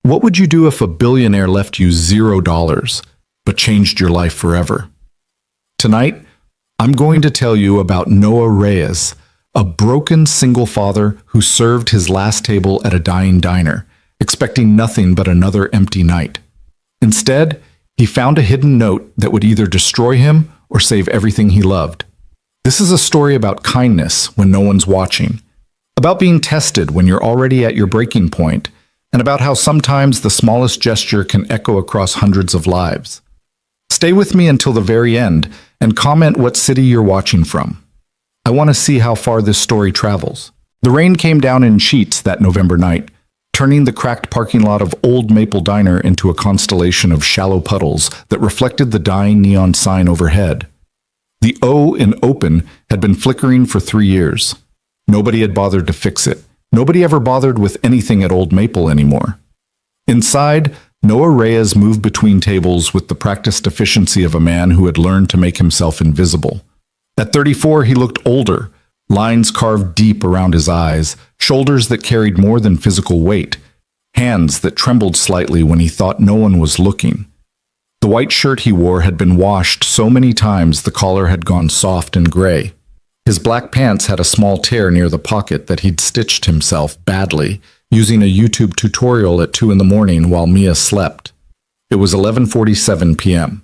What would you do if a billionaire left you $0, but changed your life forever? Tonight, I'm going to tell you about Noah Reyes, a broken single father who served his last table at a dying diner, expecting nothing but another empty night. Instead, he found a hidden note that would either destroy him or save everything he loved. This is a story about kindness when no one's watching, about being tested when you're already at your breaking point, and about how sometimes the smallest gesture can echo across hundreds of lives. Stay with me until the very end and comment what city you're watching from. I want to see how far this story travels. The rain came down in sheets that November night, turning the cracked parking lot of Old Maple Diner into a constellation of shallow puddles that reflected the dying neon sign overhead. The O in open had been flickering for 3 years. Nobody had bothered to fix it. Nobody ever bothered with anything at Old Maple anymore. Inside, Noah Reyes moved between tables with the practiced efficiency of a man who had learned to make himself invisible. At 34, he looked older, lines carved deep around his eyes, shoulders that carried more than physical weight, hands that trembled slightly when he thought no one was looking. The white shirt he wore had been washed so many times the collar had gone soft and gray. His black pants had a small tear near the pocket that he'd stitched himself badly, using a YouTube tutorial at 2 a.m. while Mia slept. It was 11:47 p.m.,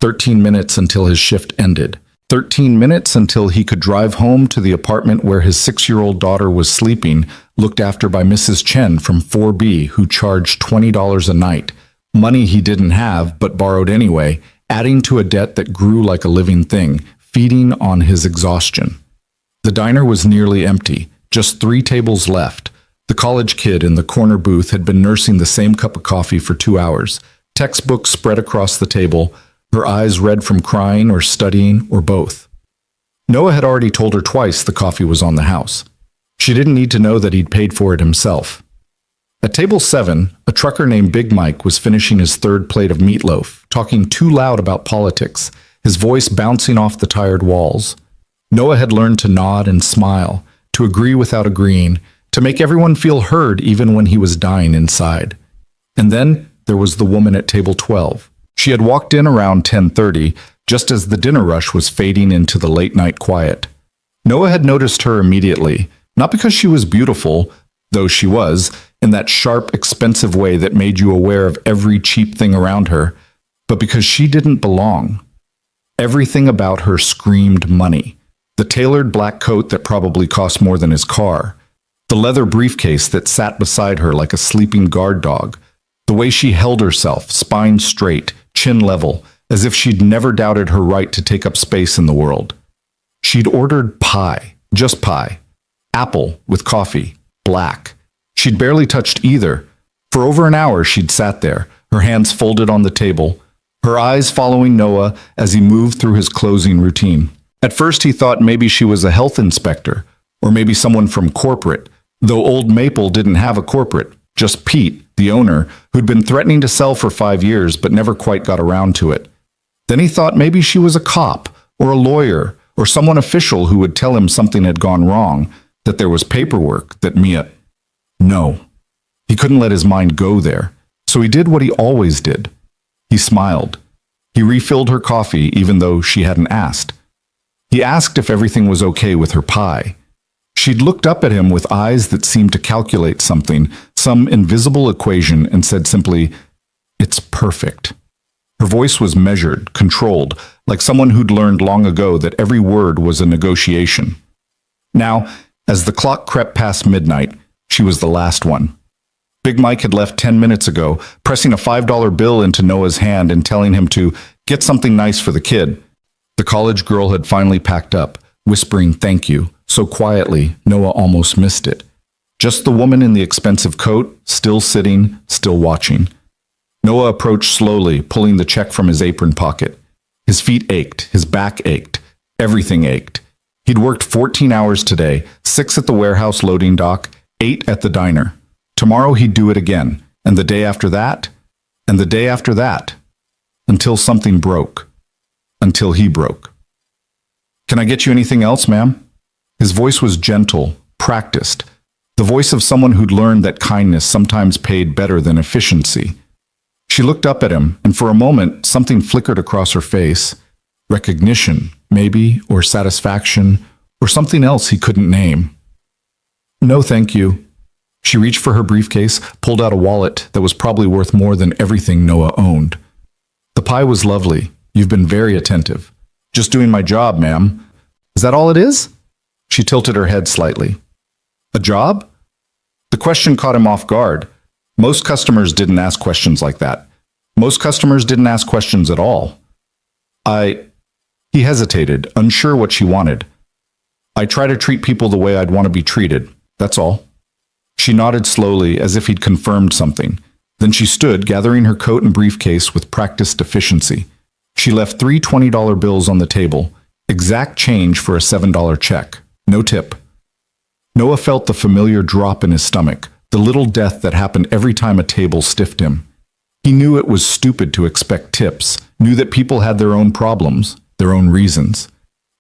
13 minutes until his shift ended, 13 minutes until he could drive home to the apartment where his 6-year-old daughter was sleeping, looked after by Mrs. Chen from 4B, who charged $20 a night, money he didn't have but borrowed anyway, adding to a debt that grew like a living thing, feeding on his exhaustion. The diner was nearly empty, just 3 tables left. The college kid in the corner booth had been nursing the same cup of coffee for 2 hours, textbooks spread across the table, her eyes red from crying or studying or both. Noah had already told her twice the coffee was on the house. She didn't need to know that he'd paid for it himself. At table 7, a trucker named Big Mike was finishing his 3rd plate of meatloaf, talking too loud about politics, his voice bouncing off the tired walls. Noah had learned to nod and smile, to agree without agreeing, to make everyone feel heard even when he was dying inside. And then there was the woman at table 12. She had walked in around 10:30, just as the dinner rush was fading into the late-night quiet. Noah had noticed her immediately, not because she was beautiful, though she was, in that sharp, expensive way that made you aware of every cheap thing around her, but because she didn't belong. Everything about her screamed money. The tailored black coat that probably cost more than his car, the leather briefcase that sat beside her like a sleeping guard dog, the way she held herself, spine straight, chin level, as if she'd never doubted her right to take up space in the world. She'd ordered pie, just pie, apple with coffee, black. She'd barely touched either. For over an hour she'd sat there, her hands folded on the table, her eyes following Noah as he moved through his closing routine. At first he thought maybe she was a health inspector, or maybe someone from corporate, though Old Maple didn't have a corporate, just Pete, the owner, who'd been threatening to sell for 5 years but never quite got around to it. Then he thought maybe she was a cop, or a lawyer, or someone official who would tell him something had gone wrong, that there was paperwork, that Mia... No. He couldn't let his mind go there, so he did what he always did. He smiled. He refilled her coffee even though she hadn't asked. He asked if everything was okay with her pie. She'd looked up at him with eyes that seemed to calculate something, some invisible equation, and said simply, "It's perfect." Her voice was measured, controlled, like someone who'd learned long ago that every word was a negotiation. Now, as the clock crept past midnight, she was the last one. Big Mike had left 10 minutes ago, pressing a $5 bill into Noah's hand and telling him to get something nice for the kid. The college girl had finally packed up, whispering thank you, so quietly Noah almost missed it. Just the woman in the expensive coat, still sitting, still watching. Noah approached slowly, pulling the check from his apron pocket. His feet ached, his back ached, everything ached. He'd worked 14 hours today, 6 at the warehouse loading dock, 8 at the diner. Tomorrow he'd do it again, and the day after that, and the day after that, until something broke. Until he broke. "Can I get you anything else, ma'am?" His voice was gentle, practiced, the voice of someone who'd learned that kindness sometimes paid better than efficiency. She looked up at him, and for a moment, something flickered across her face. Recognition, maybe, or satisfaction, or something else he couldn't name. No, thank you. She reached for her briefcase, pulled out a wallet that was probably worth more than everything Noah owned. The pie was lovely. You've been very attentive. Just doing my job, ma'am. Is that all it is? She tilted her head slightly. A job? The question caught him off guard. Most customers didn't ask questions like that. Most customers didn't ask questions at all. He hesitated, unsure what she wanted. I try to treat people the way I'd want to be treated. That's all. She nodded slowly, as if he'd confirmed something. Then she stood, gathering her coat and briefcase with practiced efficiency. She left 3 $20 bills on the table, exact change for a $7 check. No tip. Noah felt the familiar drop in his stomach, the little death that happened every time a table stiffed him. He knew it was stupid to expect tips, knew that people had their own problems, their own reasons.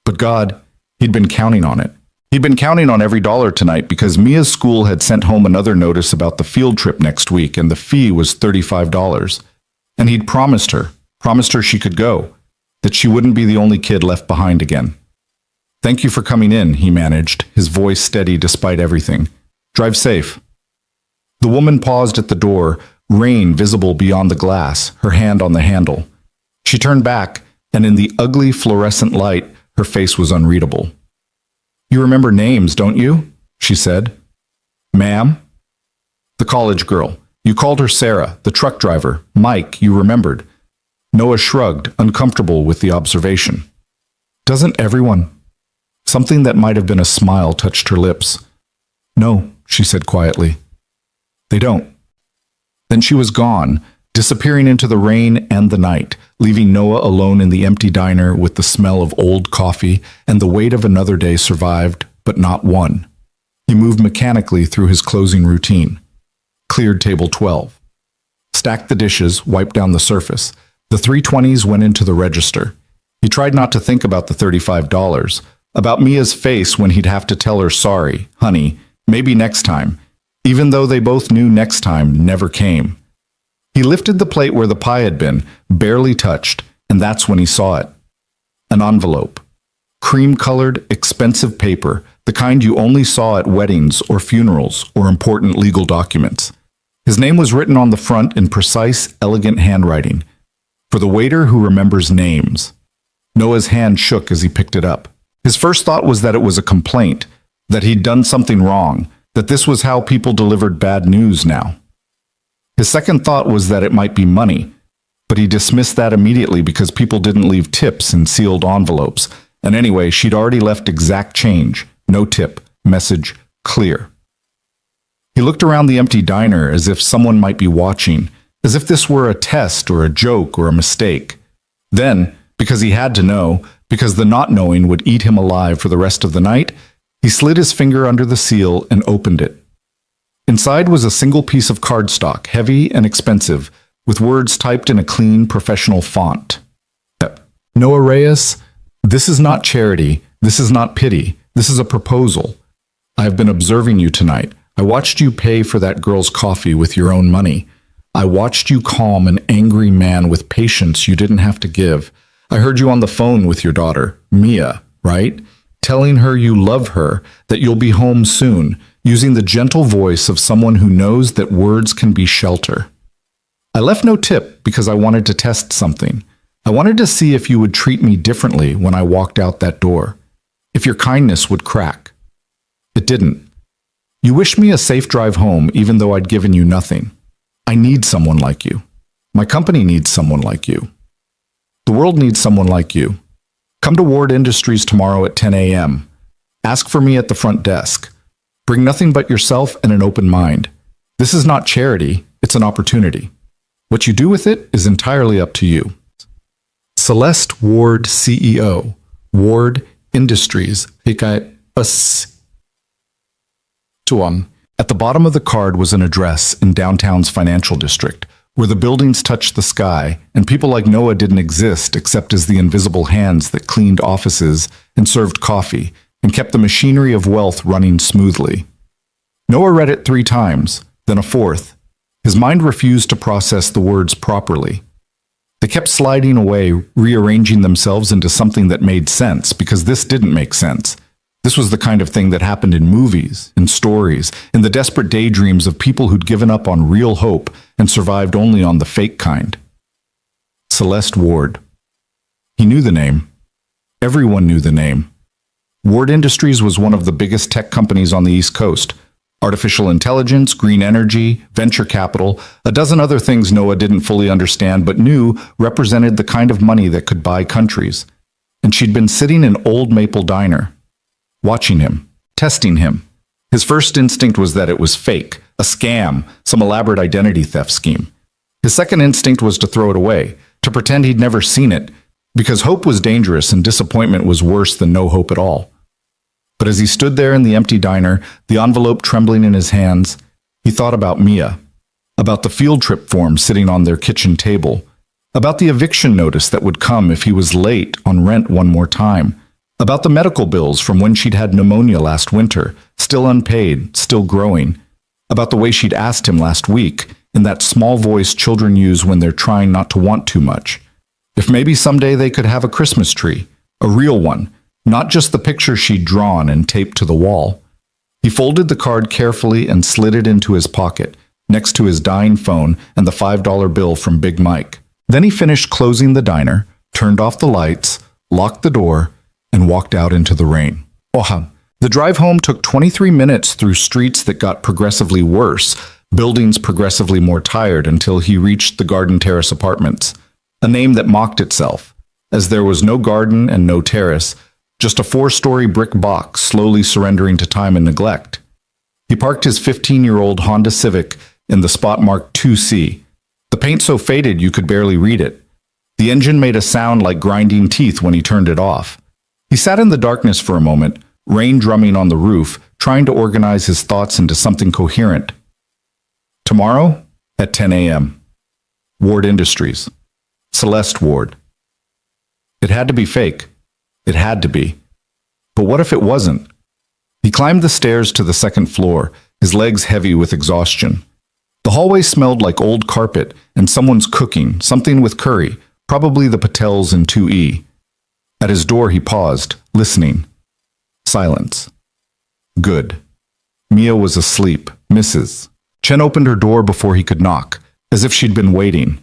But God, he'd been counting on it. He'd been counting on every dollar tonight because Mia's school had sent home another notice about the field trip next week, and the fee was $35. And he'd promised her she could go, that she wouldn't be the only kid left behind again. Thank you for coming in, he managed, his voice steady despite everything. Drive safe. The woman paused at the door, rain visible beyond the glass, her hand on the handle. She turned back, and in the ugly fluorescent light, her face was unreadable. You remember names, don't you? She said. Ma'am? The college girl. You called her Sarah, the truck driver. Mike, you remembered. Noah shrugged, uncomfortable with the observation. Doesn't everyone? Something that might have been a smile touched her lips. No, she said quietly. They don't. Then she was gone, disappearing into the rain and the night, leaving Noah alone in the empty diner with the smell of old coffee and the weight of another day survived, but not one. He moved mechanically through his closing routine. Cleared table 12. Stacked the dishes, wiped down the surface. The 320s went into the register. He tried not to think about the $35, about Mia's face when he'd have to tell her sorry, honey, maybe next time, even though they both knew next time never came. He lifted the plate where the pie had been, barely touched, and that's when he saw it. An envelope. Cream-colored, expensive paper, the kind you only saw at weddings or funerals or important legal documents. His name was written on the front in precise, elegant handwriting. For the waiter who remembers names. Noah's hand shook as he picked it up. His first thought was that it was a complaint, that he'd done something wrong, that this was how people delivered bad news now. His second thought was that it might be money, but he dismissed that immediately because people didn't leave tips in sealed envelopes, and anyway, she'd already left exact change, no tip, message, clear. He looked around the empty diner as if someone might be watching, as if this were a test or a joke or a mistake. Then, because he had to know, because the not knowing would eat him alive for the rest of the night, he slid his finger under the seal and opened it. Inside was a single piece of cardstock, heavy and expensive, with words typed in a clean, professional font. Noah Reyes, this is not charity, this is not pity, this is a proposal. I have been observing you tonight. I watched you pay for that girl's coffee with your own money. I watched you calm an angry man with patience you didn't have to give. I heard you on the phone with your daughter, Mia, right? Telling her you love her, that you'll be home soon, using the gentle voice of someone who knows that words can be shelter. I left no tip because I wanted to test something. I wanted to see if you would treat me differently when I walked out that door, if your kindness would crack. It didn't. You wished me a safe drive home even though I'd given you nothing. I need someone like you. My company needs someone like you. The world needs someone like you. Come to Ward Industries tomorrow at 10 a.m. Ask for me at the front desk. Bring nothing but yourself and an open mind. This is not charity, it's an opportunity. What you do with it is entirely up to you. Celeste Ward, CEO, Ward Industries. At the bottom of the card was an address in downtown's financial district, where the buildings touched the sky, and people like Noah didn't exist except as the invisible hands that cleaned offices and served coffee and kept the machinery of wealth running smoothly. Noah read it 3 times, then a fourth. His mind refused to process the words properly. They kept sliding away, rearranging themselves into something that made sense, because this didn't make sense. This was the kind of thing that happened in movies, in stories, in the desperate daydreams of people who'd given up on real hope and survived only on the fake kind. Celeste Ward. He knew the name. Everyone knew the name. Ward Industries was one of the biggest tech companies on the East Coast. Artificial intelligence, green energy, venture capital, a dozen other things Noah didn't fully understand but knew represented the kind of money that could buy countries. And she'd been sitting in Old Maple Diner, watching him, testing him. His first instinct was that it was fake, a scam, some elaborate identity theft scheme. His second instinct was to throw it away, to pretend he'd never seen it, because hope was dangerous and disappointment was worse than no hope at all. But as he stood there in the empty diner, the envelope trembling in his hands, he thought about Mia, about the field trip form sitting on their kitchen table, about the eviction notice that would come if he was late on rent one more time, about the medical bills from when she'd had pneumonia last winter, still unpaid, still growing, about the way she'd asked him last week, in that small voice children use when they're trying not to want too much, if maybe someday they could have a Christmas tree, a real one, not just the picture she'd drawn and taped to the wall. He folded the card carefully and slid it into his pocket, next to his dying phone and the $5 bill from Big Mike. Then he finished closing the diner, turned off the lights, locked the door, and walked out into the rain. The drive home took 23 minutes through streets that got progressively worse, buildings progressively more tired, until he reached the Garden Terrace Apartments, a name that mocked itself, as there was no garden and no terrace, just a 4-story brick box slowly surrendering to time and neglect. He parked his 15-year-old Honda Civic in the spot marked 2C. The paint so faded you could barely read it. The engine made a sound like grinding teeth when he turned it off. He sat in the darkness for a moment, rain drumming on the roof, trying to organize his thoughts into something coherent. Tomorrow at 10 a.m. Ward Industries. Celeste Ward. It had to be fake. It had to be. But what if it wasn't? He climbed the stairs to the second floor, his legs heavy with exhaustion. The hallway smelled like old carpet and someone's cooking, something with curry, probably the Patels in 2E. At his door he paused, listening. Silence. Good. Mia was asleep. Mrs. Chen opened her door before he could knock, as if she'd been waiting.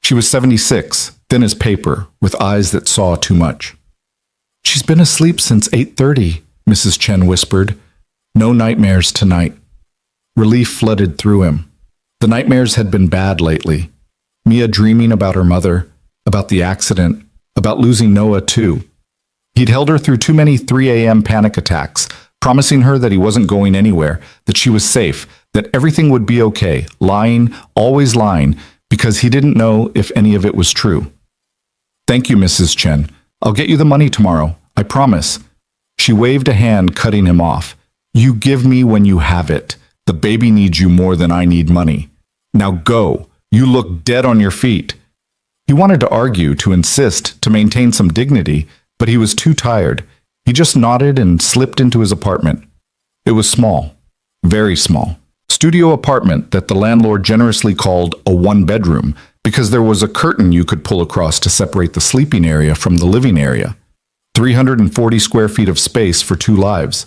She was 76, thin as paper, with eyes that saw too much. "She's been asleep since 8:30, Mrs. Chen whispered. "No nightmares tonight." Relief flooded through him. The nightmares had been bad lately. Mia dreaming about her mother, about the accident, about losing Noah too. He'd held her through too many 3 a.m. panic attacks, promising her that he wasn't going anywhere, that she was safe, that everything would be okay, lying, always lying, because he didn't know if any of it was true. "Thank you, Mrs. Chen. I'll get you the money tomorrow, I promise." She waved a hand, cutting him off. "You give me when you have it. The baby needs you more than I need money. Now go. You look dead on your feet." He wanted to argue, to insist, to maintain some dignity, but he was too tired. He just nodded and slipped into his apartment. It was small, very small. Studio apartment that the landlord generously called a one-bedroom, because there was a curtain you could pull across to separate the sleeping area from the living area. 340 square feet of space for 2 lives.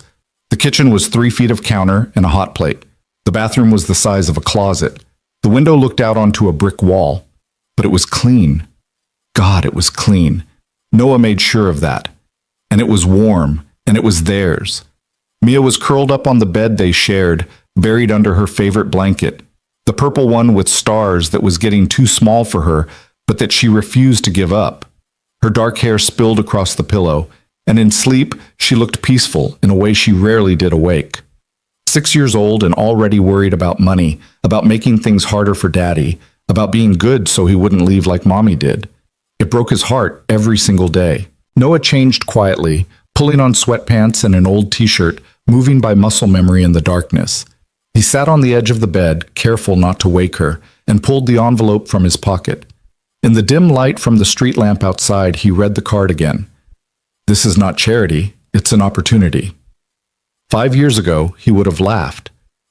The kitchen was 3 feet of counter and a hot plate. The bathroom was the size of a closet. The window looked out onto a brick wall. But it was clean. God, it was clean. Noah made sure of that. And it was warm, and it was theirs. Mia was curled up on the bed they shared, buried under her favorite blanket, the purple one with stars that was getting too small for her, but that she refused to give up. Her dark hair spilled across the pillow, and in sleep she looked peaceful in a way she rarely did awake. 6 years old and already worried about money, about making things harder for Daddy, about being good so he wouldn't leave like Mommy did. It broke his heart every single day. Noah changed quietly, pulling on sweatpants and an old t-shirt, moving by muscle memory in the darkness. He sat on the edge of the bed, careful not to wake her, and pulled the envelope from his pocket. In the dim light from the street lamp outside, he read the card again. This is not charity, it's an opportunity. 5 years ago, he would have laughed.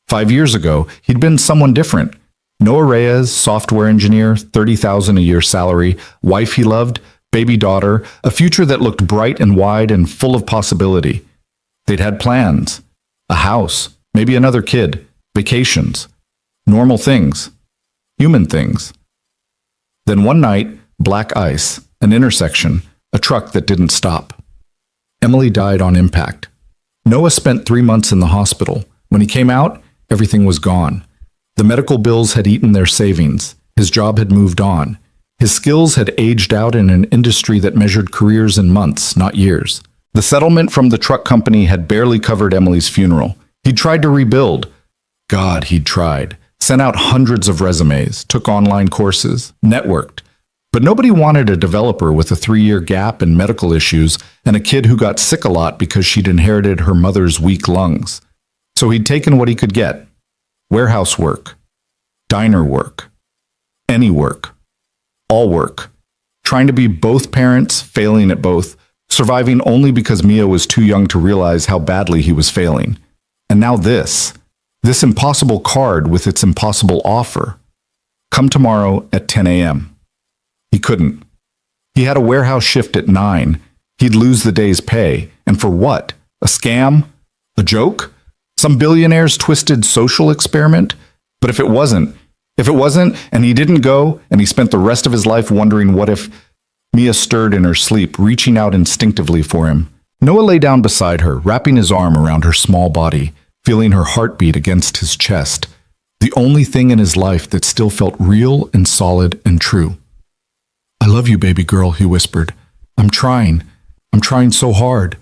5 years ago, he'd been someone different. Noah Reyes, software engineer, 30,000 a year salary, wife he loved, baby daughter, a future that looked bright and wide and full of possibility. They'd had plans, a house, maybe another kid, vacations, normal things, human things. Then one night, black ice, an intersection, a truck that didn't stop. Emily died on impact. Noah spent 3 months in the hospital. When he came out, everything was gone. The medical bills had eaten their savings. His job had moved on. His skills had aged out in an industry that measured careers in months, not years. The settlement from the truck company had barely covered Emily's funeral. He'd tried to rebuild. God, he'd tried. Sent out hundreds of resumes, took online courses, networked. But nobody wanted a developer with a 3-year gap and medical issues and a kid who got sick a lot because she'd inherited her mother's weak lungs. So he'd taken what he could get. Warehouse work, diner work, any work, all work. Trying to be both parents, failing at both, surviving only because Mia was too young to realize how badly he was failing. And now this impossible card with its impossible offer. Come tomorrow at 10 a.m. He couldn't. He had a warehouse shift at 9. He'd lose the day's pay. And for what? A scam? A joke? Some billionaire's twisted social experiment? But if it wasn't, and he didn't go, and he spent the rest of his life wondering what if. Mia stirred in her sleep, reaching out instinctively for him. Noah lay down beside her, wrapping his arm around her small body, feeling her heartbeat against his chest. The only thing in his life that still felt real and solid and true. I love you, baby girl, he whispered. I'm trying so hard.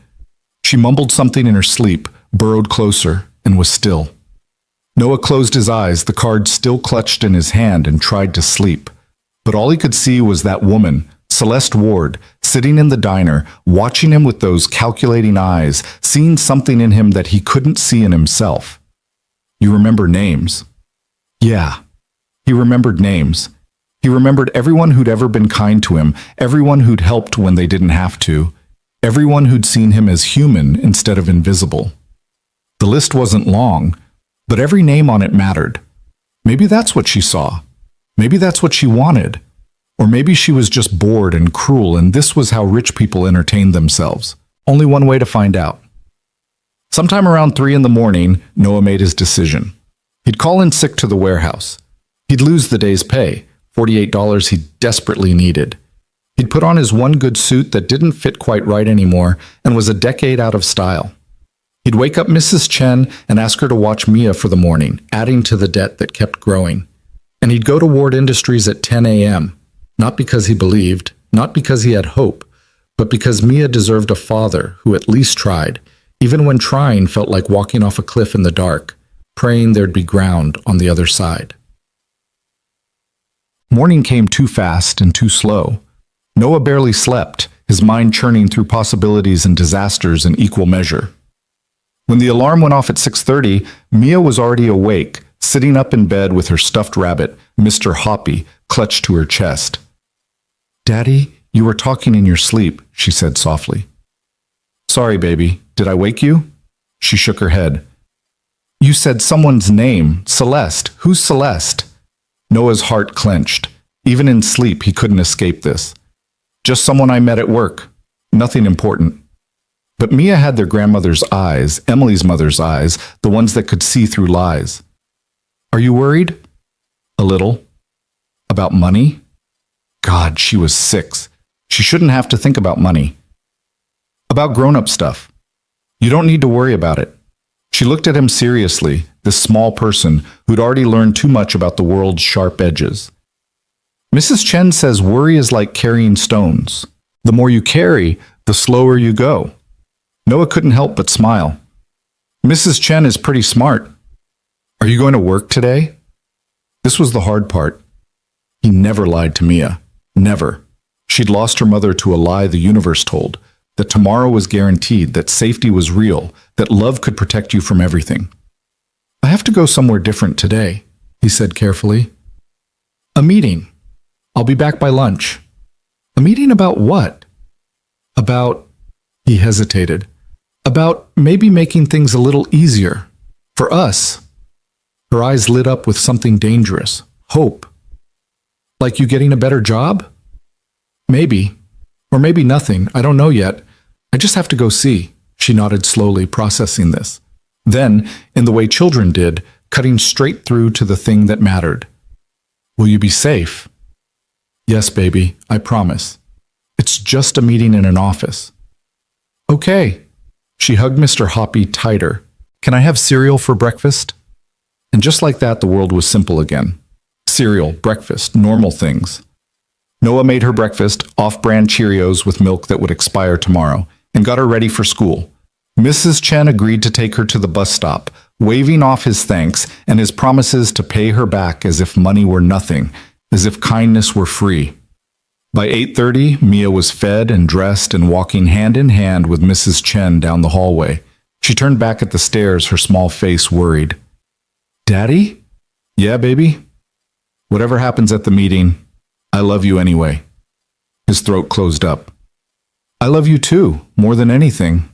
She mumbled something in her sleep, burrowed closer, and was still. Noah closed his eyes, the card still clutched in his hand, and tried to sleep. But all he could see was that woman, Celeste Ward, sitting in the diner, watching him with those calculating eyes, seeing something in him that he couldn't see in himself. You remember names? Yeah, he remembered names. He remembered everyone who'd ever been kind to him, everyone who'd helped when they didn't have to, everyone who'd seen him as human instead of invisible. The list wasn't long, but every name on it mattered. Maybe that's what she saw. Maybe that's what she wanted. Or maybe she was just bored and cruel, and this was how rich people entertained themselves. Only one way to find out. Sometime around 3 a.m, Noah made his decision. He'd call in sick to the warehouse. He'd lose the day's pay, $48 he desperately needed. He'd put on his one good suit that didn't fit quite right anymore and was a decade out of style. He'd wake up Mrs. Chen and ask her to watch Mia for the morning, adding to the debt that kept growing. And he'd go to Ward Industries at 10 a.m., not because he believed, not because he had hope, but because Mia deserved a father who at least tried, even when trying felt like walking off a cliff in the dark, praying there'd be ground on the other side. Morning came too fast and too slow. Noah barely slept, his mind churning through possibilities and disasters in equal measure. When the alarm went off at 6:30, Mia was already awake, sitting up in bed with her stuffed rabbit, Mr. Hoppy, clutched to her chest. Daddy, you were talking in your sleep, she said softly. Sorry, baby. Did I wake you? She shook her head. You said someone's name, Celeste. Who's Celeste? Noah's heart clenched. Even in sleep, he couldn't escape this. Just someone I met at work. Nothing important. But Mia had their grandmother's eyes, Emily's mother's eyes, the ones that could see through lies. Are you worried? A little. About money? God, she was 6. She shouldn't have to think about money. About grown-up stuff. You don't need to worry about it. She looked at him seriously, this small person who'd already learned too much about the world's sharp edges. Mrs. Chen says worry is like carrying stones. The more you carry, the slower you go. Noah couldn't help but smile. Mrs. Chen is pretty smart. Are you going to work today? This was the hard part. He never lied to Mia. Never. She'd lost her mother to a lie the universe told, that tomorrow was guaranteed, that safety was real, that love could protect you from everything. I have to go somewhere different today, he said carefully. A meeting. I'll be back by lunch. A meeting about what? About, he hesitated, about maybe making things a little easier. For us. Her eyes lit up with something dangerous. Hope. Like you getting a better job? Maybe. Or maybe nothing. I don't know yet. I just have to go see. She nodded slowly, processing this. Then, in the way children did, cutting straight through to the thing that mattered. Will you be safe? Yes, baby, I promise. It's just a meeting in an office. Okay. She hugged Mr. Hoppy tighter. Can I have cereal for breakfast? And just like that, the world was simple again. Cereal, breakfast, normal things. Noah made her breakfast, off-brand Cheerios with milk that would expire tomorrow, and got her ready for school. Mrs. Chen agreed to take her to the bus stop, waving off his thanks and his promises to pay her back as if money were nothing, as if kindness were free. By 8:30, Mia was fed and dressed and walking hand in hand with Mrs. Chen down the hallway. She turned back at the stairs, her small face worried. Daddy? Yeah, baby? Whatever happens at the meeting, I love you anyway. His throat closed up. I love you too, more than anything.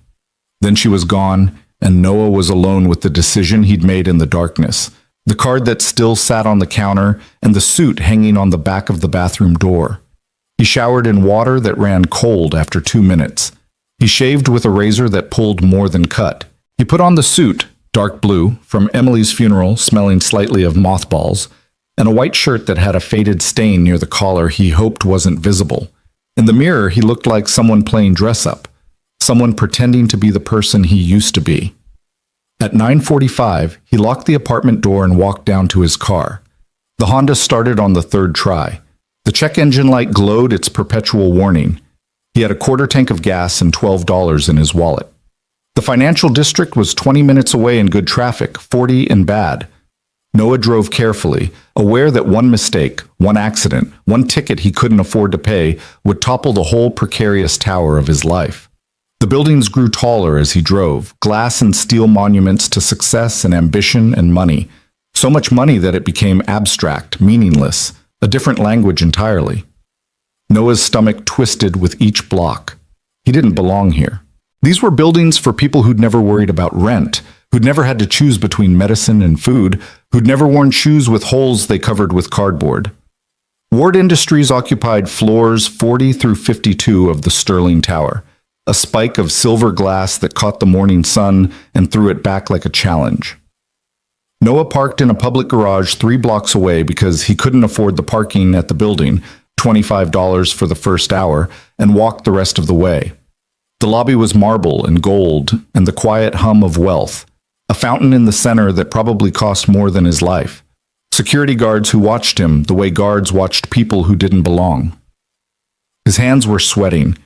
Then she was gone, and Noah was alone with the decision he'd made in the darkness, the card that still sat on the counter, and the suit hanging on the back of the bathroom door. He showered in water that ran cold after 2 minutes. He shaved with a razor that pulled more than cut. He put on the suit, dark blue, from Emily's funeral, smelling slightly of mothballs, and a white shirt that had a faded stain near the collar he hoped wasn't visible. In the mirror, he looked like someone playing dress-up, someone pretending to be the person he used to be. At 9:45, he locked the apartment door and walked down to his car. The Honda started on the third try. The check engine light glowed its perpetual warning. He had a quarter tank of gas and $12 in his wallet. The financial district was 20 minutes away in good traffic, 40 in bad. Noah drove carefully, aware that one mistake, one accident, one ticket he couldn't afford to pay would topple the whole precarious tower of his life. The buildings grew taller as he drove, glass and steel monuments to success and ambition and money. So much money that it became abstract, meaningless, a different language entirely. Noah's stomach twisted with each block. He didn't belong here. These were buildings for people who'd never worried about rent, who'd never had to choose between medicine and food, who'd never worn shoes with holes they covered with cardboard. Ward Industries occupied floors 40 through 52 of the Sterling Tower, a spike of silver glass that caught the morning sun and threw it back like a challenge. Noah parked in a public garage 3 blocks away because he couldn't afford the parking at the building, $25 for the first hour, and walked the rest of the way. The lobby was marble and gold and the quiet hum of wealth, a fountain in the center that probably cost more than his life. Security guards who watched him the way guards watched people who didn't belong. His hands were sweating.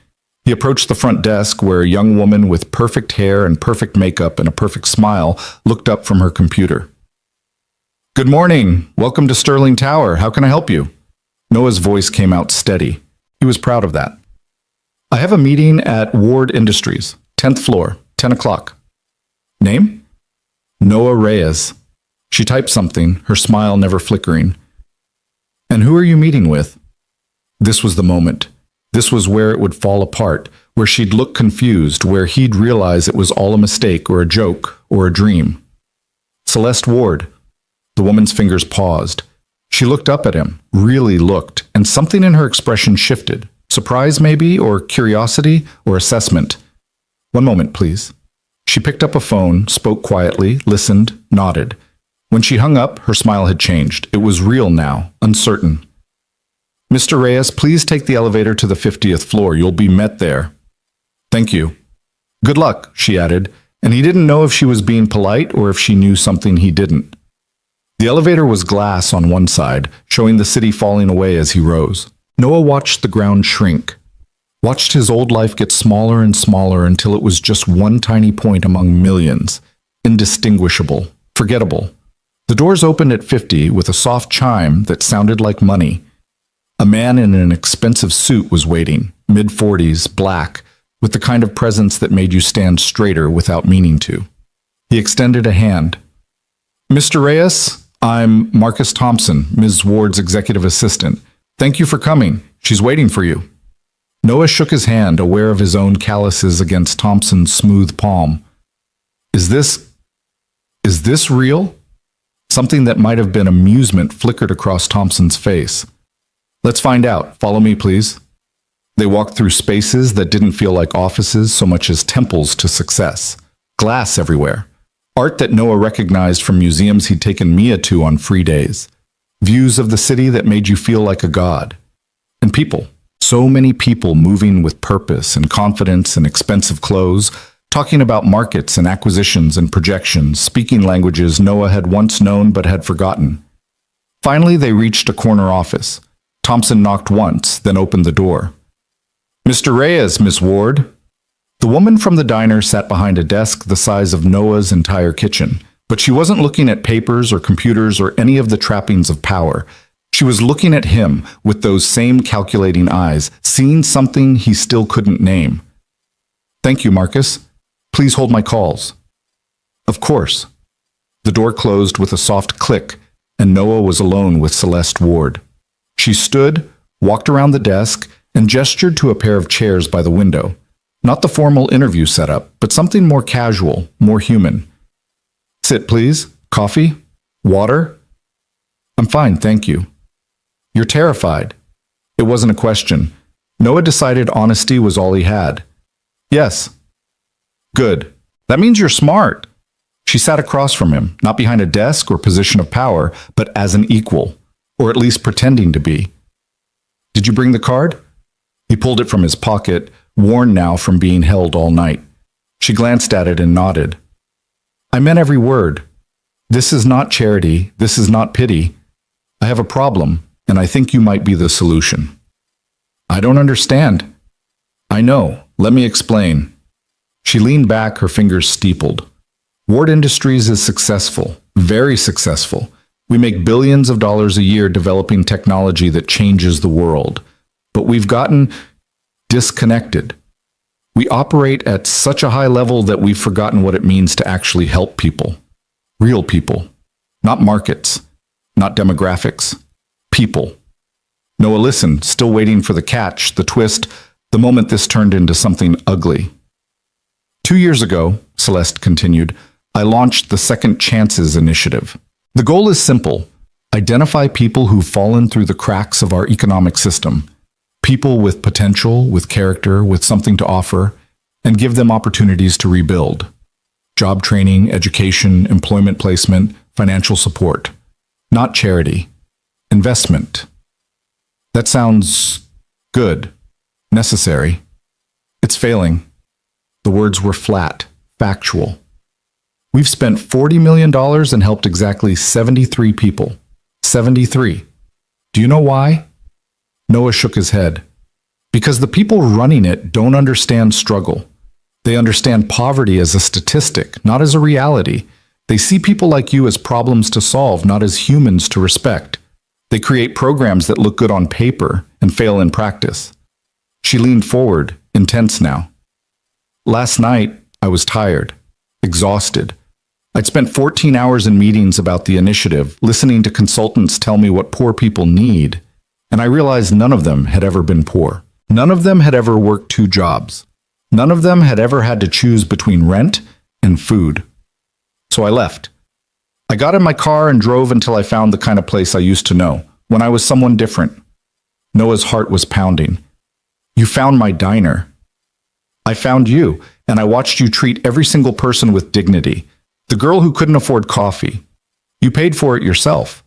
He approached the front desk where a young woman with perfect hair and perfect makeup and a perfect smile looked up from her computer. Good morning. Welcome to Sterling Tower. How can I help you? Noah's voice came out steady. He was proud of that. I have a meeting at Ward Industries, 10th floor, 10 o'clock. Name? Noah Reyes. She typed something, her smile never flickering. And who are you meeting with? This was the moment. This was where it would fall apart, where she'd look confused, where he'd realize it was all a mistake or a joke or a dream. Celeste Ward. The woman's fingers paused. She looked up at him, really looked, and something in her expression shifted. Surprise maybe, or curiosity, or assessment. One moment, please. She picked up a phone, spoke quietly, listened, nodded. When she hung up, her smile had changed. It was real now, uncertain. Mr. Reyes, please take the elevator to the 50th floor. You'll be met there. Thank you. Good luck, she added, and he didn't know if she was being polite or if she knew something he didn't. The elevator was glass on one side, showing the city falling away as he rose. Noah watched the ground shrink, watched his old life get smaller and smaller until it was just one tiny point among millions, indistinguishable, forgettable. The doors opened at 50 with a soft chime that sounded like money. A man in an expensive suit was waiting, mid-40s, black, with the kind of presence that made you stand straighter without meaning to. He extended a hand. Mr. Reyes, I'm Marcus Thompson, Ms. Ward's executive assistant. Thank you for coming. She's waiting for you. Noah shook his hand, aware of his own calluses against Thompson's smooth palm. Is this real? Something that might have been amusement flickered across Thompson's face. Let's find out. Follow me, please. They walked through spaces that didn't feel like offices so much as temples to success. Glass everywhere. Art that Noah recognized from museums he'd taken Mia to on free days. Views of the city that made you feel like a god. And people. So many people moving with purpose and confidence and expensive clothes, talking about markets and acquisitions and projections, speaking languages Noah had once known but had forgotten. Finally, they reached a corner office. Thompson knocked once, then opened the door. "Mr. Reyes, Miss Ward." The woman from the diner sat behind a desk the size of Noah's entire kitchen, but she wasn't looking at papers or computers or any of the trappings of power. She was looking at him with those same calculating eyes, seeing something he still couldn't name. "Thank you, Marcus. Please hold my calls." "Of course." The door closed with a soft click, and Noah was alone with Celeste Ward. She stood, walked around the desk, and gestured to a pair of chairs by the window. Not the formal interview setup, but something more casual, more human. "Sit, please. Coffee? Water?" "I'm fine, thank you." "You're terrified." It wasn't a question. Noah decided honesty was all he had. "Yes." "Good. That means you're smart." She sat across from him, not behind a desk or position of power, but as an equal, or at least pretending to be. "Did you bring the card?" He pulled it from his pocket, worn now from being held all night. She glanced at it and nodded. "I meant every word. This is not charity. This is not pity. I have a problem, and I think you might be the solution." "I don't understand." "I know. Let me explain." She leaned back, her fingers steepled. Ward Industries is successful, very successful. We make billions of dollars a year developing technology that changes the world. But we've gotten disconnected. We operate at such a high level that we've forgotten what it means to actually help people. Real people. Not markets. Not demographics. People. Noah listened, still waiting for the catch, the twist, the moment this turned into something ugly. 2 years ago, Celeste continued, I launched the Second Chances Initiative. The goal is simple. Identify people who've fallen through the cracks of our economic system. People with potential, with character, with something to offer, and give them opportunities to rebuild. Job training, education, employment placement, financial support. Not charity. Investment. That sounds good. Necessary. It's failing. The words were flat, factual. We've spent $40 million and helped exactly 73 people. 73. Do you know why? Noah shook his head. Because the people running it don't understand struggle. They understand poverty as a statistic, not as a reality. They see people like you as problems to solve, not as humans to respect. They create programs that look good on paper and fail in practice. She leaned forward, intense now. Last night, I was tired, exhausted. I'd spent 14 hours in meetings about the initiative, listening to consultants tell me what poor people need, and I realized none of them had ever been poor. None of them had ever worked 2 jobs. None of them had ever had to choose between rent and food. So I left. I got in my car and drove until I found the kind of place I used to know, when I was someone different. Noah's heart was pounding. You found my diner. I found you, and I watched you treat every single person with dignity. The girl who couldn't afford coffee. You paid for it yourself.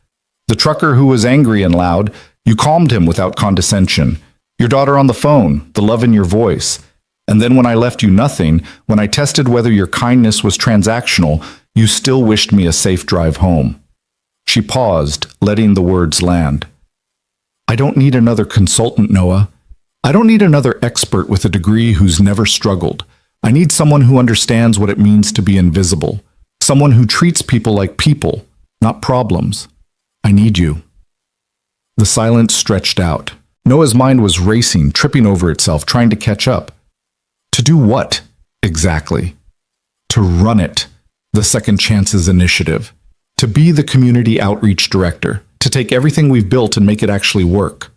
The trucker who was angry and loud, you calmed him without condescension. Your daughter on the phone, the love in your voice. And then when I left you nothing, when I tested whether your kindness was transactional, you still wished me a safe drive home. She paused, letting the words land. I don't need another consultant, Noah. I don't need another expert with a degree who's never struggled. I need someone who understands what it means to be invisible. Someone who treats people like people, not problems. I need you. The silence stretched out. Noah's mind was racing, tripping over itself, trying to catch up. To do what, exactly? To run it, the Second Chances Initiative. To be the community outreach director. To take everything we've built and make it actually work.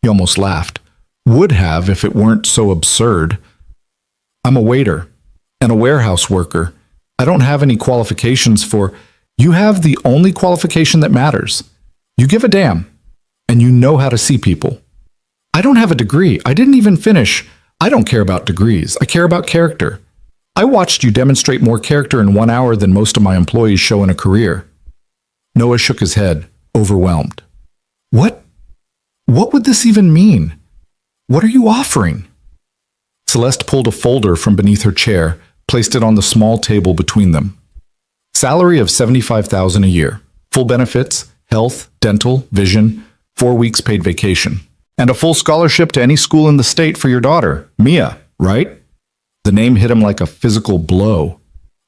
He almost laughed. Would have if it weren't so absurd. I'm a waiter and a warehouse worker. I don't have any qualifications for... You have the only qualification that matters. You give a damn, and you know how to see people. I don't have a degree. I didn't even finish. I don't care about degrees. I care about character. I watched you demonstrate more character in 1 hour than most of my employees show in a career. Noah shook his head, overwhelmed. What would this even mean? What are you offering? Celeste pulled a folder from beneath her chair, placed it on the small table between them. Salary of $75,000 a year, full benefits, health, dental, vision, 4 weeks paid vacation, and a full scholarship to any school in the state for your daughter, Mia, right? The name hit him like a physical blow.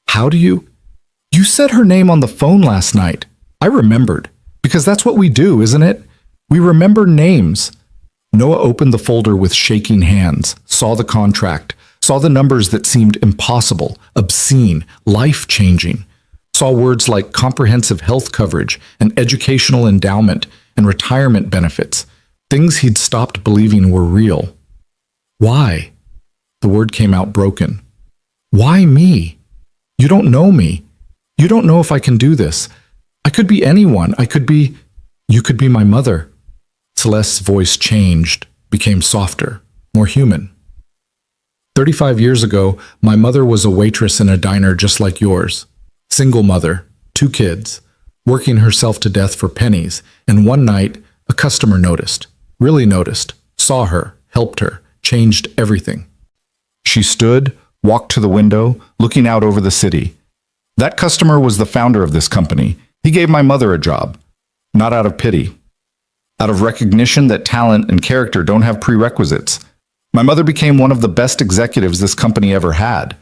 How do you? You said her name on the phone last night. I remembered, because that's what we do, isn't it? We remember names. Noah opened the folder with shaking hands, saw the contract, saw the numbers that seemed impossible, obscene, life-changing, saw words like comprehensive health coverage and educational endowment and retirement benefits, things he'd stopped believing were real. Why? The word came out broken. Why me? You don't know me. You don't know if I can do this. I could be anyone. You could be my mother. Celeste's voice changed, became softer, more human. 35 years ago, my mother was a waitress in a diner just like yours. Single mother, 2 kids, working herself to death for pennies, and one night, a customer noticed, really noticed, saw her, helped her, changed everything. She stood, walked to the window, looking out over the city. That customer was the founder of this company. He gave my mother a job, not out of pity. Out of recognition that talent and character don't have prerequisites. My mother became one of the best executives this company ever had.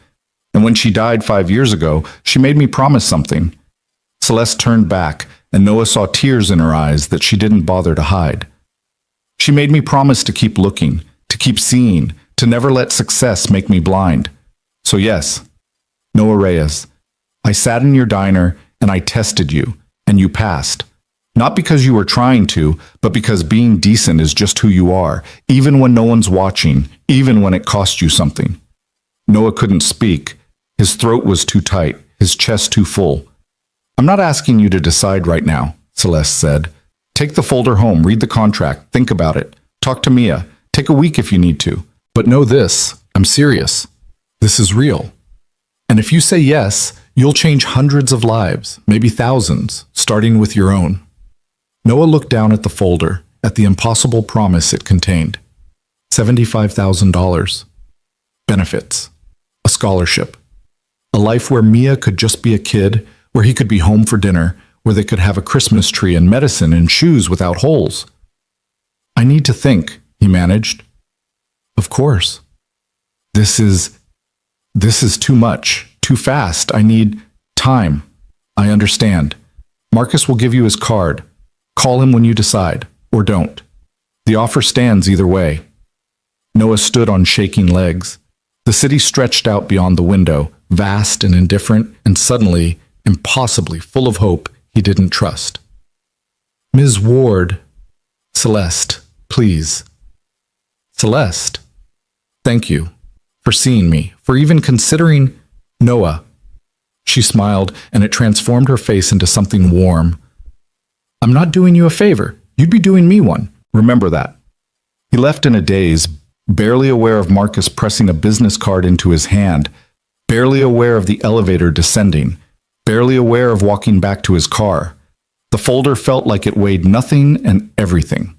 And when she died 5 years ago, she made me promise something. Celeste turned back, and Noah saw tears in her eyes that she didn't bother to hide. She made me promise to keep looking, to keep seeing, to never let success make me blind. So yes, Noah Reyes, I sat in your diner and I tested you, and you passed. Not because you were trying to, but because being decent is just who you are, even when no one's watching, even when it costs you something. Noah couldn't speak. His throat was too tight, his chest too full. I'm not asking you to decide right now, Celeste said. Take the folder home, read the contract, think about it. Talk to Mia. Take a week if you need to. But know this, I'm serious. This is real. And if you say yes, you'll change hundreds of lives, maybe thousands, starting with your own. Noah looked down at the folder, at the impossible promise it contained. $75,000. Benefits. A scholarship. A life where Mia could just be a kid, where he could be home for dinner, where they could have a Christmas tree and medicine and shoes without holes. I need to think, he managed. Of course. This is too much, too fast. I need time. I understand. Marcus will give you his card. Call him when you decide, or don't. The offer stands either way. Noah stood on shaking legs. The city stretched out beyond the window, vast and indifferent, and suddenly, impossibly full of hope he didn't trust. Ms. Ward, Celeste, please. Celeste, thank you for seeing me, for even considering Noah. She smiled, and it transformed her face into something warm. I'm not doing you a favor. You'd be doing me one. Remember that. He left in a daze, barely aware of Marcus pressing a business card into his hand, barely aware of the elevator descending, barely aware of walking back to his car. The folder felt like it weighed nothing and everything.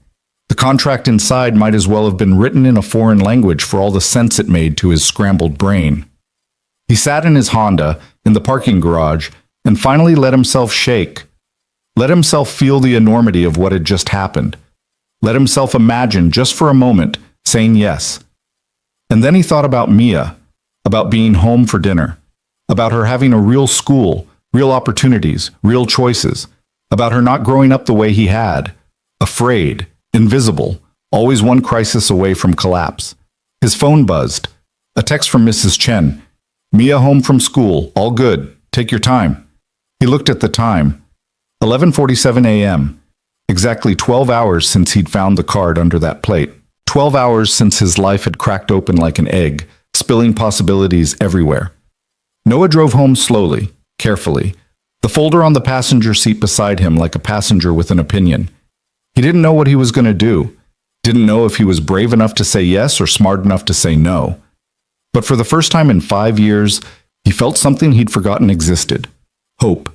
The contract inside might as well have been written in a foreign language for all the sense it made to his scrambled brain. He sat in his Honda, in the parking garage, and finally let himself shake. Let himself feel the enormity of what had just happened. Let himself imagine, just for a moment, saying yes. And then he thought about Mia, about being home for dinner, about her having a real school, real opportunities, real choices, about her not growing up the way he had, afraid, invisible, always one crisis away from collapse. His phone buzzed. A text from Mrs. Chen. Mia home from school, all good, take your time. He looked at the time. 11:47 a.m. Exactly 12 hours since he'd found the card under that plate. 12 hours since his life had cracked open like an egg, spilling possibilities everywhere. Noah drove home slowly, carefully. The folder on the passenger seat beside him like a passenger with an opinion. He didn't know what he was going to do. Didn't know if he was brave enough to say yes or smart enough to say no. But for the first time in 5 years, he felt something he'd forgotten existed. Hope.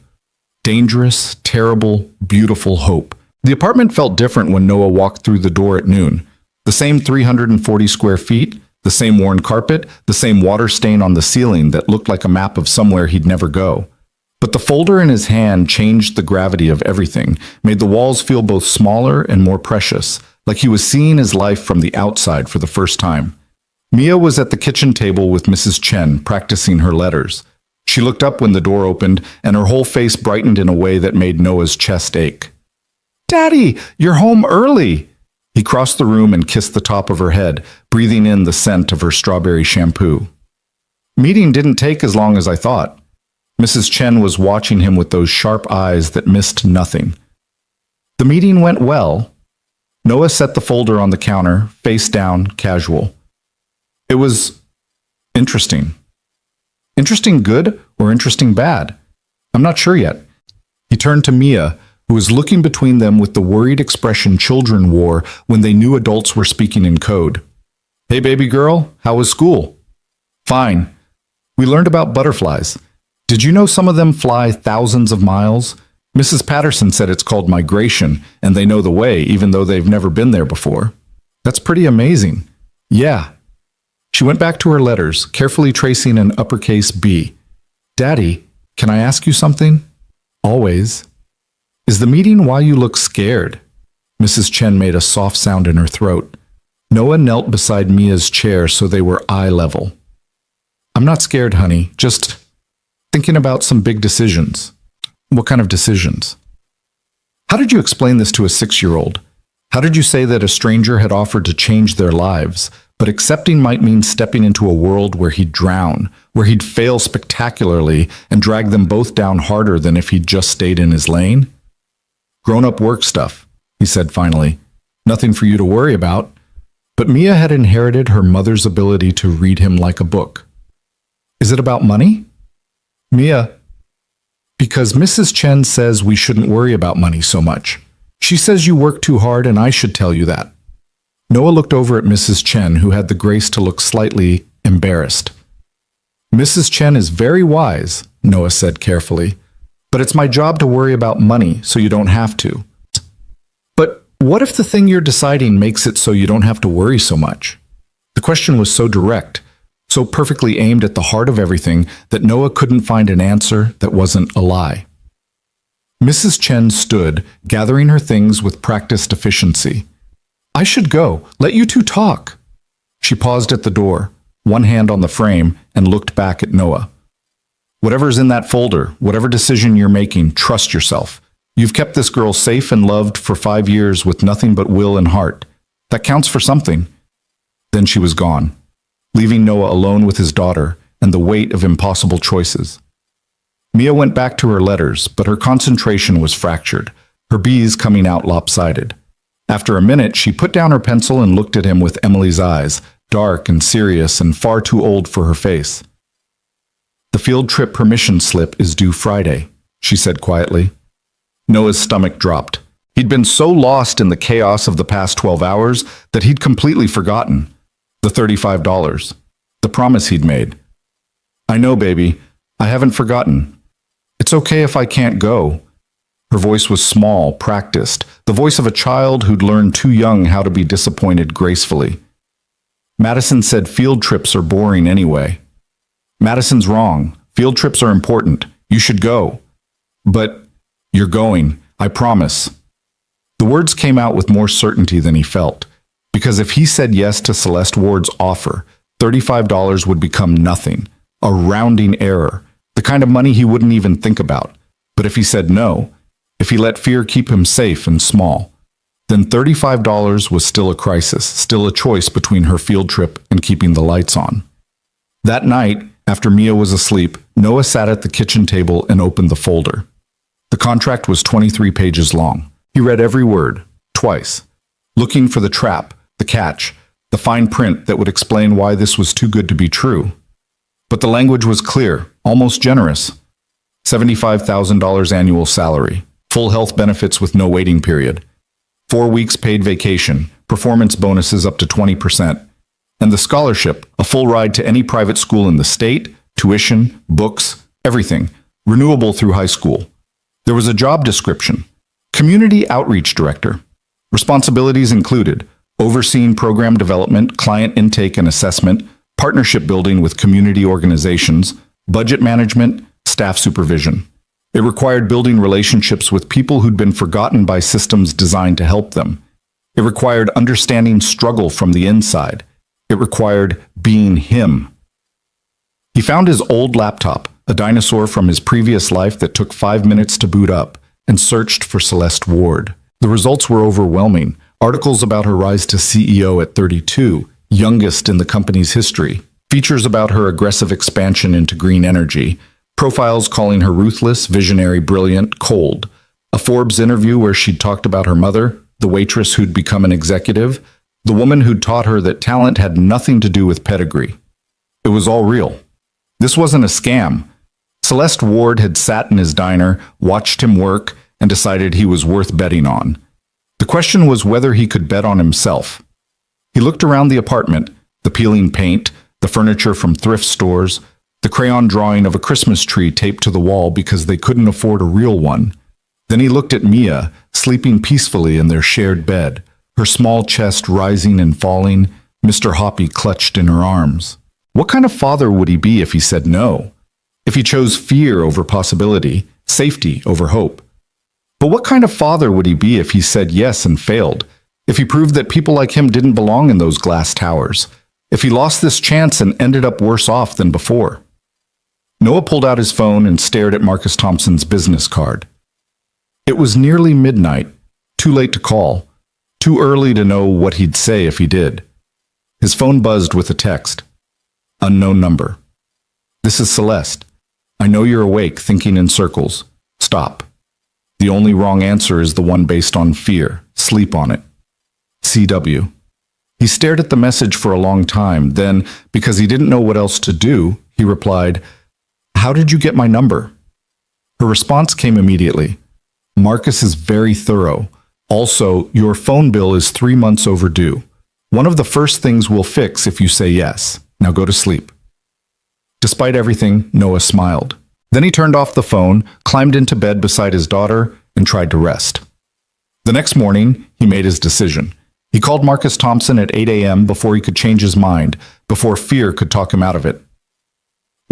Dangerous, terrible, beautiful hope. The apartment felt different when Noah walked through the door at noon. The same 340 square feet, the same worn carpet, the same water stain on the ceiling that looked like a map of somewhere he'd never go. But the folder in his hand changed the gravity of everything, made the walls feel both smaller and more precious, like he was seeing his life from the outside for the first time. Mia was at the kitchen table with Mrs. Chen, practicing her letters. She looked up when the door opened, and her whole face brightened in a way that made Noah's chest ache. "Daddy, you're home early!" He crossed the room and kissed the top of her head, breathing in the scent of her strawberry shampoo. "Meeting didn't take as long as I thought." Mrs. Chen was watching him with those sharp eyes that missed nothing. "The meeting went well." Noah set the folder on the counter, face down, casual. "It was interesting." Interesting good or interesting bad? I'm not sure yet. He turned to Mia, who was looking between them with the worried expression children wore when they knew adults were speaking in code. "Hey, baby girl, how was school?" "Fine. We learned about butterflies. Did you know some of them fly thousands of miles? Mrs. Patterson said it's called migration, and they know the way even though they've never been there before. That's pretty amazing." "Yeah." She went back to her letters, carefully tracing an uppercase B. "Daddy, can I ask you something?" "Always." "Is the meeting why you look scared?" Mrs. Chen made a soft sound in her throat. Noah knelt beside Mia's chair so they were eye level. "I'm not scared, honey, just thinking about some big decisions." "What kind of decisions?" "How did you explain this to a 6-year-old? How did you say that a stranger had offered to change their lives, but accepting might mean stepping into a world where he'd drown, where he'd fail spectacularly and drag them both down harder than if he'd just stayed in his lane?" "Grown-up work stuff," he said finally. "Nothing for you to worry about." But Mia had inherited her mother's ability to read him like a book. "Is it about money?" "Mia, because Mrs. Chen says we shouldn't worry about money so much. She says you work too hard and I should tell you that." Noah looked over at Mrs. Chen, who had the grace to look slightly embarrassed. "Mrs. Chen is very wise," Noah said carefully, "but it's my job to worry about money so you don't have to." "But what if the thing you're deciding makes it so you don't have to worry so much?" The question was so direct, so perfectly aimed at the heart of everything that Noah couldn't find an answer that wasn't a lie. Mrs. Chen stood, gathering her things with practiced efficiency. "I should go. Let you two talk." She paused at the door, one hand on the frame, and looked back at Noah. "Whatever's in that folder, whatever decision you're making, trust yourself. You've kept this girl safe and loved for 5 years with nothing but will and heart. That counts for something." Then she was gone, leaving Noah alone with his daughter and the weight of impossible choices. Mia went back to her letters, but her concentration was fractured, her B's coming out lopsided. After a minute, she put down her pencil and looked at him with Emily's eyes, dark and serious and far too old for her face. "The field trip permission slip is due Friday," she said quietly. Noah's stomach dropped. He'd been so lost in the chaos of the past 12 hours that he'd completely forgotten. The $35. The promise he'd made. "I know, baby. I haven't forgotten. It's okay if I can't go." Her voice was small, practiced, the voice of a child who'd learned too young how to be disappointed gracefully. "Madison said field trips are boring anyway." "Madison's wrong. Field trips are important. You should go." "But you're going. I promise." The words came out with more certainty than he felt, because if he said yes to Celeste Ward's offer, $35 would become nothing, a rounding error, the kind of money he wouldn't even think about. But if he said no, if he let fear keep him safe and small, then $35 was still a crisis, still a choice between her field trip and keeping the lights on. That night, after Mia was asleep, Noah sat at the kitchen table and opened the folder. The contract was 23 pages long. He read every word, twice, looking for the trap, the catch, the fine print that would explain why this was too good to be true. But the language was clear, almost generous. $75,000 annual salary, full health benefits with no waiting period, 4 weeks paid vacation, performance bonuses up to 20%, and the scholarship, a full ride to any private school in the state, tuition, books, everything, renewable through high school. There was a job description, Community Outreach Director. Responsibilities included overseeing program development, client intake and assessment, partnership building with community organizations, budget management, staff supervision. It required building relationships with people who'd been forgotten by systems designed to help them. It required understanding struggle from the inside. It required being him. He found his old laptop, a dinosaur from his previous life that took 5 minutes to boot up, and searched for Celeste Ward. The results were overwhelming. Articles about her rise to CEO at 32, youngest in the company's history. Features about her aggressive expansion into green energy. Profiles calling her ruthless, visionary, brilliant, cold. A Forbes interview where she'd talked about her mother, the waitress who'd become an executive, the woman who'd taught her that talent had nothing to do with pedigree. It was all real. This wasn't a scam. Celeste Ward had sat in his diner, watched him work, and decided he was worth betting on. The question was whether he could bet on himself. He looked around the apartment, the peeling paint, the furniture from thrift stores, the crayon drawing of a Christmas tree taped to the wall because they couldn't afford a real one. Then he looked at Mia, sleeping peacefully in their shared bed, her small chest rising and falling, Mr. Hoppy clutched in her arms. What kind of father would he be if he said no? If he chose fear over possibility, safety over hope? But what kind of father would he be if he said yes and failed? If he proved that people like him didn't belong in those glass towers? If he lost this chance and ended up worse off than before? Noah pulled out his phone and stared at Marcus Thompson's business card. It was nearly midnight, too late to call, too early to know what he'd say if he did. His phone buzzed with a text. Unknown number. This is Celeste. I know you're awake, thinking in circles. Stop. The only wrong answer is the one based on fear. Sleep on it. CW. He stared at the message for a long time. Then, because he didn't know what else to do, he replied, How did you get my number? Her response came immediately. Marcus is very thorough. Also, your phone bill is 3 months overdue. One of the first things we'll fix if you say yes. Now go to sleep. Despite everything, Noah smiled. Then he turned off the phone, climbed into bed beside his daughter, and tried to rest. The next morning, he made his decision. He called Marcus Thompson at 8 a.m. before he could change his mind, before fear could talk him out of it.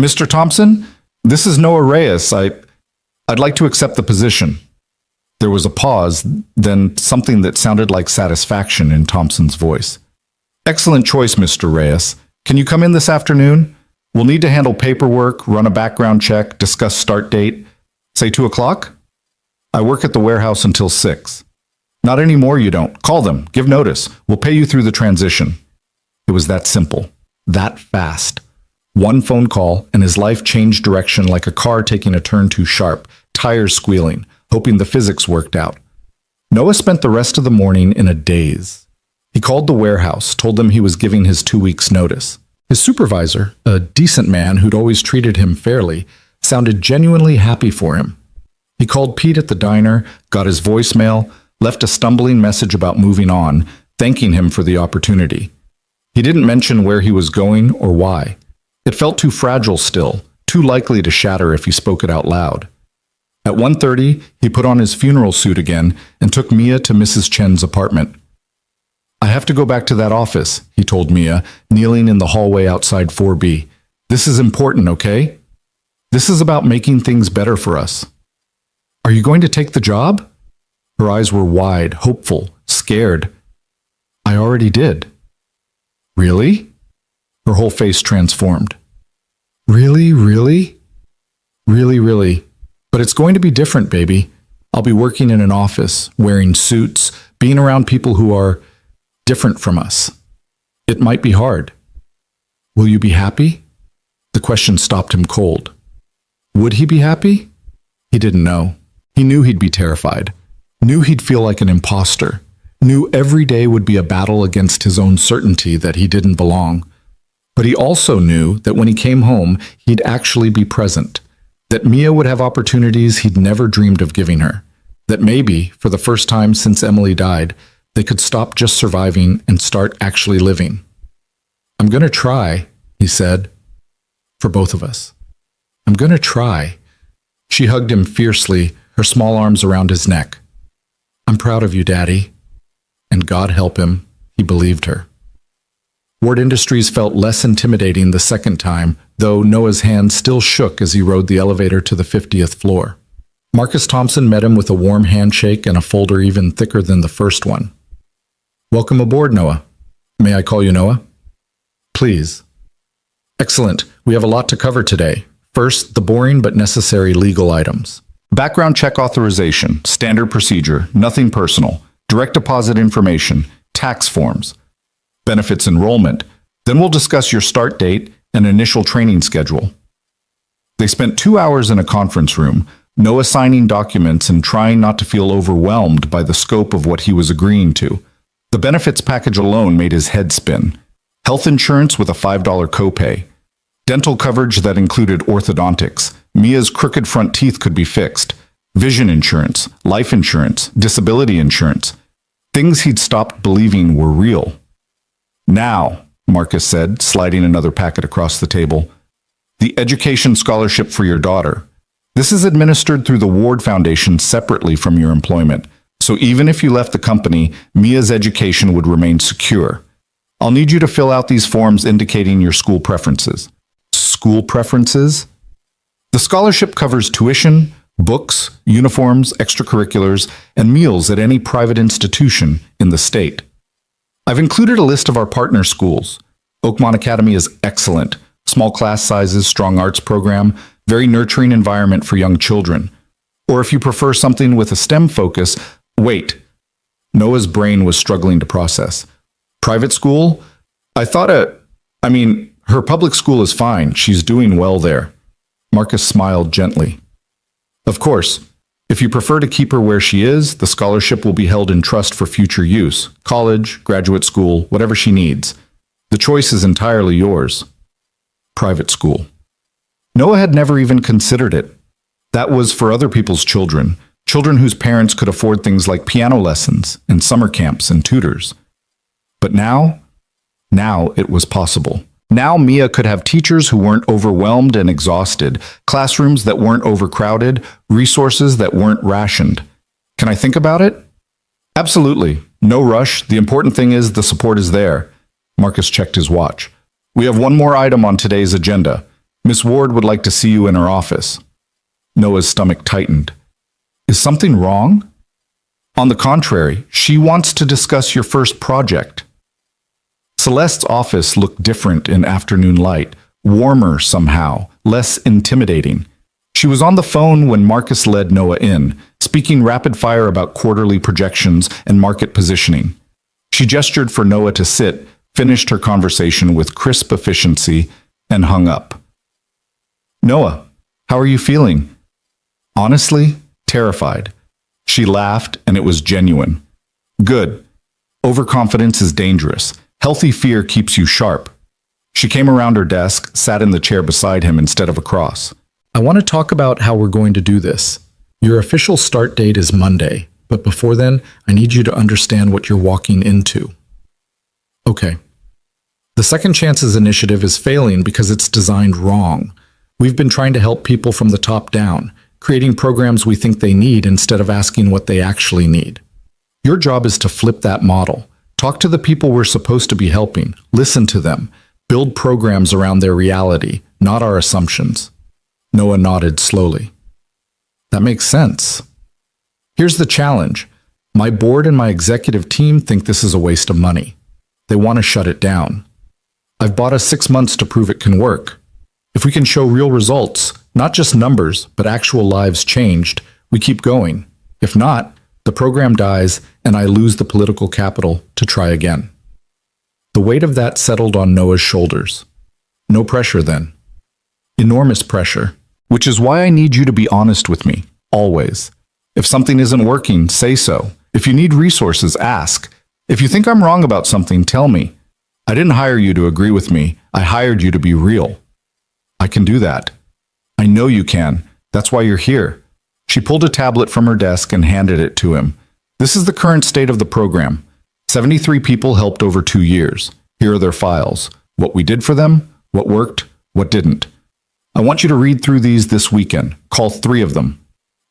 Mr. Thompson, this is Noah Reyes. I'd like to accept the position. There was a pause, then something that sounded like satisfaction in Thompson's voice. Excellent choice, Mr. Reyes. Can you come in this afternoon? We'll need to handle paperwork, run a background check, discuss start date. Say 2 o'clock? I work at the warehouse until 6. Not anymore, you don't. Call them. Give notice. We'll pay you through the transition. It was that simple. That fast. One phone call, and his life changed direction like a car taking a turn too sharp, tires squealing, hoping the physics worked out. Noah spent the rest of the morning in a daze. He called the warehouse, told them he was giving his 2 weeks' notice. His supervisor, a decent man who'd always treated him fairly, sounded genuinely happy for him. He called Pete at the diner, got his voicemail, left a stumbling message about moving on, thanking him for the opportunity. He didn't mention where he was going or why. It felt too fragile still, too likely to shatter if he spoke it out loud. At 1:30, he put on his funeral suit again and took Mia to Mrs. Chen's apartment. I have to go back to that office, he told Mia, kneeling in the hallway outside 4B. This is important, okay? This is about making things better for us. Are you going to take the job? Her eyes were wide, hopeful, scared. I already did. Really? Her whole face transformed. Really, really? Really, really. But it's going to be different, baby. I'll be working in an office, wearing suits, being around people who are different from us. It might be hard. Will you be happy? The question stopped him cold. Would he be happy? He didn't know. He knew he'd be terrified. Knew he'd feel like an imposter. Knew every day would be a battle against his own certainty that he didn't belong. But he also knew that when he came home, he'd actually be present. That Mia would have opportunities he'd never dreamed of giving her. That maybe, for the first time since Emily died, they could stop just surviving and start actually living. "I'm going to try," he said, "for both of us. I'm going to try." She hugged him fiercely, her small arms around his neck. "I'm proud of you, Daddy." And God help him, he believed her. Ward Industries felt less intimidating the second time, though Noah's hand still shook as he rode the elevator to the 50th floor. Marcus Thompson met him with a warm handshake and a folder even thicker than the first one. "Welcome aboard, Noah. May I call you Noah?" "Please." "Excellent. We have a lot to cover today. First, the boring but necessary legal items. Background check authorization, standard procedure, nothing personal, direct deposit information, tax forms, benefits enrollment. Then we'll discuss your start date and initial training schedule." They spent 2 hours in a conference room, Noah signing documents and trying not to feel overwhelmed by the scope of what he was agreeing to. The benefits package alone made his head spin. Health insurance with a $5 copay. Dental coverage that included orthodontics. Mia's crooked front teeth could be fixed. Vision insurance, life insurance, disability insurance. Things he'd stopped believing were real. "Now," Marcus said, sliding another packet across the table, "the education scholarship for your daughter. This is administered through the Ward Foundation separately from your employment. So even if you left the company, Mia's education would remain secure. I'll need you to fill out these forms indicating your school preferences." School preferences? The scholarship covers tuition, books, uniforms, extracurriculars, and meals at any private institution in the state. I've included a list of our partner schools. Oakmont Academy is excellent. Small class sizes, strong arts program, very nurturing environment for young children. Or if you prefer something with a STEM focus, wait. Noah's brain was struggling to process. Private school? Her public school is fine. She's doing well there. Marcus smiled gently. Of course, if you prefer to keep her where she is, the scholarship will be held in trust for future use. College, graduate school, whatever she needs. The choice is entirely yours. Private school. Noah had never even considered it. That was for other people's children, children whose parents could afford things like piano lessons and summer camps and tutors. But now it was possible. Now Mia could have teachers who weren't overwhelmed and exhausted, classrooms that weren't overcrowded, resources that weren't rationed. Can I think about it? Absolutely. No rush. The important thing is the support is there. Marcus checked his watch. We have one more item on today's agenda. Miss Ward would like to see you in her office. Noah's stomach tightened. Is something wrong? On the contrary, she wants to discuss your first project. Celeste's office looked different in afternoon light, warmer somehow, less intimidating. She was on the phone when Marcus led Noah in, speaking rapid fire about quarterly projections and market positioning. She gestured for Noah to sit, finished her conversation with crisp efficiency, and hung up. "Noah, how are you feeling?" "Honestly, terrified." She laughed, and it was genuine. "Good. Overconfidence is dangerous. Healthy fear keeps you sharp." She came around her desk, sat in the chair beside him instead of across. "I want to talk about how we're going to do this. Your official start date is Monday, but before then, I need you to understand what you're walking into." Okay. The Second Chances Initiative is failing because it's designed wrong. We've been trying to help people from the top down, creating programs we think they need instead of asking what they actually need. Your job is to flip that model. Talk to the people we're supposed to be helping. Listen to them. Build programs around their reality, not our assumptions. Noah nodded slowly. That makes sense. Here's the challenge. My board and my executive team think this is a waste of money. They want to shut it down. I've bought us 6 months to prove it can work. If we can show real results, not just numbers, but actual lives changed, we keep going. If not, the program dies and I lose the political capital to try again. The weight of that settled on Noah's shoulders. No pressure then. Enormous pressure, which is why I need you to be honest with me, always. If something isn't working, say so. If you need resources, ask. If you think I'm wrong about something, tell me. I didn't hire you to agree with me. I hired you to be real. I can do that. I know you can. That's why you're here. She pulled a tablet from her desk and handed it to him. This is the current state of the program. 73 people helped over 2 years. Here are their files. What we did for them, what worked, what didn't. I want you to read through these this weekend. Call 3 of them.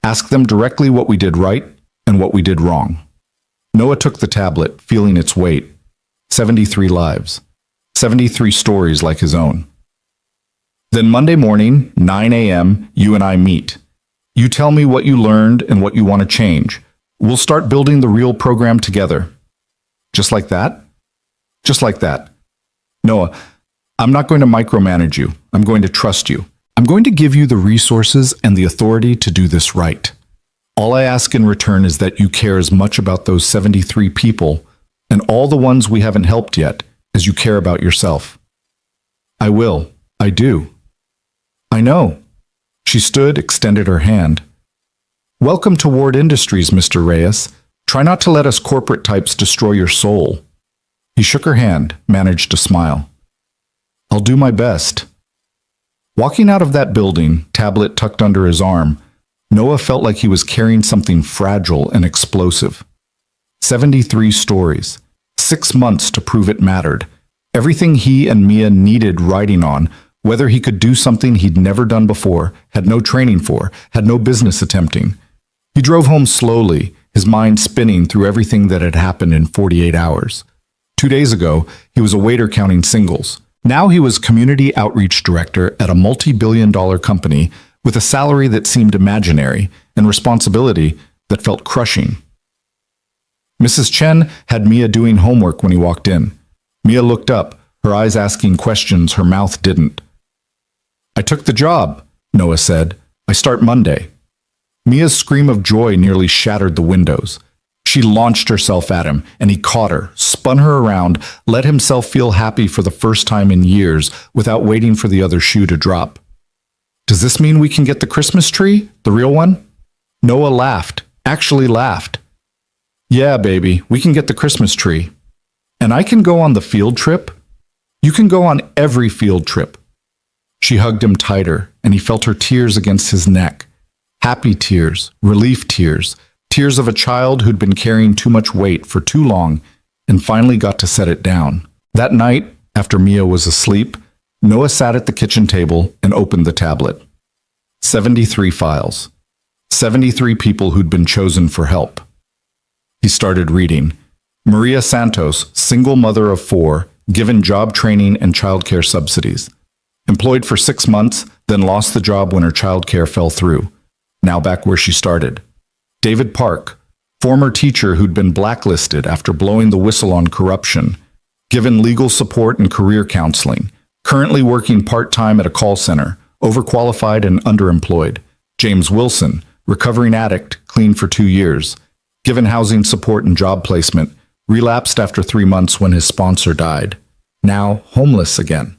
Ask them directly what we did right and what we did wrong. Noah took the tablet, feeling its weight. 73 lives. 73 stories like his own. Then Monday morning, 9 a.m., you and I meet. You tell me what you learned and what you want to change. We'll start building the real program together. Just like that? Just like that. Noah, I'm not going to micromanage you. I'm going to trust you. I'm going to give you the resources and the authority to do this right. All I ask in return is that you care as much about those 73 people and all the ones we haven't helped yet as you care about yourself. I will. I do. I know. She stood, extended her hand. Welcome to Ward Industries, Mr. Reyes. Try not to let us corporate types destroy your soul. He shook her hand, managed to smile. I'll do my best. Walking out of that building, tablet tucked under his arm, Noah felt like he was carrying something fragile and explosive. 73 stories, 6 months to prove it mattered. Everything he and Mia needed writing on, whether he could do something he'd never done before, had no training for, had no business attempting. He drove home slowly, his mind spinning through everything that had happened in 48 hours. 2 days ago, he was a waiter counting singles. Now he was community outreach director at a multi-billion-dollar company with a salary that seemed imaginary and responsibility that felt crushing. Mrs. Chen had Mia doing homework when he walked in. Mia looked up, her eyes asking questions her mouth didn't. I took the job, Noah said. I start Monday. Mia's scream of joy nearly shattered the windows. She launched herself at him, and he caught her, spun her around, let himself feel happy for the first time in years without waiting for the other shoe to drop. Does this mean we can get the Christmas tree? The real one? Noah laughed, actually laughed. Yeah, baby, we can get the Christmas tree. And I can go on the field trip? You can go on every field trip. She hugged him tighter, and he felt her tears against his neck. Happy tears, relief tears, tears of a child who'd been carrying too much weight for too long and finally got to set it down. That night, after Mia was asleep, Noah sat at the kitchen table and opened the tablet. 73 files. 73 people who'd been chosen for help. He started reading. Maria Santos, single mother of 4, given job training and childcare subsidies. Employed for 6 months, then lost the job when her childcare fell through. Now back where she started. David Park, former teacher who'd been blacklisted after blowing the whistle on corruption, given legal support and career counseling, currently working part-time at a call center, overqualified and underemployed. James Wilson, recovering addict, clean for 2 years, given housing support and job placement, relapsed after 3 months when his sponsor died. Now homeless again.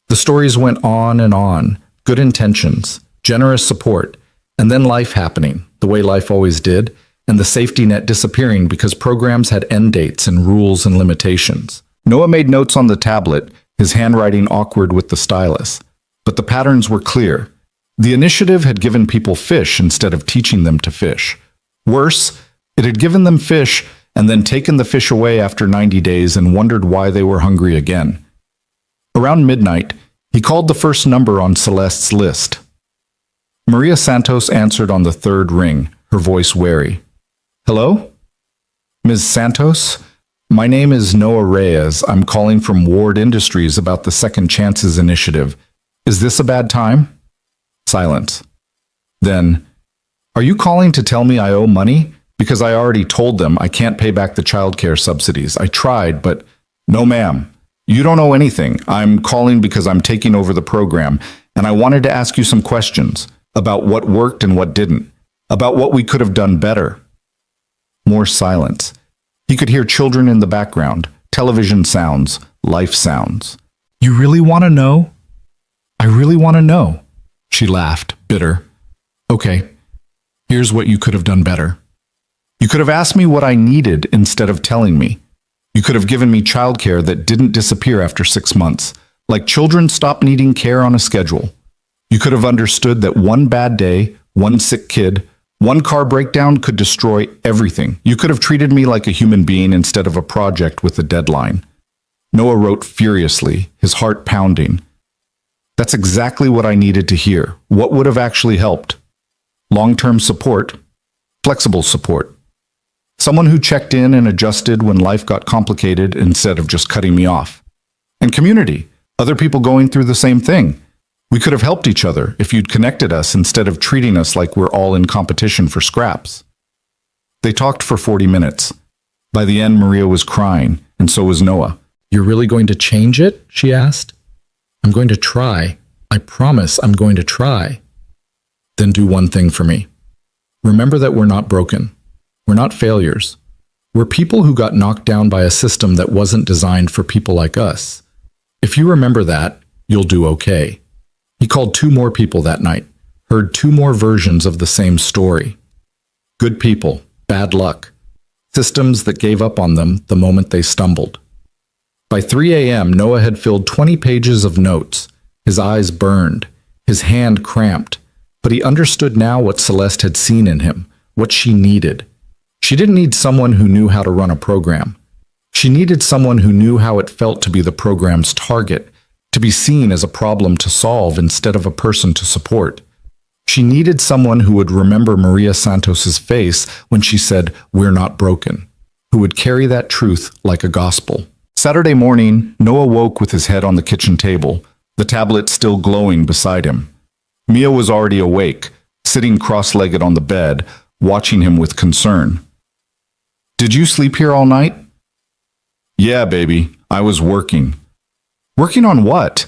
The stories went on, good intentions, generous support, and then life happening, the way life always did, and the safety net disappearing because programs had end dates and rules and limitations. Noah made notes on the tablet, his handwriting awkward with the stylus. But the patterns were clear. The initiative had given people fish instead of teaching them to fish. Worse, it had given them fish and then taken the fish away after 90 days and wondered why they were hungry again. Around midnight, he called the first number on Celeste's list. Maria Santos answered on the 3rd ring, her voice wary. Hello? Ms. Santos? My name is Noah Reyes. I'm calling from Ward Industries about the Second Chances initiative. Is this a bad time? Silence. Then, are you calling to tell me I owe money? Because I already told them I can't pay back the childcare subsidies. I tried, but no ma'am. You don't owe anything. I'm calling because I'm taking over the program, and I wanted to ask you some questions about what worked and what didn't, about what we could have done better. More silence. He could hear children in the background, television sounds, life sounds. You really want to know? I really want to know. She laughed, bitter. Okay, here's what you could have done better. You could have asked me what I needed instead of telling me. You could have given me childcare that didn't disappear after 6 months, like children stop needing care on a schedule. You could have understood that one bad day, one sick kid, one car breakdown could destroy everything. You could have treated me like a human being instead of a project with a deadline. Noah wrote furiously, his heart pounding. That's exactly what I needed to hear. What would have actually helped? Long-term support, flexible support. Someone who checked in and adjusted when life got complicated instead of just cutting me off. And community, other people going through the same thing. We could have helped each other if you'd connected us instead of treating us like we're all in competition for scraps. They talked for 40 minutes. By the end, Maria was crying, and so was Noah. You're really going to change it? She asked. I'm going to try. I promise I'm going to try. Then do one thing for me. Remember that we're not broken. We're not failures. We're people who got knocked down by a system that wasn't designed for people like us. If you remember that, you'll do okay. He called 2 more people that night, heard 2 more versions of the same story. Good people, bad luck. Systems that gave up on them the moment they stumbled. By 3 a.m., Noah had filled 20 pages of notes. His eyes burned, his hand cramped, but he understood now what Celeste had seen in him, what she needed. She didn't need someone who knew how to run a program. She needed someone who knew how it felt to be the program's target, to be seen as a problem to solve instead of a person to support. She needed someone who would remember Maria Santos's face when she said, "We're not broken," who would carry that truth like a gospel. Saturday morning, Noah woke with his head on the kitchen table, the tablet still glowing beside him. Mia was already awake, sitting cross-legged on the bed, watching him with concern. "Did you sleep here all night?" "Yeah, baby. I was working." "Working on what?"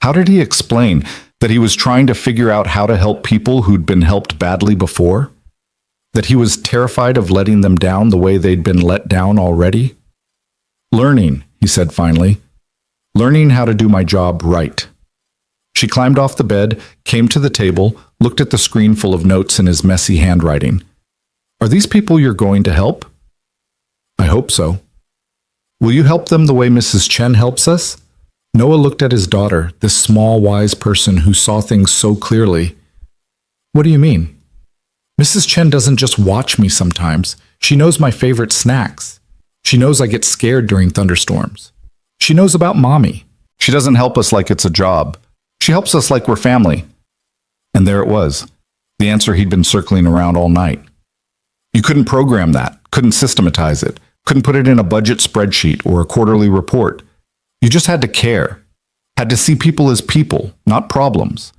How did he explain that he was trying to figure out how to help people who'd been helped badly before? That he was terrified of letting them down the way they'd been let down already? "Learning," he said finally. "Learning how to do my job right." She climbed off the bed, came to the table, looked at the screen full of notes in his messy handwriting. "Are these people you're going to help?" "I hope so." "Will you help them the way Mrs. Chen helps us?" Noah looked at his daughter, this small, wise person who saw things so clearly. "What do you mean?" "Mrs. Chen doesn't just watch me sometimes. She knows my favorite snacks. She knows I get scared during thunderstorms. She knows about Mommy. She doesn't help us like it's a job. She helps us like we're family." And there it was, the answer he'd been circling around all night. You couldn't program that, couldn't systematize it, couldn't put it in a budget spreadsheet or a quarterly report. You just had to care, had to see people as people, not problems,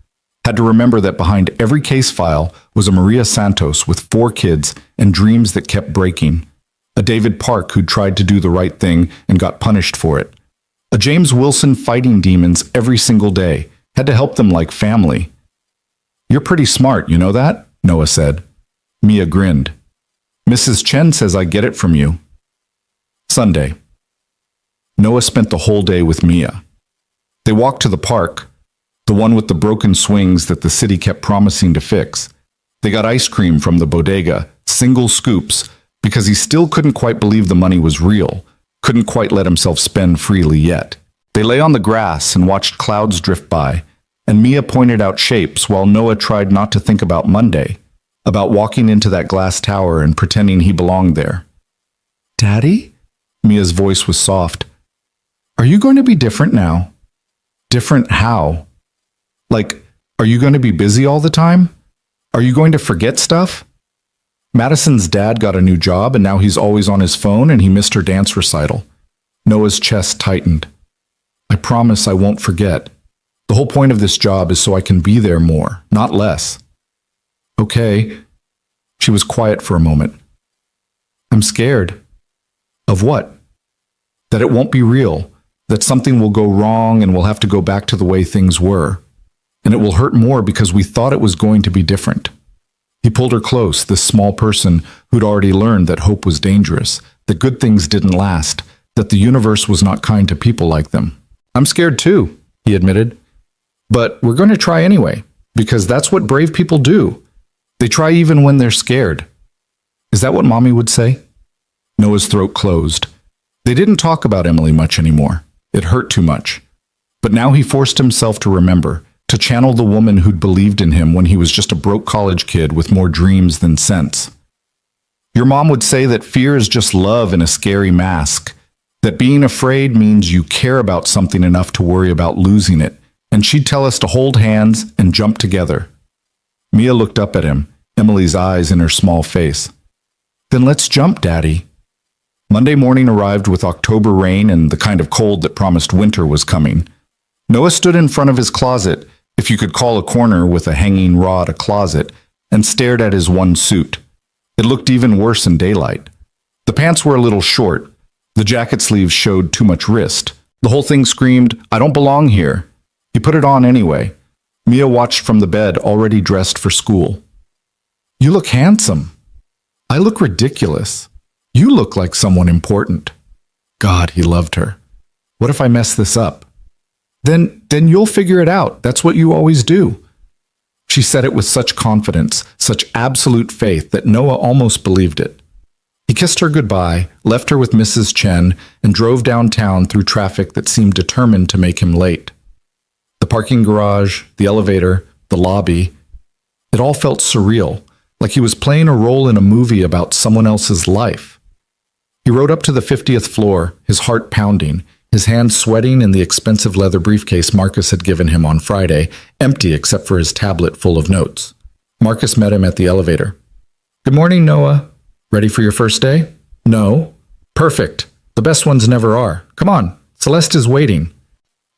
had to remember that behind every case file was a Maria Santos with 4 kids and dreams that kept breaking, a David Park who'd tried to do the right thing and got punished for it, a James Wilson fighting demons every single day, had to help them like family. "You're pretty smart, you know that?" Noah said. Mia grinned. "Mrs. Chen says I get it from you." Sunday. Noah spent the whole day with Mia. They walked to the park, the one with the broken swings that the city kept promising to fix. They got ice cream from the bodega, single scoops, because he still couldn't quite believe the money was real, couldn't quite let himself spend freely yet. They lay on the grass and watched clouds drift by, and Mia pointed out shapes while Noah tried not to think about Monday, about walking into that glass tower and pretending he belonged there. "Daddy?" Mia's voice was soft. "Are you going to be different now?" "Different how?" "Like, are you going to be busy all the time? Are you going to forget stuff?" Madison's dad got a new job and now he's always on his phone and he missed her dance recital. Noah's chest tightened. "I promise I won't forget. The whole point of this job is so I can be there more, not less." "Okay." She was quiet for a moment. "I'm scared." "Of what?" "That it won't be real. That something will go wrong and we'll have to go back to the way things were. And it will hurt more because we thought it was going to be different." He pulled her close, this small person who'd already learned that hope was dangerous, that good things didn't last, that the universe was not kind to people like them. "I'm scared too," he admitted. "But we're going to try anyway, because that's what brave people do. They try even when they're scared." "Is that what Mommy would say?" Noah's throat closed. They didn't talk about Emily much anymore. It hurt too much. But now he forced himself to remember to channel the woman who'd believed in him when he was just a broke college kid with more dreams than sense. Your mom would say that fear is just love in a scary mask, that being afraid means you care about something enough to worry about losing it, and she'd tell us to hold hands and jump together. Mia looked up at him, Emily's eyes in her small face. Then let's jump, Daddy. Monday morning arrived with October rain and the kind of cold that promised winter was coming. Noah stood in front of his closet, if you could call a corner with a hanging rod a closet, and stared at his one suit. It looked even worse in daylight. The pants were a little short. The jacket sleeves showed too much wrist. The whole thing screamed, "I don't belong here." He put it on anyway. Mia watched from the bed, already dressed for school. "You look handsome." "I look ridiculous." "You look like someone important." God, he loved her. What if I mess this up? Then you'll figure it out. That's what you always do. She said it with such confidence, such absolute faith that Noah almost believed it. He kissed her goodbye, left her with Mrs. Chen, and drove downtown through traffic that seemed determined to make him late. The parking garage, the elevator, the lobby, it all felt surreal, like he was playing a role in a movie about someone else's life. He rode up to the 50th floor, his heart pounding, his hands sweating in the expensive leather briefcase Marcus had given him on Friday, empty except for his tablet full of notes. Marcus met him at the elevator. "Good morning, Noah. Ready for your first day?" "No." "Perfect. The best ones never are. Come on, Celeste is waiting."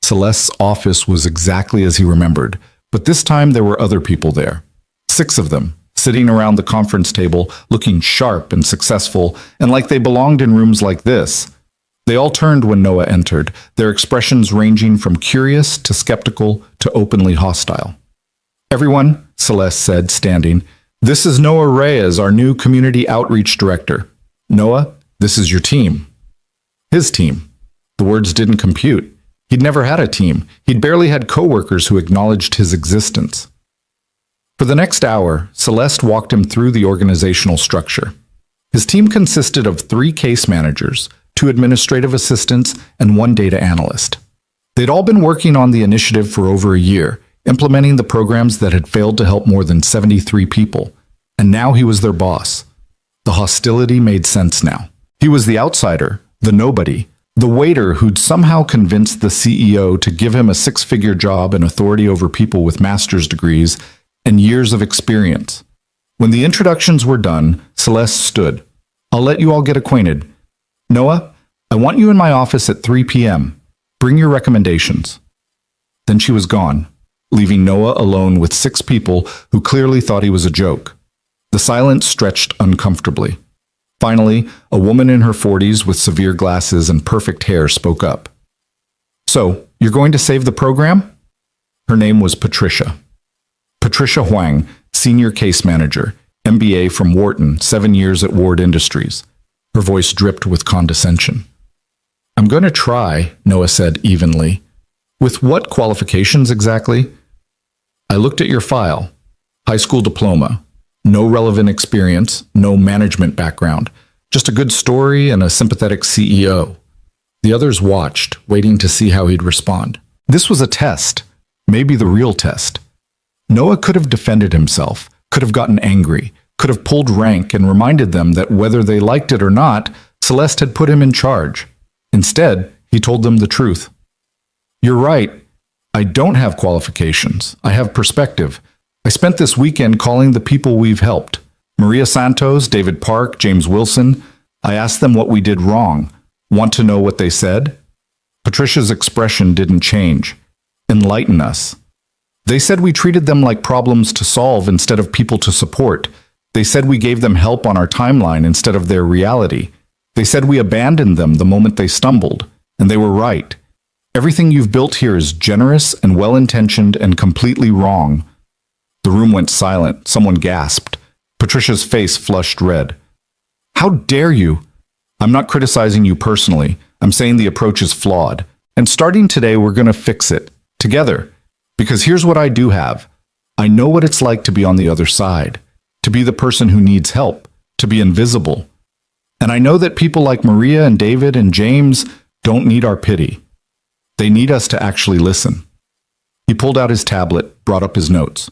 Celeste's office was exactly as he remembered, but this time there were other people there. 6 of them, sitting around the conference table, looking sharp and successful, and like they belonged in rooms like this. They all turned when Noah entered, their expressions ranging from curious to skeptical to openly hostile. "Everyone," Celeste said, standing, "this is Noah Reyes, our new community outreach director. Noah, this is your team." His team. The words didn't compute. He'd never had a team. He'd barely had coworkers who acknowledged his existence. For the next hour, Celeste walked him through the organizational structure. His team consisted of 3 case managers, 2 administrative assistants, and 1 data analyst. They'd all been working on the initiative for over a year, implementing the programs that had failed to help more than 73 people, and now he was their boss. The hostility made sense now. He was the outsider, the nobody, the waiter who'd somehow convinced the CEO to give him a 6-figure job and authority over people with master's degrees and years of experience. When the introductions were done, Celeste stood. "I'll let you all get acquainted. Noah, I want you in my office at 3 p.m. Bring your recommendations." Then she was gone, leaving Noah alone with 6 people who clearly thought he was a joke. The silence stretched uncomfortably. Finally, a woman in her 40s with severe glasses and perfect hair spoke up. "So, you're going to save the program?" Her name was Patricia. Patricia Huang, senior case manager, MBA from Wharton, 7 years at Ward Industries. Her voice dripped with condescension. "I'm going to try," Noah said evenly. "With what qualifications exactly?" "I looked at your file. High school diploma. No relevant experience, no management background. Just a good story and a sympathetic CEO." The others watched, waiting to see how he'd respond. This was a test, maybe the real test. Noah could have defended himself, could have gotten angry, could have pulled rank and reminded them that whether they liked it or not, Celeste had put him in charge. Instead, he told them the truth. "You're right. I don't have qualifications. I have perspective. I spent this weekend calling the people we've helped. Maria Santos, David Park, James Wilson. I asked them what we did wrong. Want to know what they said?" Patricia's expression didn't change. "Enlighten us." "They said we treated them like problems to solve instead of people to support. They said we gave them help on our timeline instead of their reality. They said we abandoned them the moment they stumbled, and they were right. Everything you've built here is generous and well-intentioned and completely wrong." The room went silent. Someone gasped. Patricia's face flushed red. "How dare you?" "I'm not criticizing you personally. I'm saying the approach is flawed. And starting today, we're going to fix it. Together. Because here's what I do have. I know what it's like to be on the other side. To be the person who needs help. To be invisible. And I know that people like Maria and David and James don't need our pity. They need us to actually listen." He pulled out his tablet, brought up his notes.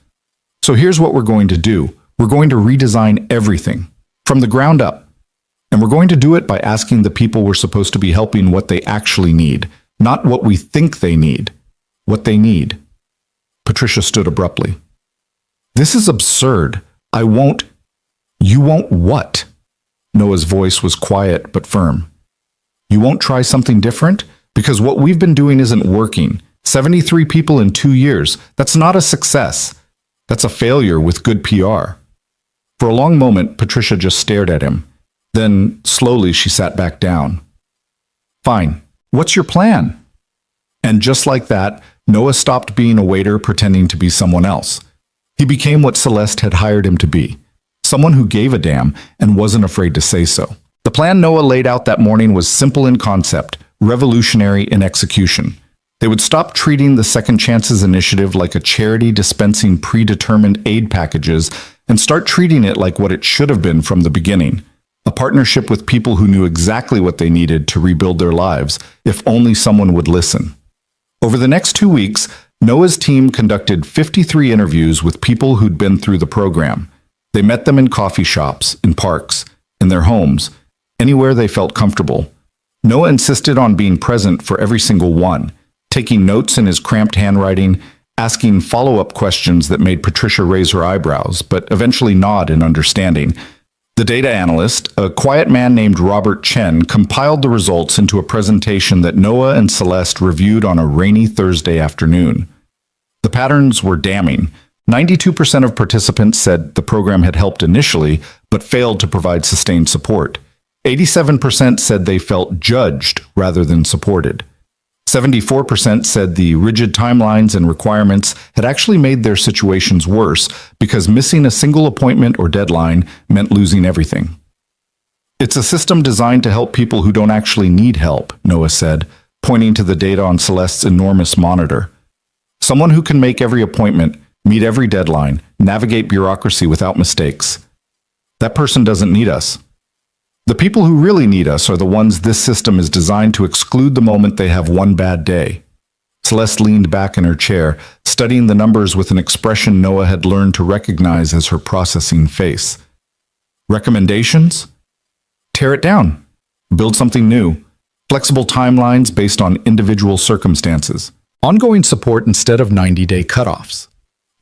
So here's what we're going to do. We're going to redesign everything, from the ground up. And we're going to do it by asking the people we're supposed to be helping what they actually need, not what we think they need, what they need. Patricia stood abruptly. This is absurd. You won't what? Noah's voice was quiet but firm. You won't try something different? Because what we've been doing isn't working. 73 people in 2 years. That's not a success. That's a failure with good PR. For a long moment, Patricia just stared at him. Then, slowly, she sat back down. Fine. What's your plan? And just like that, Noah stopped being a waiter pretending to be someone else. He became what Celeste had hired him to be. Someone who gave a damn and wasn't afraid to say so. The plan Noah laid out that morning was simple in concept, revolutionary in execution. They would stop treating the Second Chances initiative like a charity dispensing predetermined aid packages and start treating it like what it should have been from the beginning, a partnership with people who knew exactly what they needed to rebuild their lives, if only someone would listen. Over the next 2 weeks, Noah's team conducted 53 interviews with people who'd been through the program. They met them in coffee shops, in parks, in their homes, anywhere they felt comfortable. Noah insisted on being present for every single one, taking notes in his cramped handwriting, asking follow-up questions that made Patricia raise her eyebrows, but eventually nod in understanding. The data analyst, a quiet man named Robert Chen, compiled the results into a presentation that Noah and Celeste reviewed on a rainy Thursday afternoon. The patterns were damning. 92% of participants said the program had helped initially, but failed to provide sustained support. 87% said they felt judged rather than supported. 74% said the rigid timelines and requirements had actually made their situations worse because missing a single appointment or deadline meant losing everything. It's a system designed to help people who don't actually need help, Noah said, pointing to the data on Celeste's enormous monitor. Someone who can make every appointment, meet every deadline, navigate bureaucracy without mistakes. That person doesn't need us. The people who really need us are the ones this system is designed to exclude the moment they have one bad day. Celeste leaned back in her chair, studying the numbers with an expression Noah had learned to recognize as her processing face. Recommendations? Tear it down. Build something new. Flexible timelines based on individual circumstances. Ongoing support instead of 90-day cutoffs.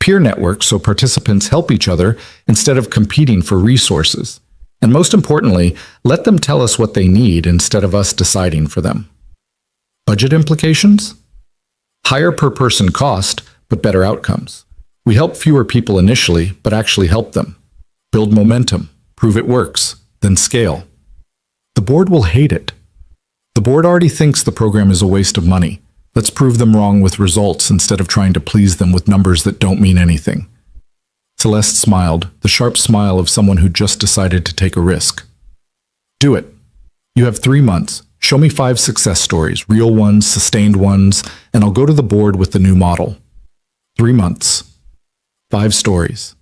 Peer networks so participants help each other instead of competing for resources. And most importantly, let them tell us what they need instead of us deciding for them. Budget implications? Higher per person cost, but better outcomes. We help fewer people initially, but actually help them. Build momentum, prove it works, then scale. The board will hate it. The board already thinks the program is a waste of money. Let's prove them wrong with results instead of trying to please them with numbers that don't mean anything. Celeste smiled, the sharp smile of someone who just decided to take a risk. Do it. You have 3 months. Show me 5 success stories, real ones, sustained ones, and I'll go to the board with the new model. 3 months. 5 stories.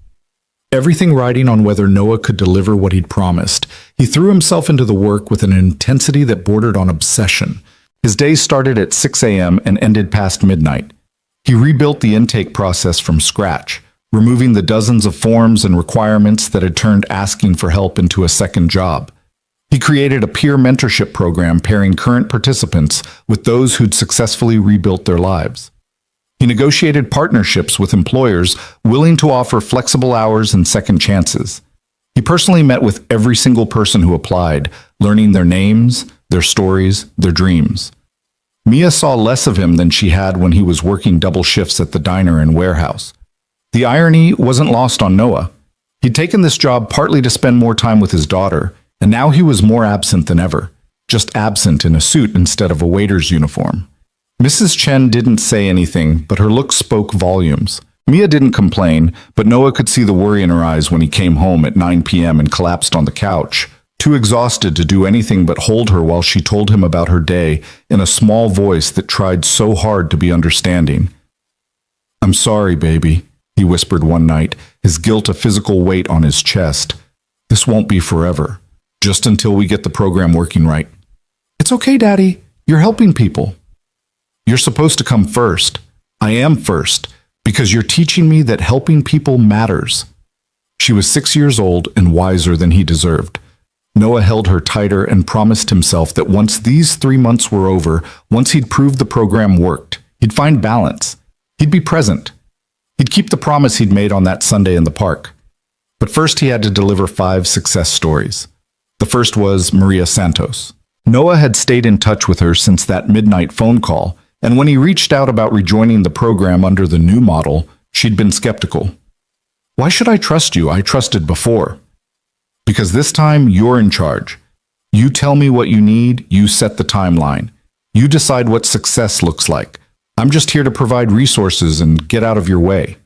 Everything riding on whether Noah could deliver what he'd promised. He threw himself into the work with an intensity that bordered on obsession. His days started at 6 a.m. and ended past midnight. He rebuilt the intake process from scratch, removing the dozens of forms and requirements that had turned asking for help into a second job. He created a peer mentorship program pairing current participants with those who'd successfully rebuilt their lives. He negotiated partnerships with employers willing to offer flexible hours and second chances. He personally met with every single person who applied, learning their names, their stories, their dreams. Mia saw less of him than she had when he was working double shifts at the diner and warehouse. The irony wasn't lost on Noah. He'd taken this job partly to spend more time with his daughter, and now he was more absent than ever, just absent in a suit instead of a waiter's uniform. Mrs. Chen didn't say anything, but her look spoke volumes. Mia didn't complain, but Noah could see the worry in her eyes when he came home at 9 p.m. and collapsed on the couch, too exhausted to do anything but hold her while she told him about her day in a small voice that tried so hard to be understanding. "I'm sorry, baby," he whispered one night, his guilt a physical weight on his chest. "This won't be forever, just until we get the program working right." "It's okay, Daddy. You're helping people." "You're supposed to come first. I am first, because you're teaching me that helping people matters. She was 6 years old and wiser than he deserved. Noah held her tighter and promised himself that once these 3 months were over, once he'd proved the program worked, he'd find balance. He'd be present. He'd keep the promise he'd made on that Sunday in the park. But first he had to deliver 5 success stories. The first was Maria Santos. Noah had stayed in touch with her since that midnight phone call, and when he reached out about rejoining the program under the new model, she'd been skeptical. Why should I trust you? I trusted before. Because this time you're in charge. You tell me what you need, you set the timeline. You decide what success looks like. I'm just here to provide resources and get out of your way.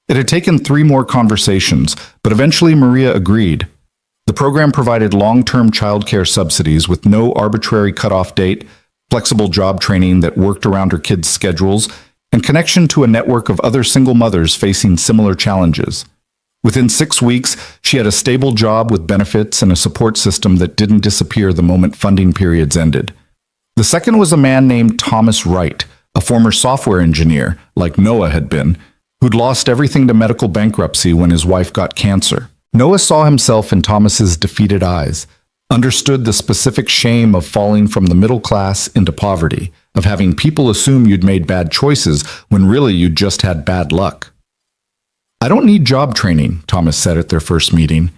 It had taken 3 more conversations, but eventually Maria agreed. The program provided long-term childcare subsidies with no arbitrary cutoff date, flexible job training that worked around her kids' schedules, and connection to a network of other single mothers facing similar challenges. Within 6 weeks, she had a stable job with benefits and a support system that didn't disappear the moment funding periods ended. The second was a man named Thomas Wright, a former software engineer, like Noah had been, who'd lost everything to medical bankruptcy when his wife got cancer. Noah saw himself in Thomas's defeated eyes, understood the specific shame of falling from the middle class into poverty, of having people assume you'd made bad choices when really you'd just had bad luck. I don't need job training, Thomas said at their first meeting.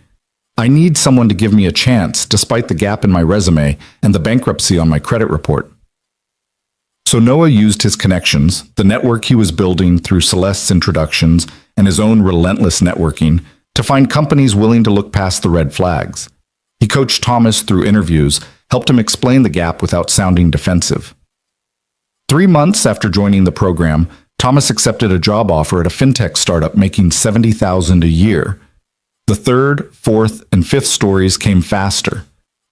I need someone to give me a chance, despite the gap in my resume and the bankruptcy on my credit report. So Noah used his connections, the network he was building through Celeste's introductions and his own relentless networking, to find companies willing to look past the red flags. He coached Thomas through interviews, helped him explain the gap without sounding defensive. 3 months after joining the program, Thomas accepted a job offer at a fintech startup making $70,000 a year. The 3rd, 4th, and 5th stories came faster.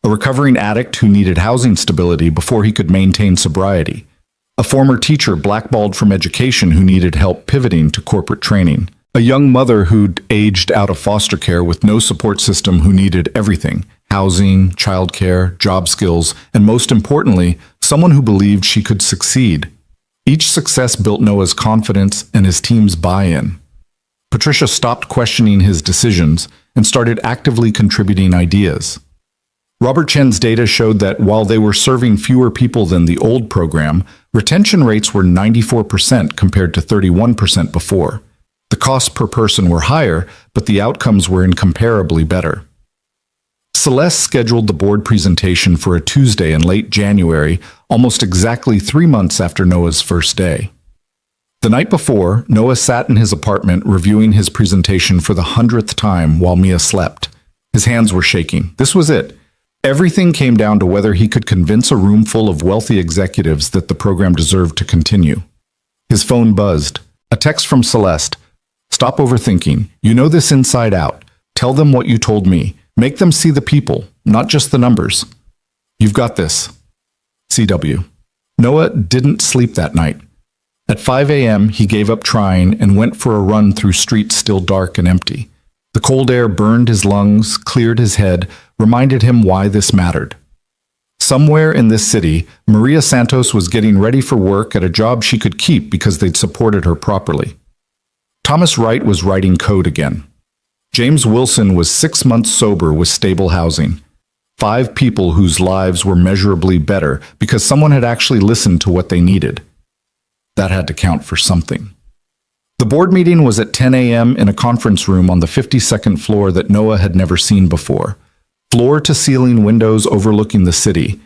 A recovering addict who needed housing stability before he could maintain sobriety. A former teacher blackballed from education who needed help pivoting to corporate training. A young mother who'd aged out of foster care with no support system who needed everything: housing, childcare, job skills, and most importantly, someone who believed she could succeed. Each success built Noah's confidence and his team's buy-in. Patricia stopped questioning his decisions and started actively contributing ideas. Robert Chen's data showed that while they were serving fewer people than the old program, retention rates were 94% compared to 31% before. The costs per person were higher, but the outcomes were incomparably better. Celeste scheduled the board presentation for a Tuesday in late January, almost exactly 3 months after Noah's first day. The night before, Noah sat in his apartment reviewing his presentation for the 100th time while Mia slept. His hands were shaking. This was it. Everything came down to whether he could convince a room full of wealthy executives that the program deserved to continue. His phone buzzed. A text from Celeste. Stop overthinking. You know this inside out. Tell them what you told me. Make them see the people, not just the numbers. You've got this. CW. Noah didn't sleep that night. At 5 a.m., he gave up trying and went for a run through streets still dark and empty. The cold air burned his lungs, cleared his head, reminded him why this mattered. Somewhere in this city, Maria Santos was getting ready for work at a job she could keep because they'd supported her properly. Thomas Wright was writing code again. James Wilson was 6 months sober with stable housing. 5 people whose lives were measurably better because someone had actually listened to what they needed. That had to count for something. The board meeting was at 10 a.m. in a conference room on the 52nd floor that Noah had never seen before. Floor-to-ceiling windows overlooking the city.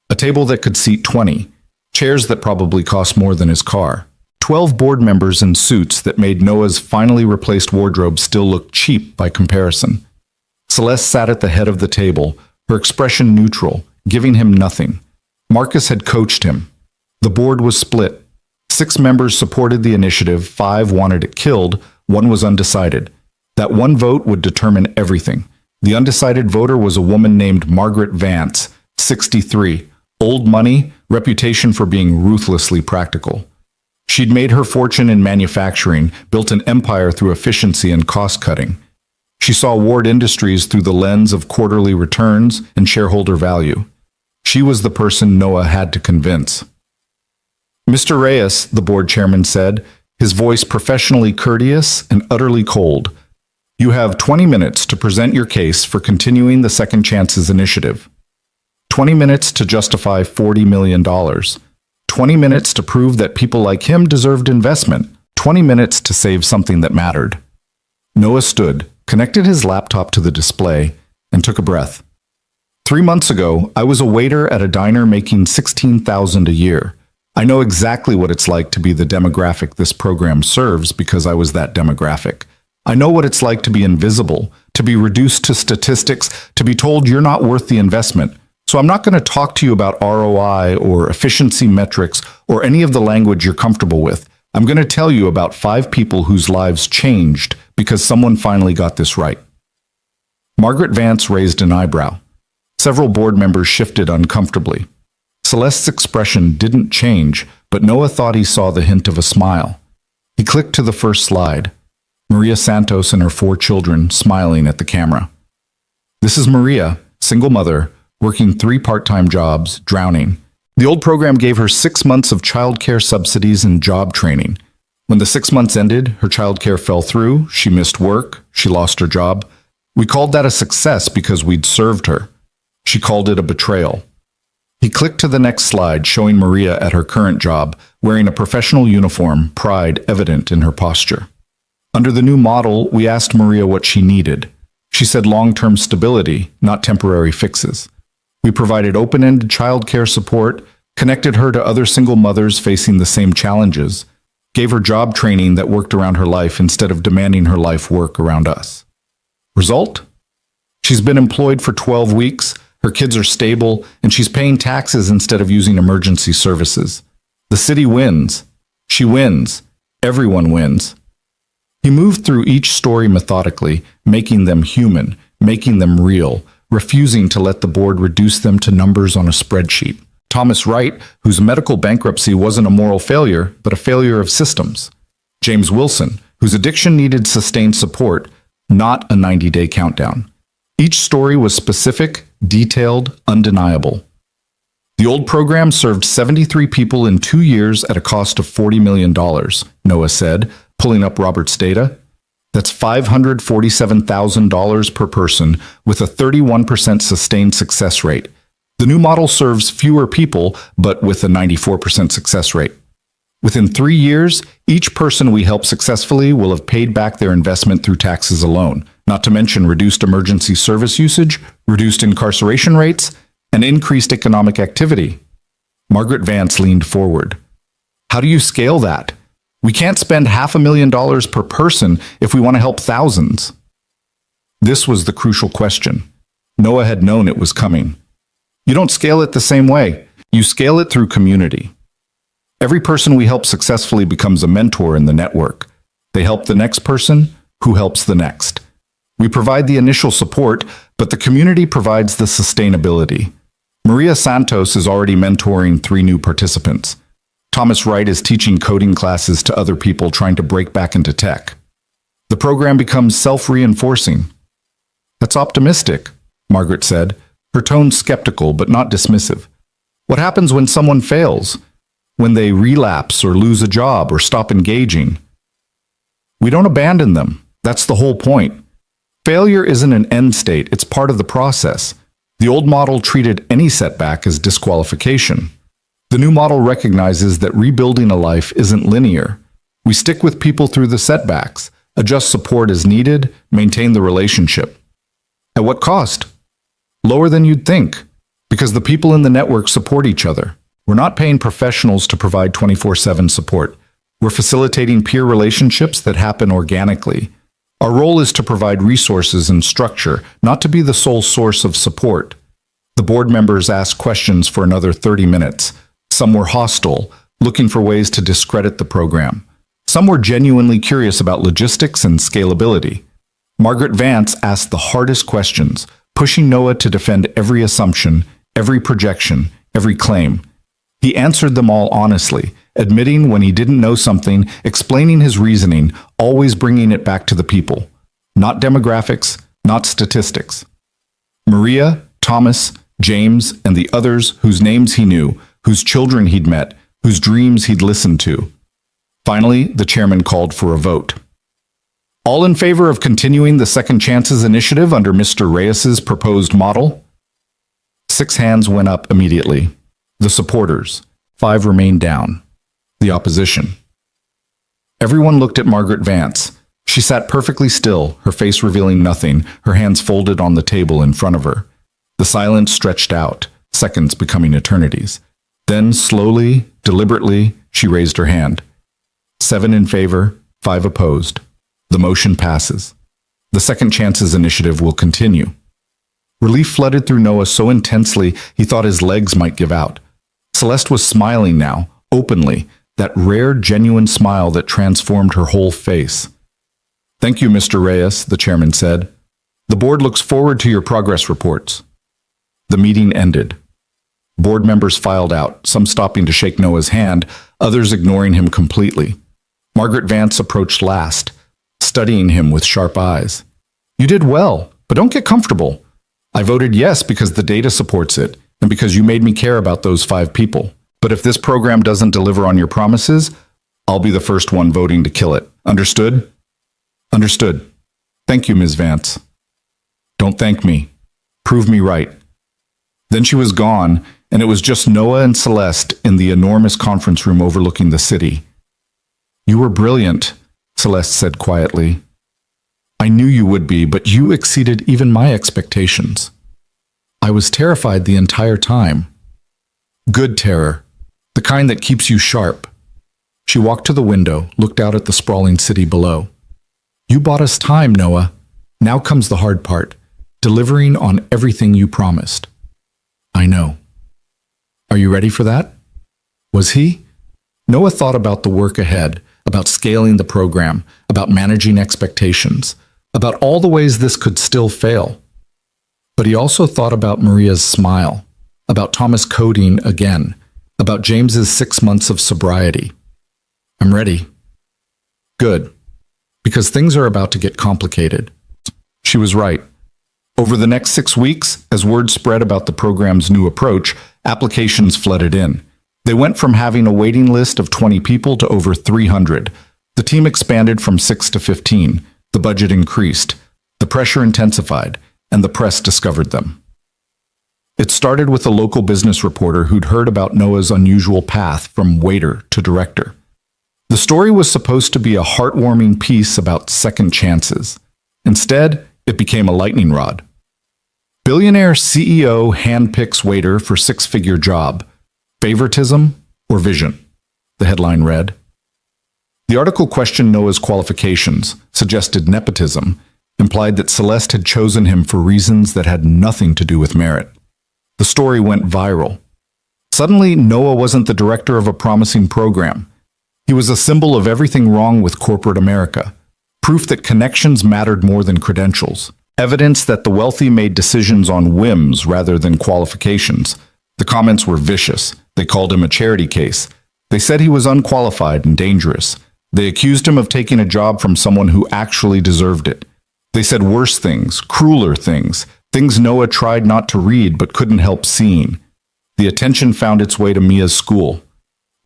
A table that could seat 20. Chairs that probably cost more than his car. 12 board members in suits that made Noah's finally replaced wardrobe still look cheap by comparison. Celeste sat at the head of the table, her expression neutral, giving him nothing. Marcus had coached him. The board was split. 6 members supported the initiative, 5 wanted it killed, 1 was undecided. That one vote would determine everything. The undecided voter was a woman named Margaret Vance, 63, old money, reputation for being ruthlessly practical. She'd made her fortune in manufacturing, built an empire through efficiency and cost-cutting. She saw Ward Industries through the lens of quarterly returns and shareholder value. She was the person Noah had to convince. Mr. Reyes, the board chairman said, his voice professionally courteous and utterly cold. You have 20 minutes to present your case for continuing the Second Chances initiative. 20 minutes to justify $40 million. 20 minutes to prove that people like him deserved investment. 20 minutes to save something that mattered. Noah stood, connected his laptop to the display, and took a breath. 3 months ago, I was a waiter at a diner making $16,000 a year. I know exactly what it's like to be the demographic this program serves because I was that demographic. I know what it's like to be invisible, to be reduced to statistics, to be told you're not worth the investment. So I'm not going to talk to you about ROI or efficiency metrics or any of the language you're comfortable with. I'm going to tell you about 5 people whose lives changed because someone finally got this right. Margaret Vance raised an eyebrow. Several board members shifted uncomfortably. Celeste's expression didn't change, but Noah thought he saw the hint of a smile. He clicked to the first slide. Maria Santos and her 4 children smiling at the camera. This is Maria, single mother, working 3 part-time jobs, drowning. The old program gave her 6 months of childcare subsidies and job training. When the 6 months ended, her childcare fell through, she missed work, she lost her job. We called that a success because we'd served her. She called it a betrayal. He clicked to the next slide, showing Maria at her current job, wearing a professional uniform, pride evident in her posture. Under the new model, we asked Maria what she needed. She said long-term stability, not temporary fixes. We provided open-ended childcare support, connected her to other single mothers facing the same challenges, gave her job training that worked around her life instead of demanding her life work around us. Result? She's been employed for 12 weeks, her kids are stable, and she's paying taxes instead of using emergency services. The city wins. She wins. Everyone wins. He moved through each story methodically, making them human, making them real, refusing to let the board reduce them to numbers on a spreadsheet. Thomas Wright, whose medical bankruptcy wasn't a moral failure, but a failure of systems. James Wilson, whose addiction needed sustained support, not a 90-day countdown. Each story was specific, detailed, undeniable. The old program served 73 people in 2 years at a cost of $40 million, Noah said, pulling up Robert's data. That's $547,000 per person with a 31% sustained success rate. The new model serves fewer people, but with a 94% success rate. Within 3 years, each person we help successfully will have paid back their investment through taxes alone, not to mention reduced emergency service usage, reduced incarceration rates, and increased economic activity. Margaret Vance leaned forward. How do you scale that? We can't spend $500,000 per person if we want to help thousands. This was the crucial question. Noah had known it was coming. You don't scale it the same way. You scale it through community. Every person we help successfully becomes a mentor in the network. They help the next person, who helps the next. We provide the initial support, but the community provides the sustainability. Maria Santos is already mentoring 3 new participants. Thomas Wright is teaching coding classes to other people trying to break back into tech. The program becomes self-reinforcing. That's optimistic, Margaret said, her tone skeptical but not dismissive. What happens when someone fails? When they relapse or lose a job or stop engaging? We don't abandon them. That's the whole point. Failure isn't an end state, it's part of the process. The old model treated any setback as disqualification. The new model recognizes that rebuilding a life isn't linear. We stick with people through the setbacks, adjust support as needed, maintain the relationship. At what cost? Lower than you'd think, because the people in the network support each other. We're not paying professionals to provide 24/7 support. We're facilitating peer relationships that happen organically. Our role is to provide resources and structure, not to be the sole source of support. The board members asked questions for another 30 minutes. Some were hostile, looking for ways to discredit the program. Some were genuinely curious about logistics and scalability. Margaret Vance asked the hardest questions, pushing Noah to defend every assumption, every projection, every claim. He answered them all honestly, admitting when he didn't know something, explaining his reasoning, always bringing it back to the people. Not demographics, not statistics. Maria, Thomas, James, and the others whose names he knew, whose children he'd met, whose dreams he'd listened to. Finally, the chairman called for a vote. All in favor of continuing the Second Chances initiative under Mr. Reyes's proposed model? 6 hands went up immediately. The supporters. 5 remained down. The opposition. Everyone looked at Margaret Vance. She sat perfectly still, her face revealing nothing, her hands folded on the table in front of her. The silence stretched out, seconds becoming eternities. Then, slowly, deliberately, she raised her hand. 7 in favor, 5 opposed. The motion passes. The Second Chances initiative will continue. Relief flooded through Noah so intensely he thought his legs might give out. Celeste was smiling now, openly, that rare, genuine smile that transformed her whole face. "Thank you, Mr. Reyes," the chairman said. "The board looks forward to your progress reports." The meeting ended. Board members filed out, some stopping to shake Noah's hand, others ignoring him completely. Margaret Vance approached last, studying him with sharp eyes. "You did well, but don't get comfortable. I voted yes because the data supports it, and because you made me care about those 5 people. But if this program doesn't deliver on your promises, I'll be the first one voting to kill it. Understood?" "Understood. Thank you, Ms. Vance." "Don't thank me. Prove me right." Then she was gone, and it was just Noah and Celeste in the enormous conference room overlooking the city. "You were brilliant," Celeste said quietly. "I knew you would be, but you exceeded even my expectations. I was terrified the entire time. Good terror, the kind that keeps you sharp." She walked to the window, looked out at the sprawling city below. "You bought us time, Noah. Now comes the hard part, delivering on everything you promised." "I know." "Are you ready for that?" Was he? Noah thought about the work ahead, about scaling the program, about managing expectations, about all the ways this could still fail. But he also thought about Maria's smile, about Thomas coding again, about James's 6 months of sobriety. "I'm ready." "Good. Because things are about to get complicated." She was right. Over the next 6 weeks, as word spread about the program's new approach, applications flooded in. They went from having a waiting list of 20 people to over 300. The team expanded from 6 to 15. The budget increased. The pressure intensified, and the press discovered them. It started with a local business reporter who'd heard about Noah's unusual path from waiter to director. The story was supposed to be a heartwarming piece about second chances. Instead, it became a lightning rod. Billionaire CEO handpicks waiter for 6-figure job. Favoritism or vision? The headline read. The article questioned Noah's qualifications, suggested nepotism, implied that Celeste had chosen him for reasons that had nothing to do with merit. The story went viral. Suddenly, Noah wasn't the director of a promising program. He was a symbol of everything wrong with corporate America. Proof that connections mattered more than credentials. Evidence that the wealthy made decisions on whims rather than qualifications. The comments were vicious. They called him a charity case. They said he was unqualified and dangerous. They accused him of taking a job from someone who actually deserved it. They said worse things, crueler things, things Noah tried not to read but couldn't help seeing. The attention found its way to Mia's school.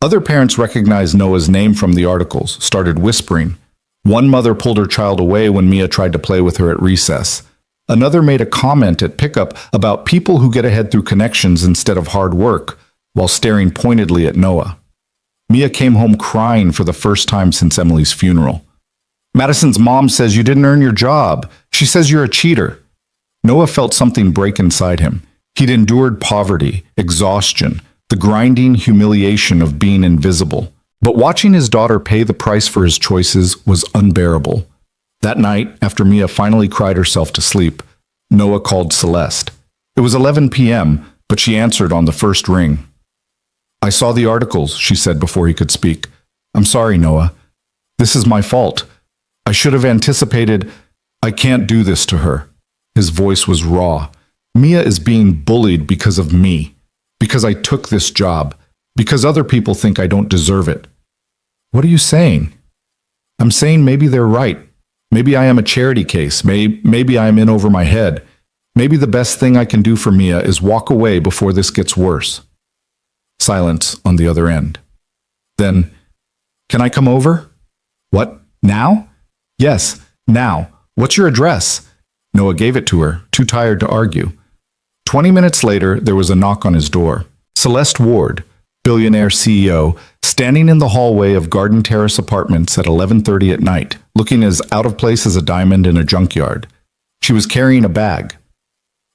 Other parents recognized Noah's name from the articles, started whispering. One mother pulled her child away when Mia tried to play with her at recess. Another made a comment at pickup about people who get ahead through connections instead of hard work, while staring pointedly at Noah. Mia came home crying for the first time since Emily's funeral. Madison's mom says you didn't earn your job. She says you're a cheater. Noah felt something break inside him. He'd endured poverty, exhaustion, the grinding humiliation of being invisible. But watching his daughter pay the price for his choices was unbearable. That night, after Mia finally cried herself to sleep, Noah called Celeste. It was 11 p.m., but she answered on the first ring. I saw the articles, she said before he could speak. I'm sorry, Noah. This is my fault. I should have anticipated. I can't do this to her. His voice was raw. Mia is being bullied because of me, because I took this job, because other people think I don't deserve it. What are you saying? I'm saying maybe they're right. Maybe I am a charity case. Maybe I am in over my head. Maybe the best thing I can do for Mia is walk away before this gets worse. Silence on the other end. Then, Can I come over? What? Now? Yes, now. What's your address? Noah gave it to her, too tired to argue. 20 minutes later, there was a knock on his door. Celeste Ward, Billionaire CEO, standing in the hallway of Garden Terrace Apartments at 11:30 at night, looking as out of place as a diamond in a junkyard. She was carrying a bag.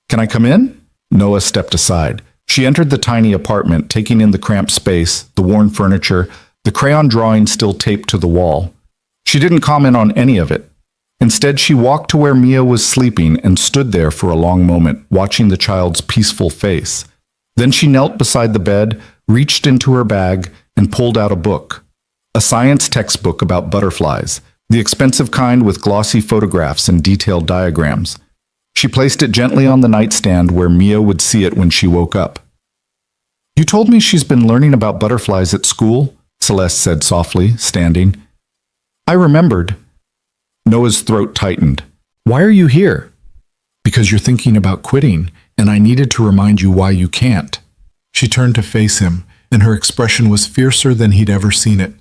Can I come in? Noah stepped aside. She entered the tiny apartment, taking in the cramped space, the worn furniture, the crayon drawing still taped to the wall. She didn't comment on any of it. Instead, she walked to where Mia was sleeping and stood there for a long moment, watching the child's peaceful face. Then she knelt beside the bed, reached into her bag, and pulled out a book. A science textbook about butterflies, the expensive kind with glossy photographs and detailed diagrams. She placed it gently on the nightstand where Mia would see it when she woke up. You told me she's been learning about butterflies at school, Celeste said softly, standing. I remembered. Noah's throat tightened. Why are you here? Because you're thinking about quitting, and I needed to remind you why you can't. She turned to face him, and her expression was fiercer than he'd ever seen it.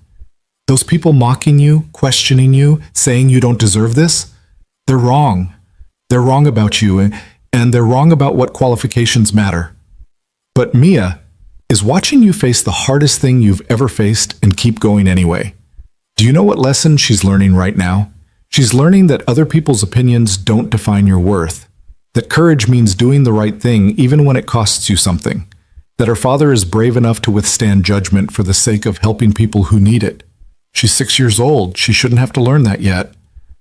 Those people mocking you, questioning you, saying you don't deserve this? They're wrong. They're wrong about you, and they're wrong about what qualifications matter. But Mia is watching you face the hardest thing you've ever faced and keep going anyway. Do you know what lesson she's learning right now? She's learning that other people's opinions don't define your worth, that courage means doing the right thing even when it costs you something, that her father is brave enough to withstand judgment for the sake of helping people who need it. She's 6 years old. She shouldn't have to learn that yet.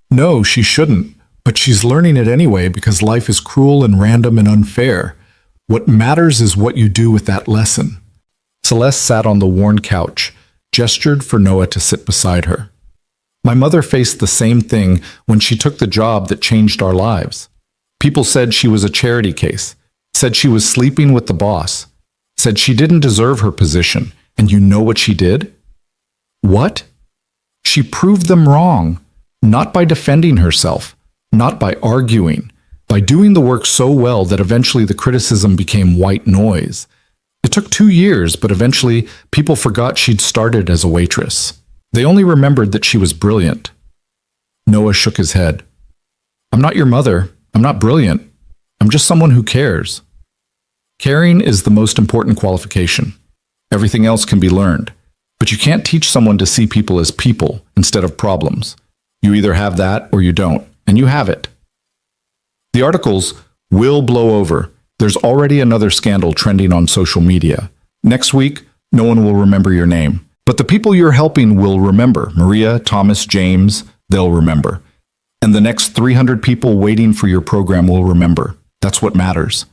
No, she shouldn't, but she's learning it anyway because life is cruel and random and unfair. What matters is what you do with that lesson. Celeste sat on the worn couch, gestured for Noah to sit beside her. My mother faced the same thing when she took the job that changed our lives. People said she was a charity case, said she was sleeping with the boss, said she didn't deserve her position, and you know what she did? What? She proved them wrong, not by defending herself, not by arguing, by doing the work so well that eventually the criticism became white noise. It took 2 years, but eventually people forgot she'd started as a waitress. They only remembered that she was brilliant. Noah shook his head. I'm not your mother. I'm not brilliant. I'm just someone who cares. Caring is the most important qualification. Everything else can be learned. But you can't teach someone to see people as people instead of problems. You either have that or you don't, and you have it. The articles will blow over. There's already another scandal trending on social media. Next week, no one will remember your name. But the people you're helping will remember. Maria, Thomas, James, they'll remember. And the next 300 people waiting for your program will remember. That's what matters.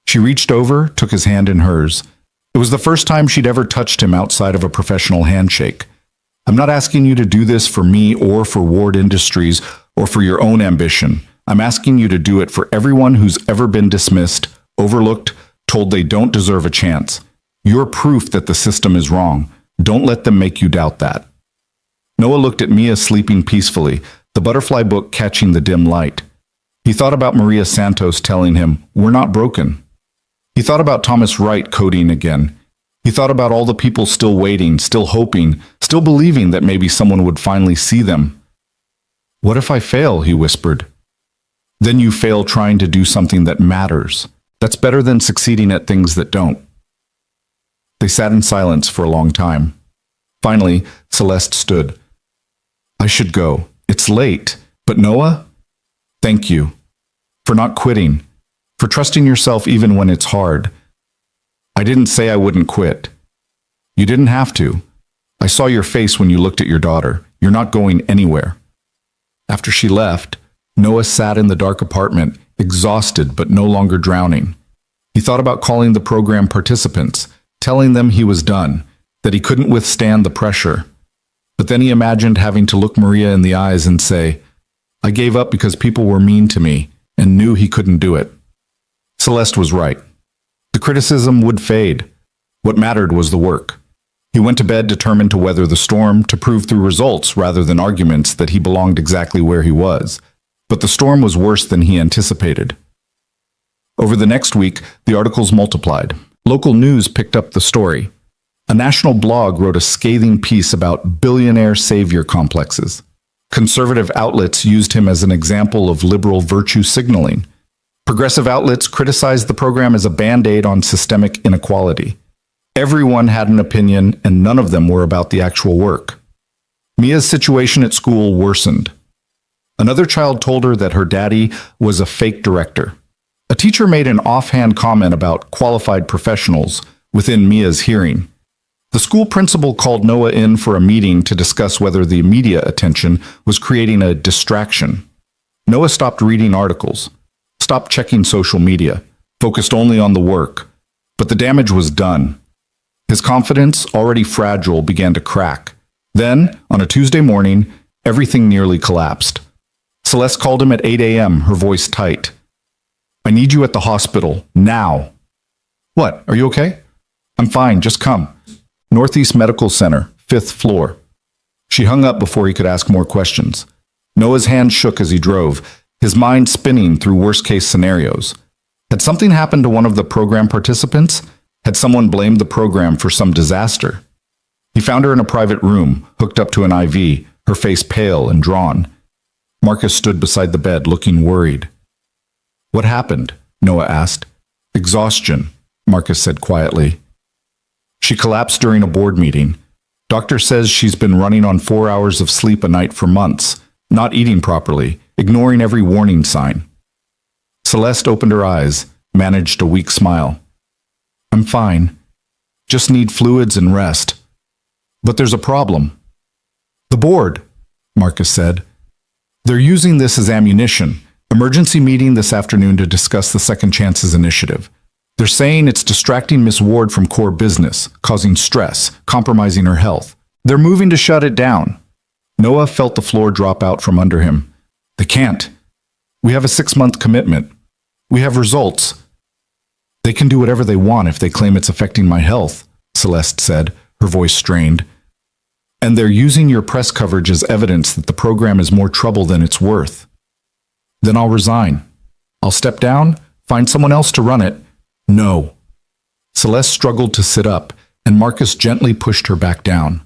She reached over, took his hand in hers. It was the first time she'd ever touched him outside of a professional handshake. I'm not asking you to do this for me or for Ward Industries or for your own ambition. I'm asking you to do it for everyone who's ever been dismissed, overlooked, told they don't deserve a chance. You're proof that the system is wrong. Don't let them make you doubt that. Noah looked at Mia sleeping peacefully, the butterfly book catching the dim light. He thought about Maria Santos telling him, "We're not broken." He thought about Thomas Wright coding again. He thought about all the people still waiting, still hoping, still believing that maybe someone would finally see them. What if I fail? He whispered. Then you fail trying to do something that matters. That's better than succeeding at things that don't. They sat in silence for a long time. Finally, Celeste stood. I should go. It's late. But Noah, thank you for not quitting, for trusting yourself even when it's hard. I didn't say I wouldn't quit. You didn't have to. I saw your face when you looked at your daughter. You're not going anywhere. After she left, Noah sat in the dark apartment, exhausted but no longer drowning. He thought about calling the program participants, telling them he was done, that he couldn't withstand the pressure. But then he imagined having to look Maria in the eyes and say, I gave up because people were mean to me and knew he couldn't do it. Celeste was right. The criticism would fade. What mattered was the work. He went to bed determined to weather the storm, to prove through results rather than arguments that he belonged exactly where he was. But the storm was worse than he anticipated. Over the next week, the articles multiplied. Local news picked up the story. A national blog wrote a scathing piece about billionaire savior complexes. Conservative outlets used him as an example of liberal virtue signaling. Progressive outlets criticized the program as a band-aid on systemic inequality. Everyone had an opinion, and none of them were about the actual work. Mia's situation at school worsened. Another child told her that her daddy was a fake director. A teacher made an offhand comment about qualified professionals within Mia's hearing. The school principal called Noah in for a meeting to discuss whether the media attention was creating a distraction. Noah stopped reading articles, stopped checking social media, focused only on the work. But the damage was done. His confidence, already fragile, began to crack. Then, on a Tuesday morning, everything nearly collapsed. Celeste called him at 8 a.m., her voice tight. "I need you at the hospital, now." "What? Are you okay?" "I'm fine, just come." Northeast Medical Center, 5th floor. She hung up before he could ask more questions. Noah's hand shook as he drove, his mind spinning through worst-case scenarios. Had something happened to one of the program participants? Had someone blamed the program for some disaster? He found her in a private room, hooked up to an IV, her face pale and drawn. Marcus stood beside the bed, looking worried. "What happened?" Noah asked. "Exhaustion," Marcus said quietly. "She collapsed during a board meeting. Doctor says she's been running on 4 hours of sleep a night for months, not eating properly, ignoring every warning sign." Celeste opened her eyes, managed a weak smile. "I'm fine. Just need fluids and rest. But there's a problem." "The board," Marcus said. "They're using this as ammunition. Emergency meeting this afternoon to discuss the Second Chances initiative. They're saying it's distracting Miss Ward from core business, causing stress, compromising her health. They're moving to shut it down." Noah felt the floor drop out from under him. "They can't. We have a 6-month commitment. We have results." "They can do whatever they want if they claim it's affecting my health," Celeste said, her voice strained. "And they're using your press coverage as evidence that the program is more trouble than it's worth." "Then I'll resign. I'll step down, find someone else to run it." "No." Celeste struggled to sit up, and Marcus gently pushed her back down.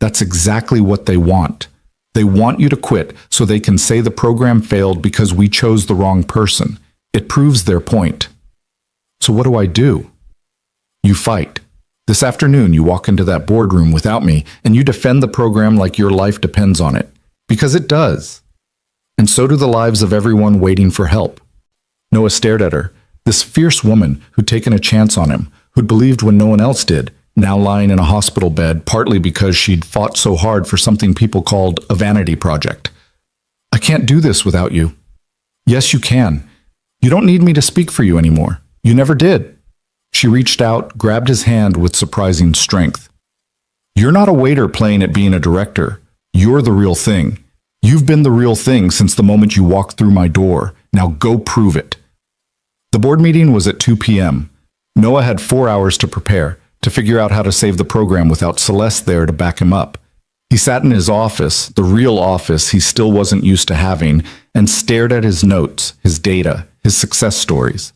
"That's exactly what they want. They want you to quit so they can say the program failed because we chose the wrong person. It proves their point." "So what do I do?" "You fight. This afternoon you walk into that boardroom without me, and you defend the program like your life depends on it. Because it does. And so do the lives of everyone waiting for help." Noah stared at her. This fierce woman who'd taken a chance on him, who'd believed when no one else did, now lying in a hospital bed, partly because she'd fought so hard for something people called a vanity project. "I can't do this without you." "Yes, you can. You don't need me to speak for you anymore. You never did." She reached out, grabbed his hand with surprising strength. "You're not a waiter playing at being a director. You're the real thing. You've been the real thing since the moment you walked through my door. Now go prove it." The board meeting was at 2 p.m. Noah had 4 hours to prepare, to figure out how to save the program without Celeste there to back him up. He sat in his office, the real office he still wasn't used to having, and stared at his notes, his data, his success stories.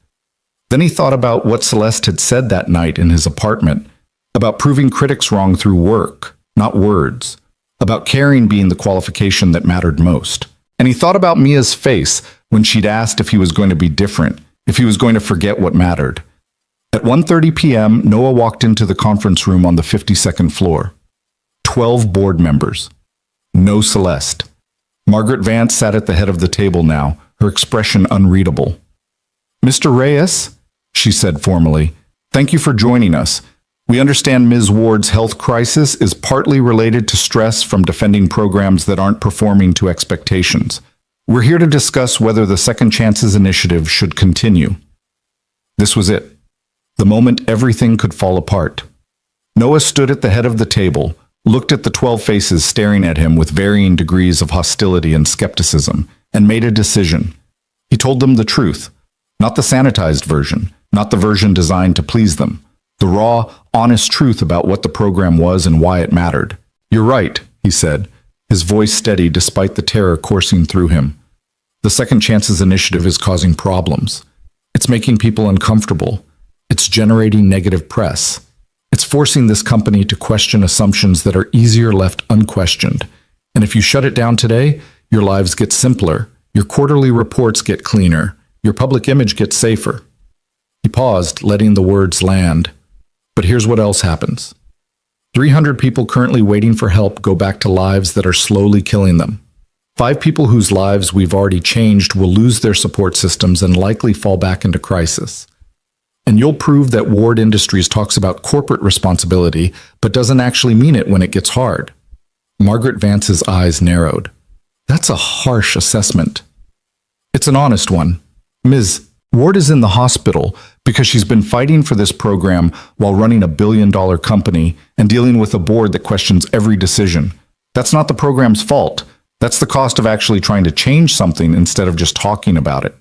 Then he thought about what Celeste had said that night in his apartment, about proving critics wrong through work, not words, about caring being the qualification that mattered most. And he thought about Mia's face when she'd asked if he was going to be different, if he was going to forget what mattered. At 1:30 p.m., Noah walked into the conference room on the 52nd floor. 12 board members. No Celeste. Margaret Vance sat at the head of the table now, her expression unreadable. "Mr. Reyes," she said formally, "thank you for joining us. We understand Ms. Ward's health crisis is partly related to stress from defending programs that aren't performing to expectations. We're here to discuss whether the Second Chances initiative should continue." This was it. The moment everything could fall apart. Noah stood at the head of the table, looked at the 12 faces staring at him with varying degrees of hostility and skepticism, and made a decision. He told them the truth, not the sanitized version, not the version designed to please them, the raw, honest truth about what the program was and why it mattered. "You're right," he said, his voice steady despite the terror coursing through him. "The Second Chances initiative is causing problems. It's making people uncomfortable. It's generating negative press. It's forcing this company to question assumptions that are easier left unquestioned. And if you shut it down today, your lives get simpler, your quarterly reports get cleaner, your public image gets safer. He paused, letting the words land. But here's what else happens. 300 people currently waiting for help go back to lives that are slowly killing them. 5 people whose lives we've already changed will lose their support systems and likely fall back into crisis. And you'll prove that Ward Industries talks about corporate responsibility, but doesn't actually mean it when it gets hard. Margaret Vance's eyes narrowed. That's a harsh assessment. It's an honest one. Ms. Ward is in the hospital because she's been fighting for this program while running a billion-dollar company and dealing with a board that questions every decision. That's not the program's fault. That's the cost of actually trying to change something instead of just talking about it.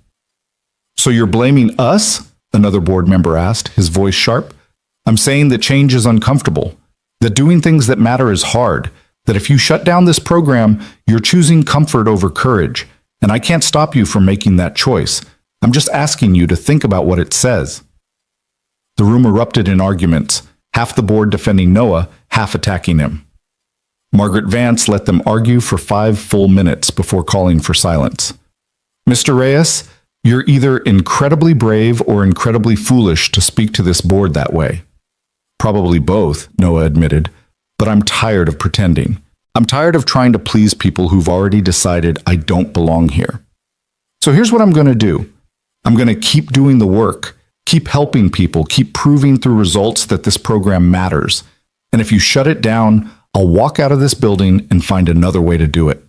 So you're blaming us? Another board member asked, his voice sharp. I'm saying that change is uncomfortable, that doing things that matter is hard, that if you shut down this program, you're choosing comfort over courage, and I can't stop you from making that choice. I'm just asking you to think about what it says. The room erupted in arguments, half the board defending Noah, half attacking him. Margaret Vance let them argue for 5 full minutes before calling for silence. Mr. Reyes, you're either incredibly brave or incredibly foolish to speak to this board that way. Probably both, Noah admitted, but I'm tired of pretending. I'm tired of trying to please people who've already decided I don't belong here. So here's what I'm going to do. I'm going to keep doing the work, keep helping people, keep proving through results that this program matters. And if you shut it down, I'll walk out of this building and find another way to do it.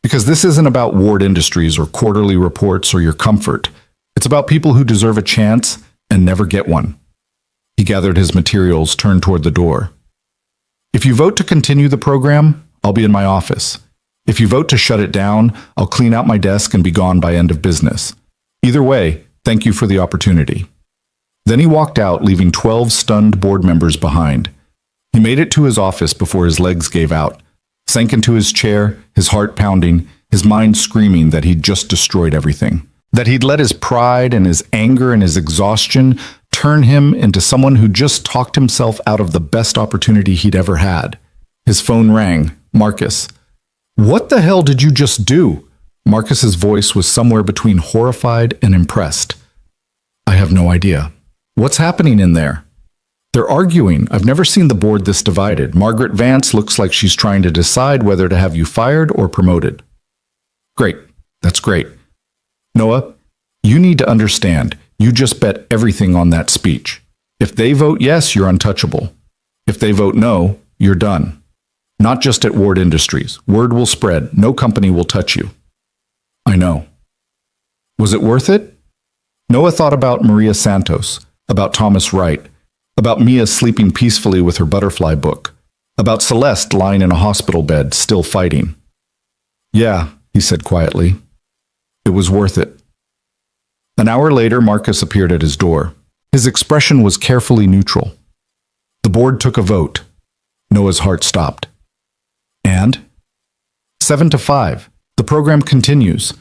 Because this isn't about Ward Industries or quarterly reports or your comfort. It's about people who deserve a chance and never get one. He gathered his materials, turned toward the door. If you vote to continue the program, I'll be in my office. If you vote to shut it down, I'll clean out my desk and be gone by end of business. Either way, thank you for the opportunity. Then he walked out, leaving 12 stunned board members behind. He made it to his office before his legs gave out, sank into his chair, his heart pounding, his mind screaming that he'd just destroyed everything. That he'd let his pride and his anger and his exhaustion turn him into someone who just talked himself out of the best opportunity he'd ever had. His phone rang. Marcus. What the hell did you just do? Marcus's voice was somewhere between horrified and impressed. I have no idea. What's happening in there? They're arguing. I've never seen the board this divided. Margaret Vance looks like she's trying to decide whether to have you fired or promoted. Great. That's great. Noah, you need to understand, you just bet everything on that speech. If they vote yes, you're untouchable. If they vote no, you're done. Not just at Ward Industries. Word will spread. No company will touch you. I know. Was it worth it? Noah thought about Maria Santos, about Thomas Wright, about Mia sleeping peacefully with her butterfly book, about Celeste lying in a hospital bed, still fighting. Yeah, he said quietly. It was worth it. An hour later, Marcus appeared at his door. His expression was carefully neutral. The board took a vote. Noah's heart stopped. And? 7-5. The program continues.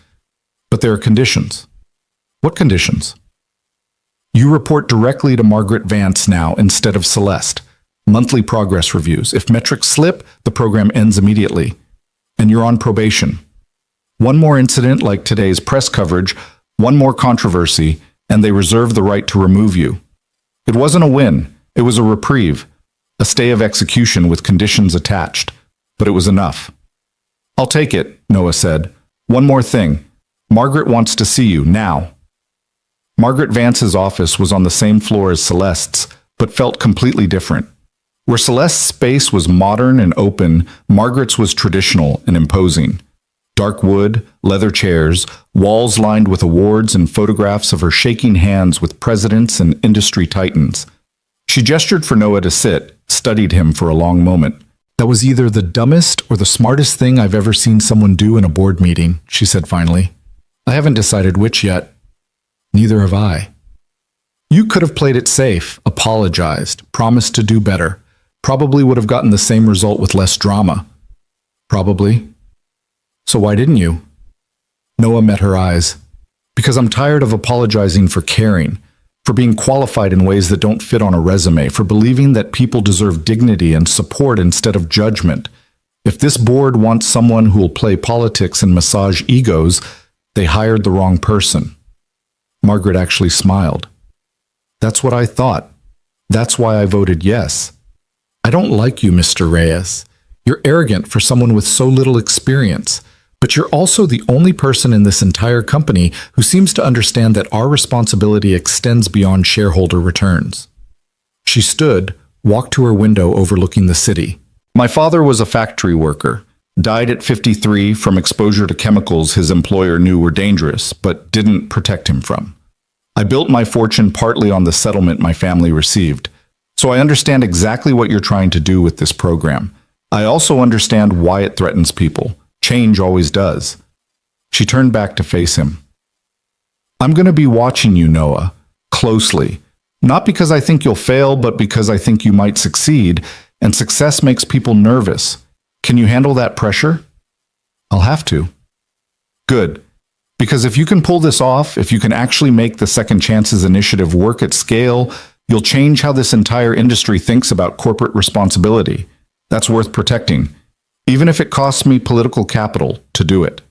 But there are conditions. What conditions? You report directly to Margaret Vance now instead of Celeste. Monthly progress reviews. If metrics slip, the program ends immediately. And you're on probation. One more incident like today's press coverage, one more controversy, and they reserve the right to remove you. It wasn't a win. It was a reprieve. A stay of execution with conditions attached. But it was enough. I'll take it, Noah said. One more thing. Margaret wants to see you now. Margaret Vance's office was on the same floor as Celeste's, but felt completely different. Where Celeste's space was modern and open, Margaret's was traditional and imposing. Dark wood, leather chairs, walls lined with awards and photographs of her shaking hands with presidents and industry titans. She gestured for Noah to sit, studied him for a long moment. That was either the dumbest or the smartest thing I've ever seen someone do in a board meeting, she said finally. I haven't decided which yet. Neither have I. You could have played it safe, apologized, promised to do better. Probably would have gotten the same result with less drama. Probably. So why didn't you? Noah met her eyes. Because I'm tired of apologizing for caring, for being qualified in ways that don't fit on a resume, for believing that people deserve dignity and support instead of judgment. If this board wants someone who will play politics and massage egos, they hired the wrong person. Margaret actually smiled. That's what I thought. That's why I voted yes. I don't like you, Mr. Reyes. You're arrogant for someone with so little experience, but you're also the only person in this entire company who seems to understand that our responsibility extends beyond shareholder returns. She stood, walked to her window overlooking the city. My father was a factory worker, died at 53 from exposure to chemicals his employer knew were dangerous, but didn't protect him from. I built my fortune partly on the settlement my family received, so I understand exactly what you're trying to do with this program. I also understand why it threatens people. Change always does. She turned back to face him. I'm going to be watching you, Noah, closely. Not because I think you'll fail, but because I think you might succeed, and success makes people nervous. Can you handle that pressure? I'll have to. Good. Because if you can pull this off, if you can actually make the Second Chances initiative work at scale, you'll change how this entire industry thinks about corporate responsibility. That's worth protecting, even if it costs me political capital to do it.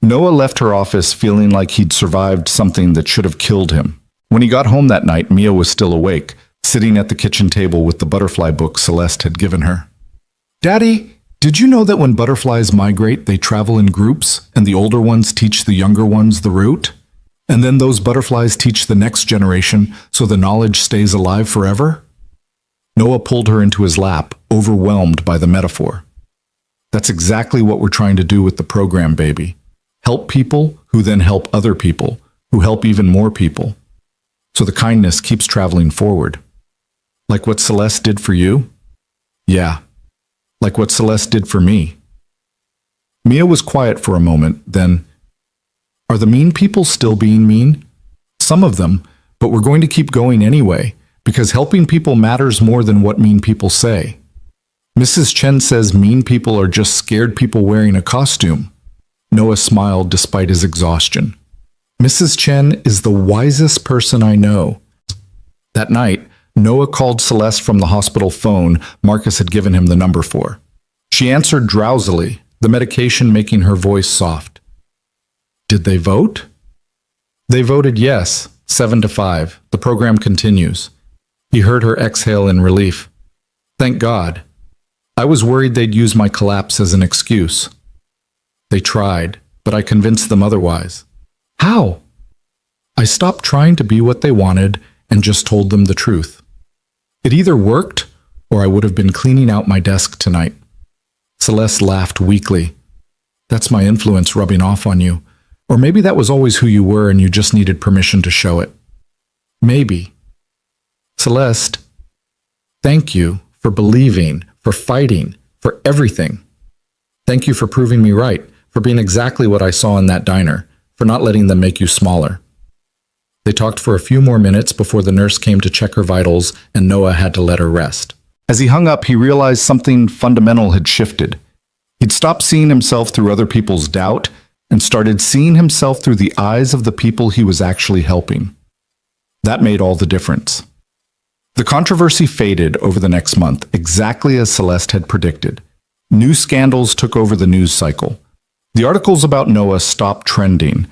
Noah left her office feeling like he'd survived something that should have killed him. When he got home that night, Mia was still awake, sitting at the kitchen table with the butterfly book Celeste had given her. Daddy, did you know that when butterflies migrate, they travel in groups, and the older ones teach the younger ones the route? And then those butterflies teach the next generation, so the knowledge stays alive forever? Noah pulled her into his lap, overwhelmed by the metaphor. That's exactly what we're trying to do with the program, baby. Help people who then help other people, who help even more people. So the kindness keeps traveling forward. Like what Celeste did for you? Yeah. Like what Celeste did for me. Mia was quiet for a moment, then, are the mean people still being mean? Some of them, but we're going to keep going anyway, because helping people matters more than what mean people say. Mrs. Chen says mean people are just scared people wearing a costume. Noah smiled despite his exhaustion. Mrs. Chen is the wisest person I know. That night, Noah called Celeste from the hospital phone Marcus had given him the number for. She answered drowsily, the medication making her voice soft. Did they vote? They voted yes, 7-5. The program continues. He heard her exhale in relief. Thank God. I was worried they'd use my collapse as an excuse. They tried, but I convinced them otherwise. How? I stopped trying to be what they wanted and just told them the truth. It either worked, or I would have been cleaning out my desk tonight. Celeste laughed weakly. That's my influence rubbing off on you. Or maybe that was always who you were and you just needed permission to show it. Maybe. Celeste, thank you for believing, for fighting, for everything. Thank you for proving me right, for being exactly what I saw in that diner, for not letting them make you smaller. They talked for a few more minutes before the nurse came to check her vitals and Noah had to let her rest. As he hung up, he realized something fundamental had shifted. He'd stopped seeing himself through other people's doubt and started seeing himself through the eyes of the people he was actually helping. That made all the difference. The controversy faded over the next month, exactly as Celeste had predicted. New scandals took over the news cycle. The articles about Noah stopped trending.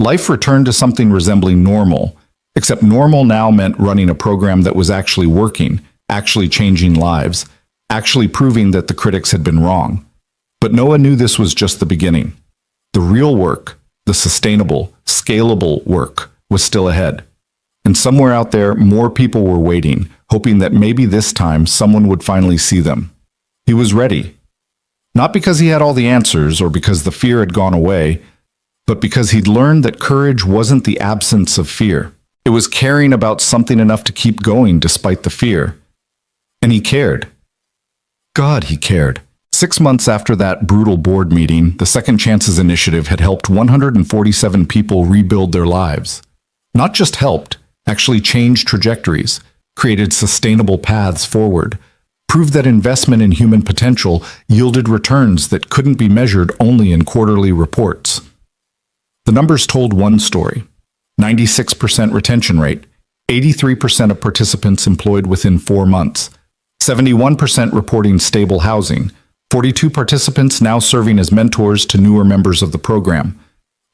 Life returned to something resembling normal, except normal now meant running a program that was actually working, actually changing lives, actually proving that the critics had been wrong. But Noah knew this was just the beginning. The real work, the sustainable, scalable work, was still ahead. And somewhere out there, more people were waiting, hoping that maybe this time someone would finally see them. He was ready. Not because he had all the answers or because the fear had gone away, but because he'd learned that courage wasn't the absence of fear. It was caring about something enough to keep going despite the fear. And he cared. God, he cared. 6 months after that brutal board meeting, the Second Chances initiative had helped 147 people rebuild their lives. Not just helped, actually changed trajectories, created sustainable paths forward, proved that investment in human potential yielded returns that couldn't be measured only in quarterly reports. The numbers told one story: 96% retention rate, 83% of participants employed within 4 months, 71% reporting stable housing, 42 participants now serving as mentors to newer members of the program.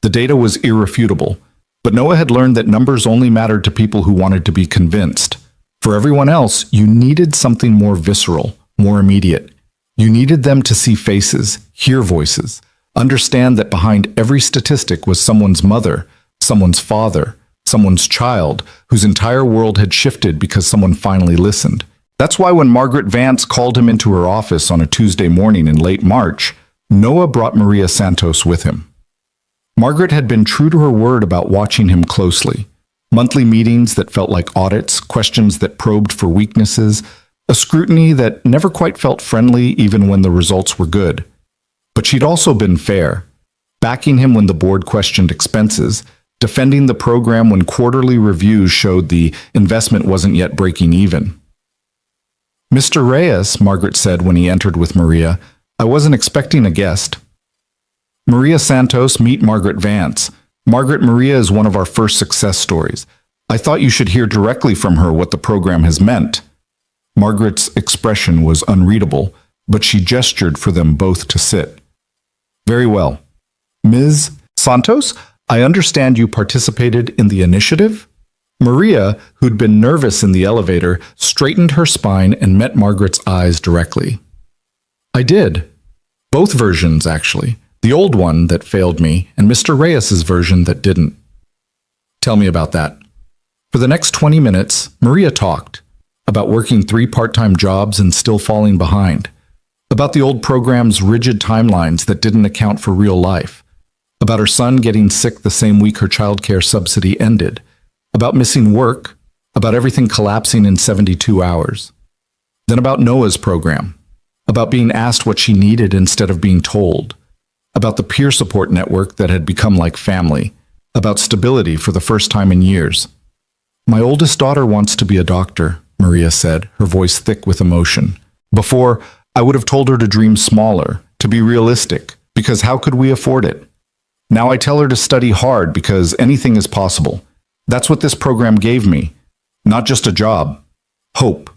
The data was irrefutable, but Noah had learned that numbers only mattered to people who wanted to be convinced. For everyone else, you needed something more visceral, more immediate. You needed them to see faces, hear voices, understand that behind every statistic was someone's mother, someone's father, someone's child, whose entire world had shifted because someone finally listened. That's why when Margaret Vance called him into her office on a Tuesday morning in late March, Noah brought Maria Santos with him. Margaret had been true to her word about watching him closely. Monthly meetings that felt like audits, questions that probed for weaknesses, a scrutiny that never quite felt friendly even when the results were good. But she'd also been fair, backing him when the board questioned expenses, defending the program when quarterly reviews showed the investment wasn't yet breaking even. "Mr. Reyes," Margaret said when he entered with Maria, "I wasn't expecting a guest." "Maria Santos, meet Margaret Vance. Margaret, Maria is one of our first success stories. I thought you should hear directly from her what the program has meant." Margaret's expression was unreadable, but she gestured for them both to sit. "Very well. Ms. Santos, I understand you participated in the initiative?" Maria, who'd been nervous in the elevator, straightened her spine and met Margaret's eyes directly. "I did. Both versions, actually. The old one that failed me, and Mr. Reyes's version that didn't." "Tell me about that." For the next 20 minutes, Maria talked about working 3 part-time jobs and still falling behind, about the old program's rigid timelines that didn't account for real life, about her son getting sick the same week her childcare subsidy ended, about missing work, about everything collapsing in 72 hours. Then about Noah's program, about being asked what she needed instead of being told, about the peer support network that had become like family, about stability for the first time in years. "My oldest daughter wants to be a doctor," Maria said, her voice thick with emotion. "Before, I would have told her to dream smaller, to be realistic, because how could we afford it? Now I tell her to study hard because anything is possible. That's what this program gave me. Not just a job. Hope."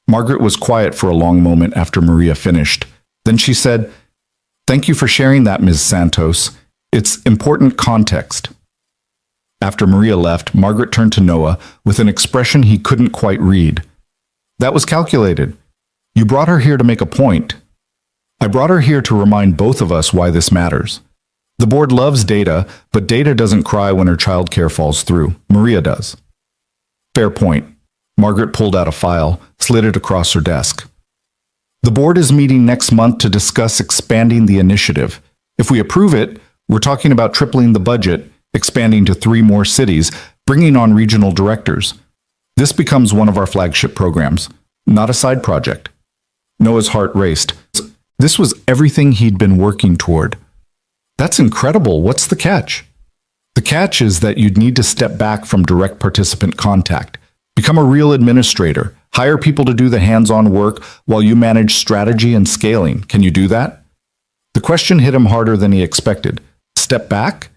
Margaret was quiet for a long moment after Maria finished. Then she said, "Thank you for sharing that, Ms. Santos. It's important context." After Maria left, Margaret turned to Noah with an expression he couldn't quite read. "That was calculated. You brought her here to make a point." "I brought her here to remind both of us why this matters. The board loves data, but data doesn't cry when her childcare falls through. Maria does." "Fair point." Margaret pulled out a file, slid it across her desk. "The board is meeting next month to discuss expanding the initiative. If we approve it, we're talking about tripling the budget, expanding to 3 more cities, bringing on regional directors. This becomes one of our flagship programs, not a side project." Noah's heart raced. This was everything he'd been working toward. "That's incredible. What's the catch?" "The catch is that you'd need to step back from direct participant contact, become a real administrator, hire people to do the hands-on work while you manage strategy and scaling. Can you do that?" The question hit him harder than he expected. Step back?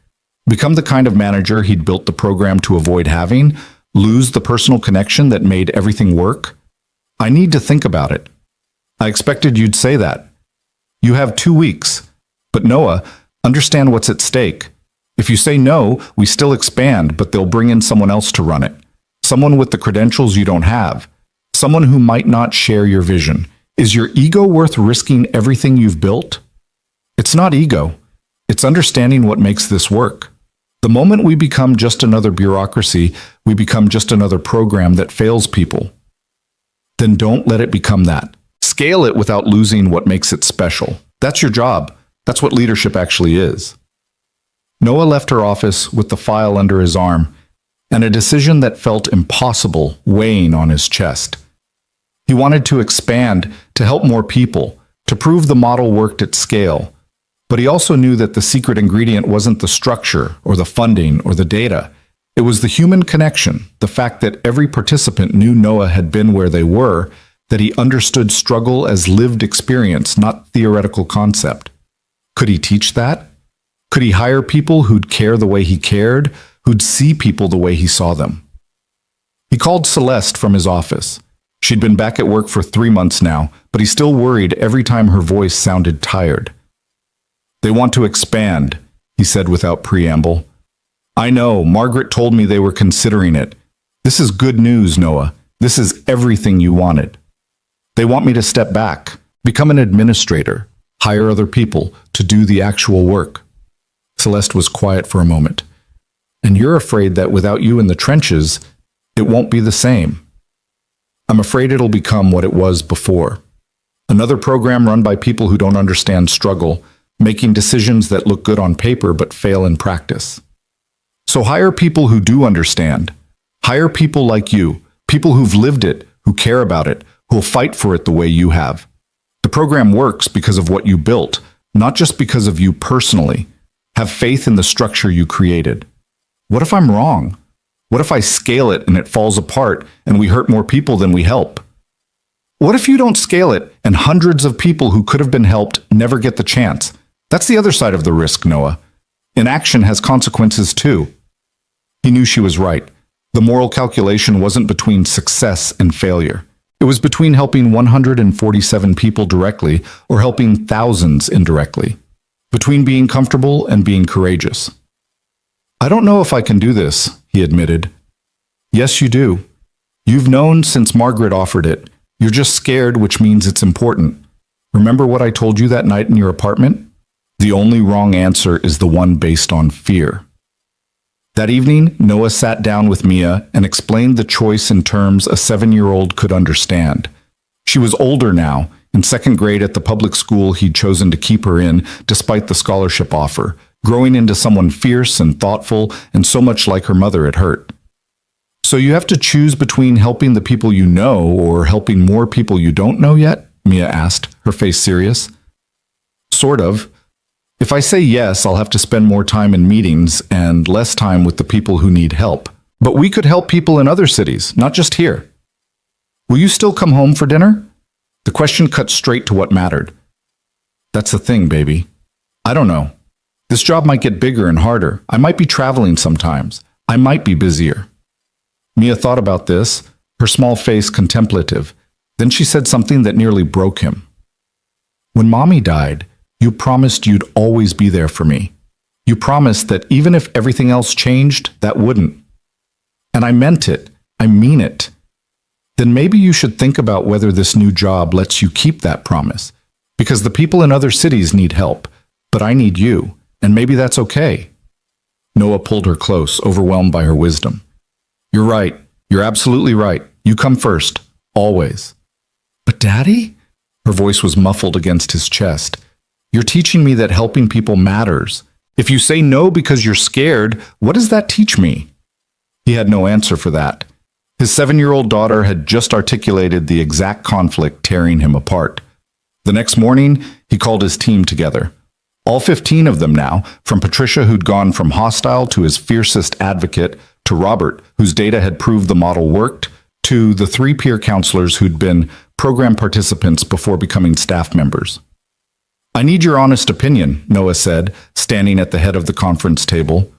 Become the kind of manager he'd built the program to avoid having? Lose the personal connection that made everything work? "I need to think about it." "I expected you'd say that." "You have 2 weeks." "But Noah, understand what's at stake. If you say no, we still expand, but they'll bring in someone else to run it. Someone with the credentials you don't have. Someone who might not share your vision. Is your ego worth risking everything you've built?" "It's not ego. It's understanding what makes this work. The moment we become just another bureaucracy, we become just another program that fails people. Then don't let it become that. Scale it without losing what makes it special. That's your job. That's what leadership actually is." Noah left her office with the file under his arm, and a decision that felt impossible weighing on his chest. He wanted to expand, to help more people, to prove the model worked at scale. But he also knew that the secret ingredient wasn't the structure or the funding or the data. It was the human connection, the fact that every participant knew Noah had been where they were, that he understood struggle as lived experience, not theoretical concept. Could he teach that? Could he hire people who'd care the way he cared, who'd see people the way he saw them? He called Celeste from his office. She'd been back at work for 3 months now, but he still worried every time her voice sounded tired. "They want to expand," he said without preamble. "I know, Margaret told me they were considering it. This is good news, Noah. This is everything you wanted. They want me to step back, become an administrator, hire other people to do the actual work." Celeste was quiet for a moment. "And you're afraid that without you in the trenches, it won't be the same." "I'm afraid it'll become what it was before. Another program run by people who don't understand struggle, making decisions that look good on paper but fail in practice. So hire people who do understand. Hire people like you, people who've lived it, who care about it, who'll fight for it the way you have. The program works because of what you built, not just because of you personally. Have faith in the structure you created. What if I'm wrong? What if I scale it and it falls apart and we hurt more people than we help? What if you don't scale it and hundreds of people who could have been helped never get the chance? That's the other side of the risk, Noah. Inaction has consequences too." He knew she was right. The moral calculation wasn't between success and failure. It was between helping 147 people directly or helping thousands indirectly. Between being comfortable and being courageous. "I don't know if I can do this," he admitted. "Yes, you do. You've known since Margaret offered it. You're just scared, which means it's important. Remember what I told you that night in your apartment? The only wrong answer is the one based on fear." That evening, Noah sat down with Mia and explained the choice in terms a 7-year-old could understand. She was older now, in 2nd grade at the public school he'd chosen to keep her in despite the scholarship offer, growing into someone fierce and thoughtful and so much like her mother at hurt. "So you have to choose between helping the people you know or helping more people you don't know yet?" Mia asked, her face serious. "Sort of. If I say yes, I'll have to spend more time in meetings and less time with the people who need help. But we could help people in other cities, not just here. Will you still come home for dinner?" The question cut straight to what mattered. "That's the thing, baby. I don't know. This job might get bigger and harder. I might be traveling sometimes. I might be busier." Mia thought about this, her small face contemplative. Then she said something that nearly broke him. "When Mommy died, you promised you'd always be there for me. You promised that even if everything else changed, that wouldn't. And I meant it. I mean it. Then maybe you should think about whether this new job lets you keep that promise. Because the people in other cities need help, but I need you, and maybe that's okay." Noah pulled her close, overwhelmed by her wisdom. "You're right. You're absolutely right. You come first. Always." "But Daddy?" Her voice was muffled against his chest. "You're teaching me that helping people matters. If you say no because you're scared, what does that teach me?" He had no answer for that. His 7-year-old daughter had just articulated the exact conflict tearing him apart. The next morning, he called his team together. All 15 of them now, from Patricia, who'd gone from hostile to his fiercest advocate, to Robert, whose data had proved the model worked, to the 3 peer counselors who'd been program participants before becoming staff members. "I need your honest opinion," Noah said, standing at the head of the conference table.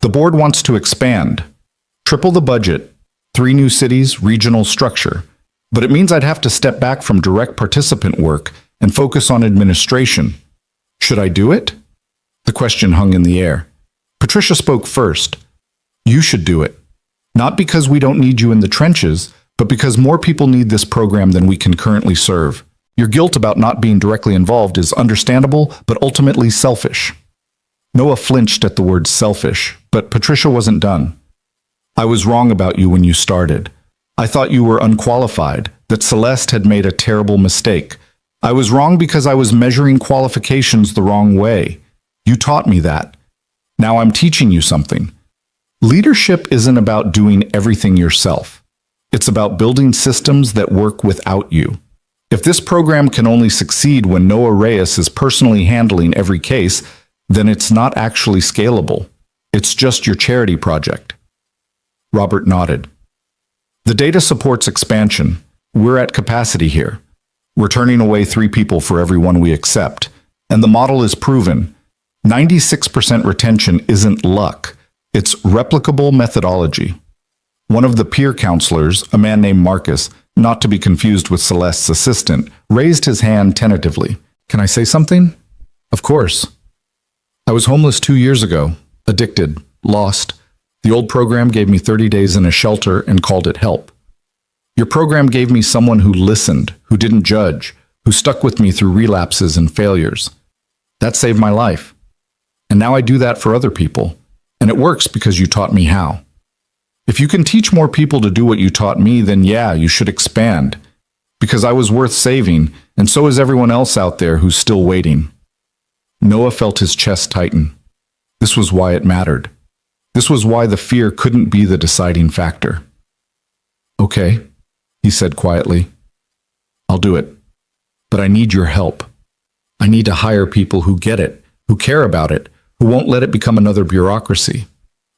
"The board wants to expand. Triple the budget, 3 new cities, regional structure. But it means I'd have to step back from direct participant work and focus on administration. Should I do it?" The question hung in the air. Patricia spoke first. "You should do it. Not because we don't need you in the trenches, but because more people need this program than we can currently serve. Your guilt about not being directly involved is understandable, but ultimately selfish." Noah flinched at the word selfish, but Patricia wasn't done. "I was wrong about you when you started. I thought you were unqualified, that Celeste had made a terrible mistake. I was wrong because I was measuring qualifications the wrong way. You taught me that. Now I'm teaching you something. Leadership isn't about doing everything yourself. It's about building systems that work without you. If this program can only succeed when Noah Reyes is personally handling every case, then it's not actually scalable. It's just your charity project." Robert nodded. "The data supports expansion. We're at capacity here. We're turning away 3 people for every one we accept. And the model is proven. 96% retention isn't luck. It's replicable methodology." One of the peer counselors, a man named Marcus, not to be confused with Celeste's assistant, raised his hand tentatively. Can I say something? Of course. I was homeless 2 years ago, addicted, lost. The old program gave me 30 days in a shelter and called it help. Your program gave me someone who listened, who didn't judge, who stuck with me through relapses and failures. That saved my life. And now I do that for other people. And it works because you taught me how. If you can teach more people to do what you taught me, then yeah, you should expand. Because I was worth saving, and so is everyone else out there who's still waiting. Noah felt his chest tighten. This was why it mattered. This was why the fear couldn't be the deciding factor. Okay, he said quietly. I'll do it. But I need your help. I need to hire people who get it, who care about it, who won't let it become another bureaucracy.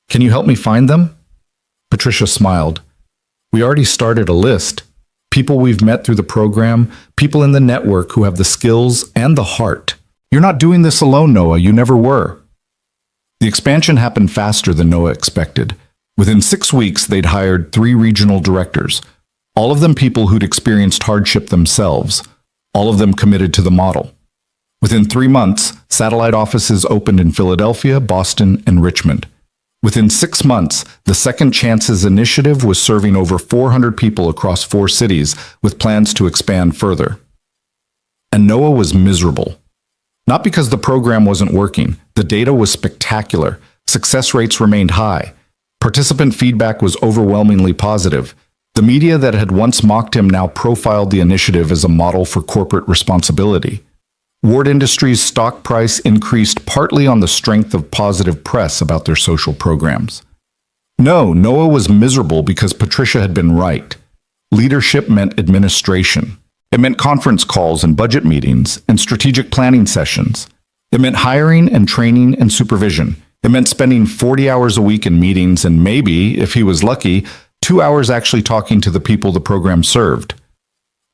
Can you help me find them? Patricia smiled. We already started a list. People we've met through the program, people in the network who have the skills and the heart. You're not doing this alone, Noah. You never were. The expansion happened faster than Noah expected. Within 6 weeks, they'd hired 3 regional directors, all of them people who'd experienced hardship themselves, all of them committed to the model. Within 3 months, satellite offices opened in Philadelphia, Boston, and Richmond. Within 6 months, the Second Chances Initiative was serving over 400 people across 4 cities with plans to expand further. And Noah was miserable. Not because the program wasn't working. The data was spectacular. Success rates remained high. Participant feedback was overwhelmingly positive. The media that had once mocked him now profiled the initiative as a model for corporate responsibility. Ward Industries' stock price increased partly on the strength of positive press about their social programs. No, Noah was miserable because Patricia had been right. Leadership meant administration. It meant conference calls and budget meetings and strategic planning sessions. It meant hiring and training and supervision. It meant spending 40 hours a week in meetings and maybe, if he was lucky, 2 hours actually talking to the people the program served.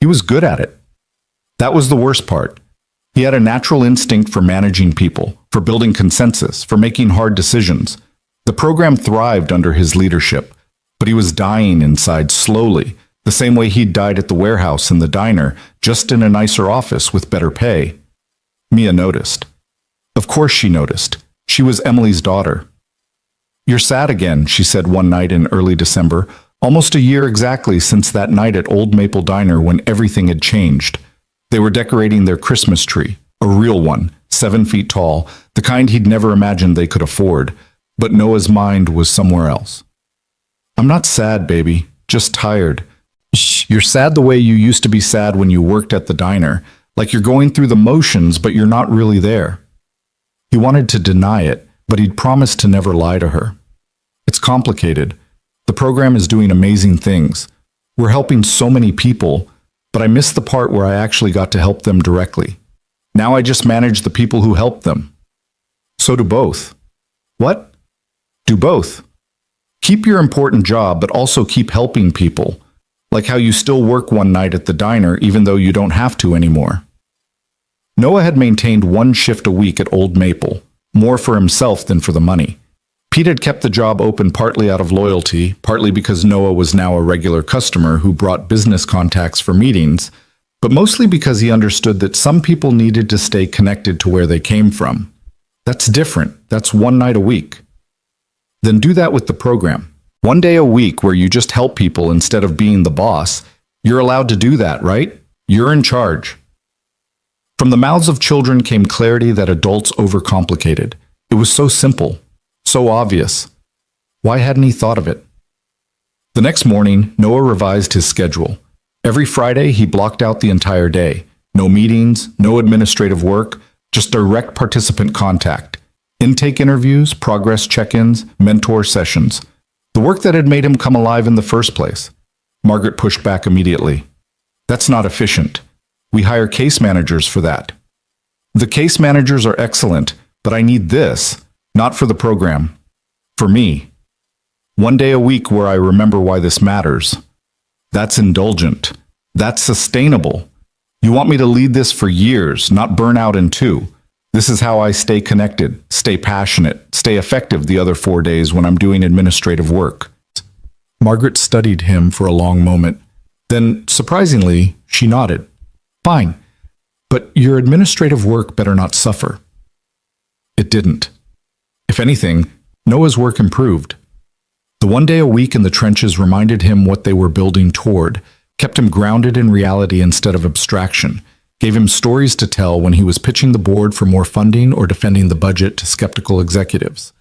He was good at it. That was the worst part. He had a natural instinct for managing people, for building consensus, for making hard decisions. The program thrived under his leadership, but he was dying inside slowly, the same way he'd died at the warehouse and the diner, just in a nicer office with better pay. Mia noticed. Of course she noticed. She was Emily's daughter. You're sad again, she said one night in early December, almost a year exactly since that night at Old Maple Diner when everything had changed. They were decorating their Christmas tree, a real one, 7 feet tall, the kind he'd never imagined they could afford, but Noah's mind was somewhere else. I'm not sad, baby, just tired. Shh, you're sad the way you used to be sad when you worked at the diner, like you're going through the motions, but you're not really there. He wanted to deny it, but he'd promised to never lie to her. It's complicated. The program is doing amazing things. We're helping so many people, but I missed the part where I actually got to help them directly. Now I just manage the people who help them. So do both. What? Do both. Keep your important job, but also keep helping people, like how you still work one night at the diner even though you don't have to anymore. Noah had maintained 1 shift a week at Old Maple, more for himself than for the money. Pete had kept the job open partly out of loyalty, partly because Noah was now a regular customer who brought business contacts for meetings, but mostly because he understood that some people needed to stay connected to where they came from. That's different. That's 1 night a week. Then do that with the program. 1 day a week where you just help people instead of being the boss. You're allowed to do that, right? You're in charge. From the mouths of children came clarity that adults overcomplicated. It was so simple. So obvious. Why hadn't he thought of it? The next morning, Noah revised his schedule. Every Friday, he blocked out the entire day. No meetings, no administrative work, just direct participant contact. Intake interviews, progress check-ins, mentor sessions. The work that had made him come alive in the first place. Margaret pushed back immediately. That's not efficient. We hire case managers for that. The case managers are excellent, but I need this. Not for the program. For me. 1 day a week where I remember why this matters. That's indulgent. That's sustainable. You want me to lead this for years, not burn out in 2. This is how I stay connected, stay passionate, stay effective the other 4 days when I'm doing administrative work. Margaret studied him for a long moment. Then, surprisingly, she nodded. Fine, but your administrative work better not suffer. It didn't. If anything, Noah's work improved. The one day a week in the trenches reminded him what they were building toward, kept him grounded in reality instead of abstraction, gave him stories to tell when he was pitching the board for more funding or defending the budget to skeptical executives.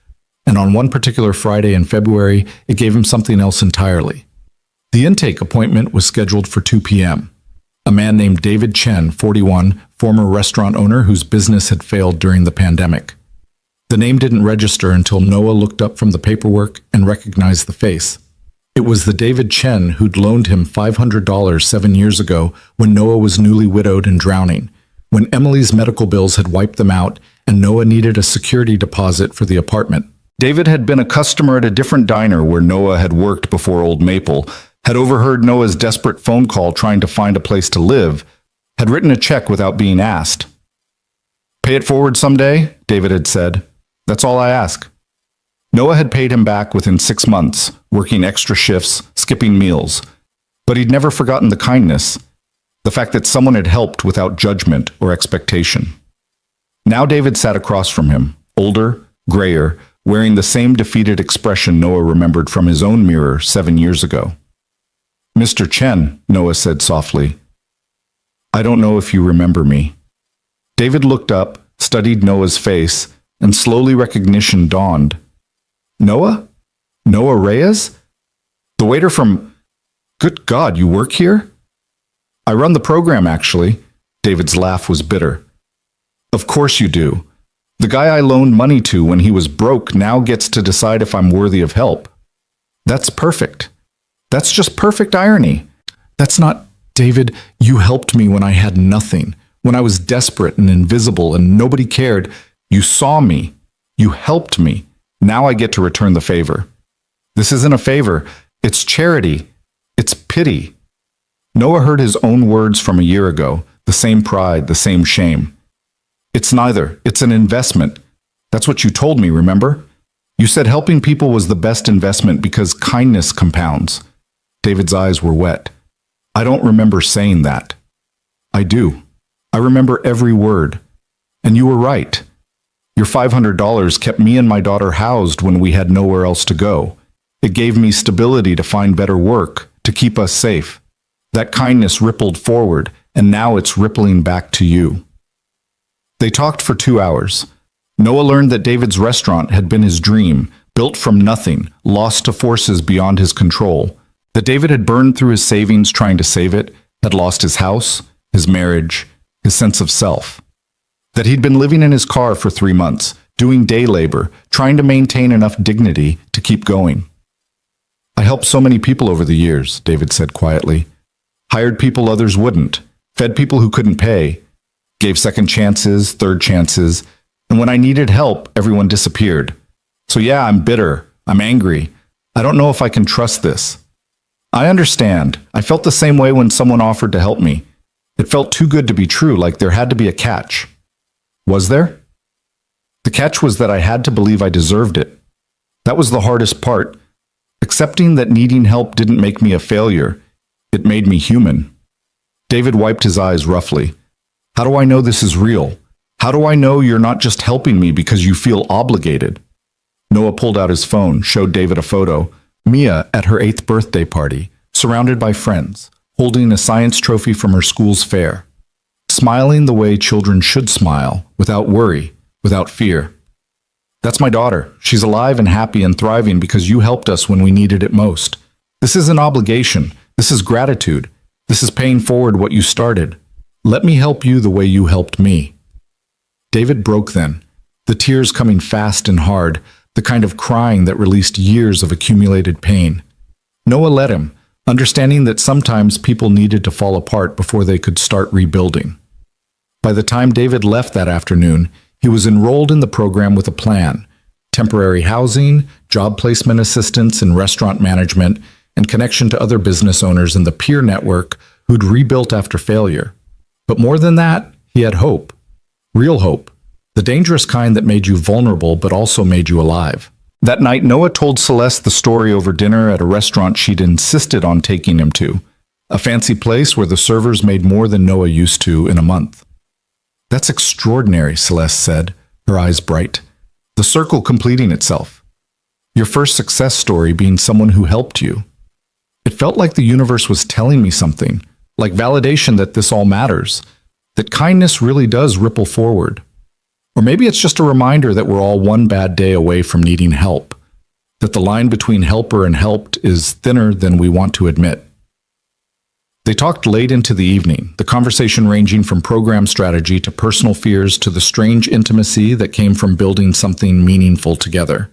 And on one particular Friday in February, it gave him something else entirely. The intake appointment was scheduled for 2 p.m. A man named David Chen, 41, former restaurant owner whose business had failed during the pandemic. The name didn't register until Noah looked up from the paperwork and recognized the face. It was the David Chen who'd loaned him $500 7 years ago when Noah was newly widowed and drowning, when Emily's medical bills had wiped them out and Noah needed a security deposit for the apartment. David had been a customer at a different diner where Noah had worked before Old Maple, had overheard Noah's desperate phone call trying to find a place to live, had written a check without being asked. Pay it forward someday, David had said. That's all I ask. Noah had paid him back within 6 months, working extra shifts, skipping meals. But he'd never forgotten the kindness, the fact that someone had helped without judgment or expectation. Now David sat across from him, older, grayer, wearing the same defeated expression Noah remembered from his own mirror 7 years ago. Mr. Chen, Noah said softly, I don't know if you remember me. David looked up, studied Noah's face, and slowly recognition dawned. Noah? Noah Reyes? The waiter from... Good God, you work here? I run the program, actually. David's laugh was bitter. Of course you do. The guy I loaned money to when he was broke now gets to decide if I'm worthy of help. That's perfect. That's just perfect irony. That's not... David, you helped me when I had nothing, when I was desperate and invisible and nobody cared. You saw me. You helped me. Now I get to return the favor. This isn't a favor. It's charity. It's pity. Noah heard his own words from a year ago, the same pride, the same shame. It's neither. It's an investment. That's what you told me, remember? You said helping people was the best investment because kindness compounds. David's eyes were wet. I don't remember saying that. I do. I remember every word. And you were right. Your $500 kept me and my daughter housed when we had nowhere else to go. It gave me stability to find better work, to keep us safe. That kindness rippled forward, and now it's rippling back to you. They talked for 2 hours. Noah learned that David's restaurant had been his dream, built from nothing, lost to forces beyond his control. That David had burned through his savings trying to save it, had lost his house, his marriage, his sense of self. That he'd been living in his car for 3 months, doing day labor, trying to maintain enough dignity to keep going. I helped so many people over the years, David said quietly. Hired people others wouldn't, fed people who couldn't pay, gave second chances, third chances, and when I needed help, everyone disappeared. So yeah, I'm bitter, I'm angry. I don't know if I can trust this. I understand. I felt the same way when someone offered to help me. It felt too good to be true, like there had to be a catch. Was there? The catch was that I had to believe I deserved it. That was the hardest part. Accepting that needing help didn't make me a failure. It made me human. David wiped his eyes roughly. How do I know this is real? How do I know you're not just helping me because you feel obligated? Noah pulled out his phone, showed David a photo. Mia at her 8th birthday party, surrounded by friends, holding a science trophy from her school's fair. Smiling the way children should smile, without worry, without fear. That's my daughter. She's alive and happy and thriving because you helped us when we needed it most. This is an obligation. This is gratitude. This is paying forward what you started. Let me help you the way you helped me. David broke then, the tears coming fast and hard, the kind of crying that released years of accumulated pain. Noah let him, understanding that sometimes people needed to fall apart before they could start rebuilding. By the time David left that afternoon, he was enrolled in the program with a plan: temporary housing, job placement assistance in restaurant management, and connection to other business owners in the peer network who'd rebuilt after failure. But more than that, he had hope. Real hope. The dangerous kind that made you vulnerable but also made you alive. That night, Noah told Celeste the story over dinner at a restaurant she'd insisted on taking him to, a fancy place where the servers made more than Noah used to in a month. "That's extraordinary," Celeste said, her eyes bright. "The circle completing itself. Your first success story being someone who helped you. It felt like the universe was telling me something, like validation that this all matters, that kindness really does ripple forward. Or maybe it's just a reminder that we're all one bad day away from needing help, that the line between helper and helped is thinner than we want to admit." They talked late into the evening, the conversation ranging from program strategy to personal fears to the strange intimacy that came from building something meaningful together.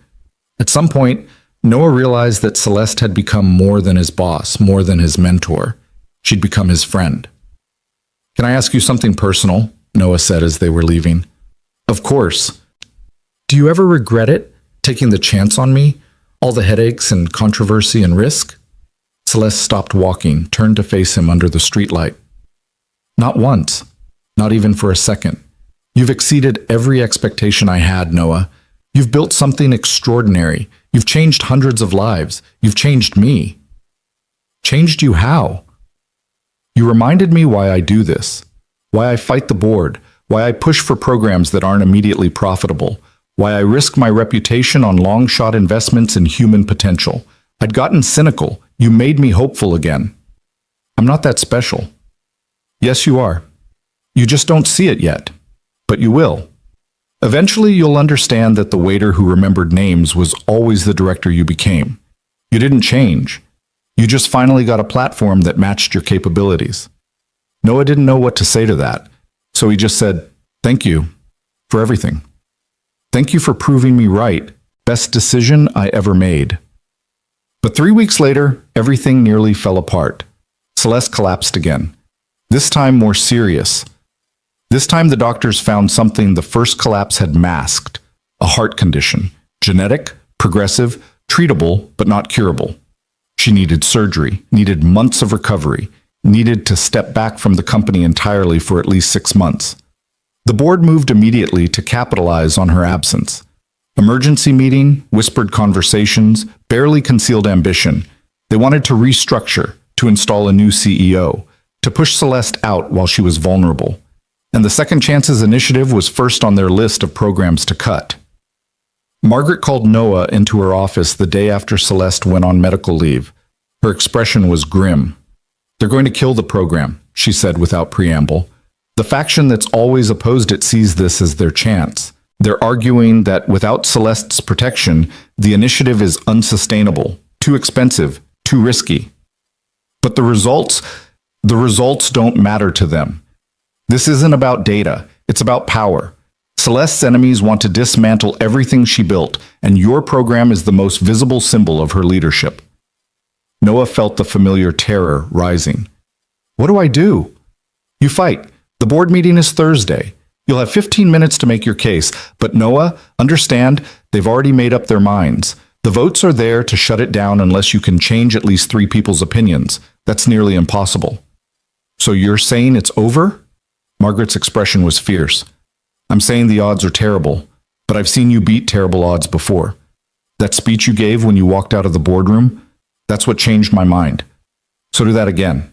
At some point, Noah realized that Celeste had become more than his boss, more than his mentor. She'd become his friend. "Can I ask you something personal?" Noah said as they were leaving. "Of course. Do you ever regret it, taking the chance on me? All the headaches and controversy and risk?" Celeste stopped walking, turned to face him under the streetlight. "Not once. Not even for a second. You've exceeded every expectation I had, Noah. You've built something extraordinary. You've changed hundreds of lives. You've changed me." "Changed you how?" "You reminded me why I do this, why I fight the board, why I push for programs that aren't immediately profitable, why I risk my reputation on long-shot investments in human potential. I'd gotten cynical. You made me hopeful again. I'm not that special." "Yes, you are. You just don't see it yet. But you will. Eventually, you'll understand that the waiter who remembered names was always the director you became. You didn't change. You just finally got a platform that matched your capabilities." Noah didn't know what to say to that, so he just said, "Thank you for everything. Thank you for proving me right. Best decision I ever made." But 3 weeks later, everything nearly fell apart. Celeste collapsed again. This time more serious. This time the doctors found something the first collapse had masked, a heart condition, genetic, progressive, treatable, but not curable. She needed surgery, needed months of recovery, needed to step back from the company entirely for at least 6 months. The board moved immediately to capitalize on her absence. Emergency meeting, whispered conversations, barely concealed ambition. They wanted to restructure, to install a new CEO, to push Celeste out while she was vulnerable. And the Second Chances initiative was first on their list of programs to cut. Margaret called Noah into her office the day after Celeste went on medical leave. Her expression was grim. "They're going to kill the program," she said without preamble. "The faction that's always opposed it sees this as their chance. They're arguing that without Celeste's protection, the initiative is unsustainable, too expensive, too risky. But the results don't matter to them. This isn't about data, it's about power. Celeste's enemies want to dismantle everything she built, and your program is the most visible symbol of her leadership." Noah felt the familiar terror rising. "What do I do?" "You fight. The board meeting is Thursday. You'll have 15 minutes to make your case, but Noah, understand, they've already made up their minds. The votes are there to shut it down unless you can change at least 3 people's opinions. That's nearly impossible." "So you're saying it's over?" Margaret's expression was fierce. "I'm saying the odds are terrible, but I've seen you beat terrible odds before. That speech you gave when you walked out of the boardroom, that's what changed my mind. So do that again.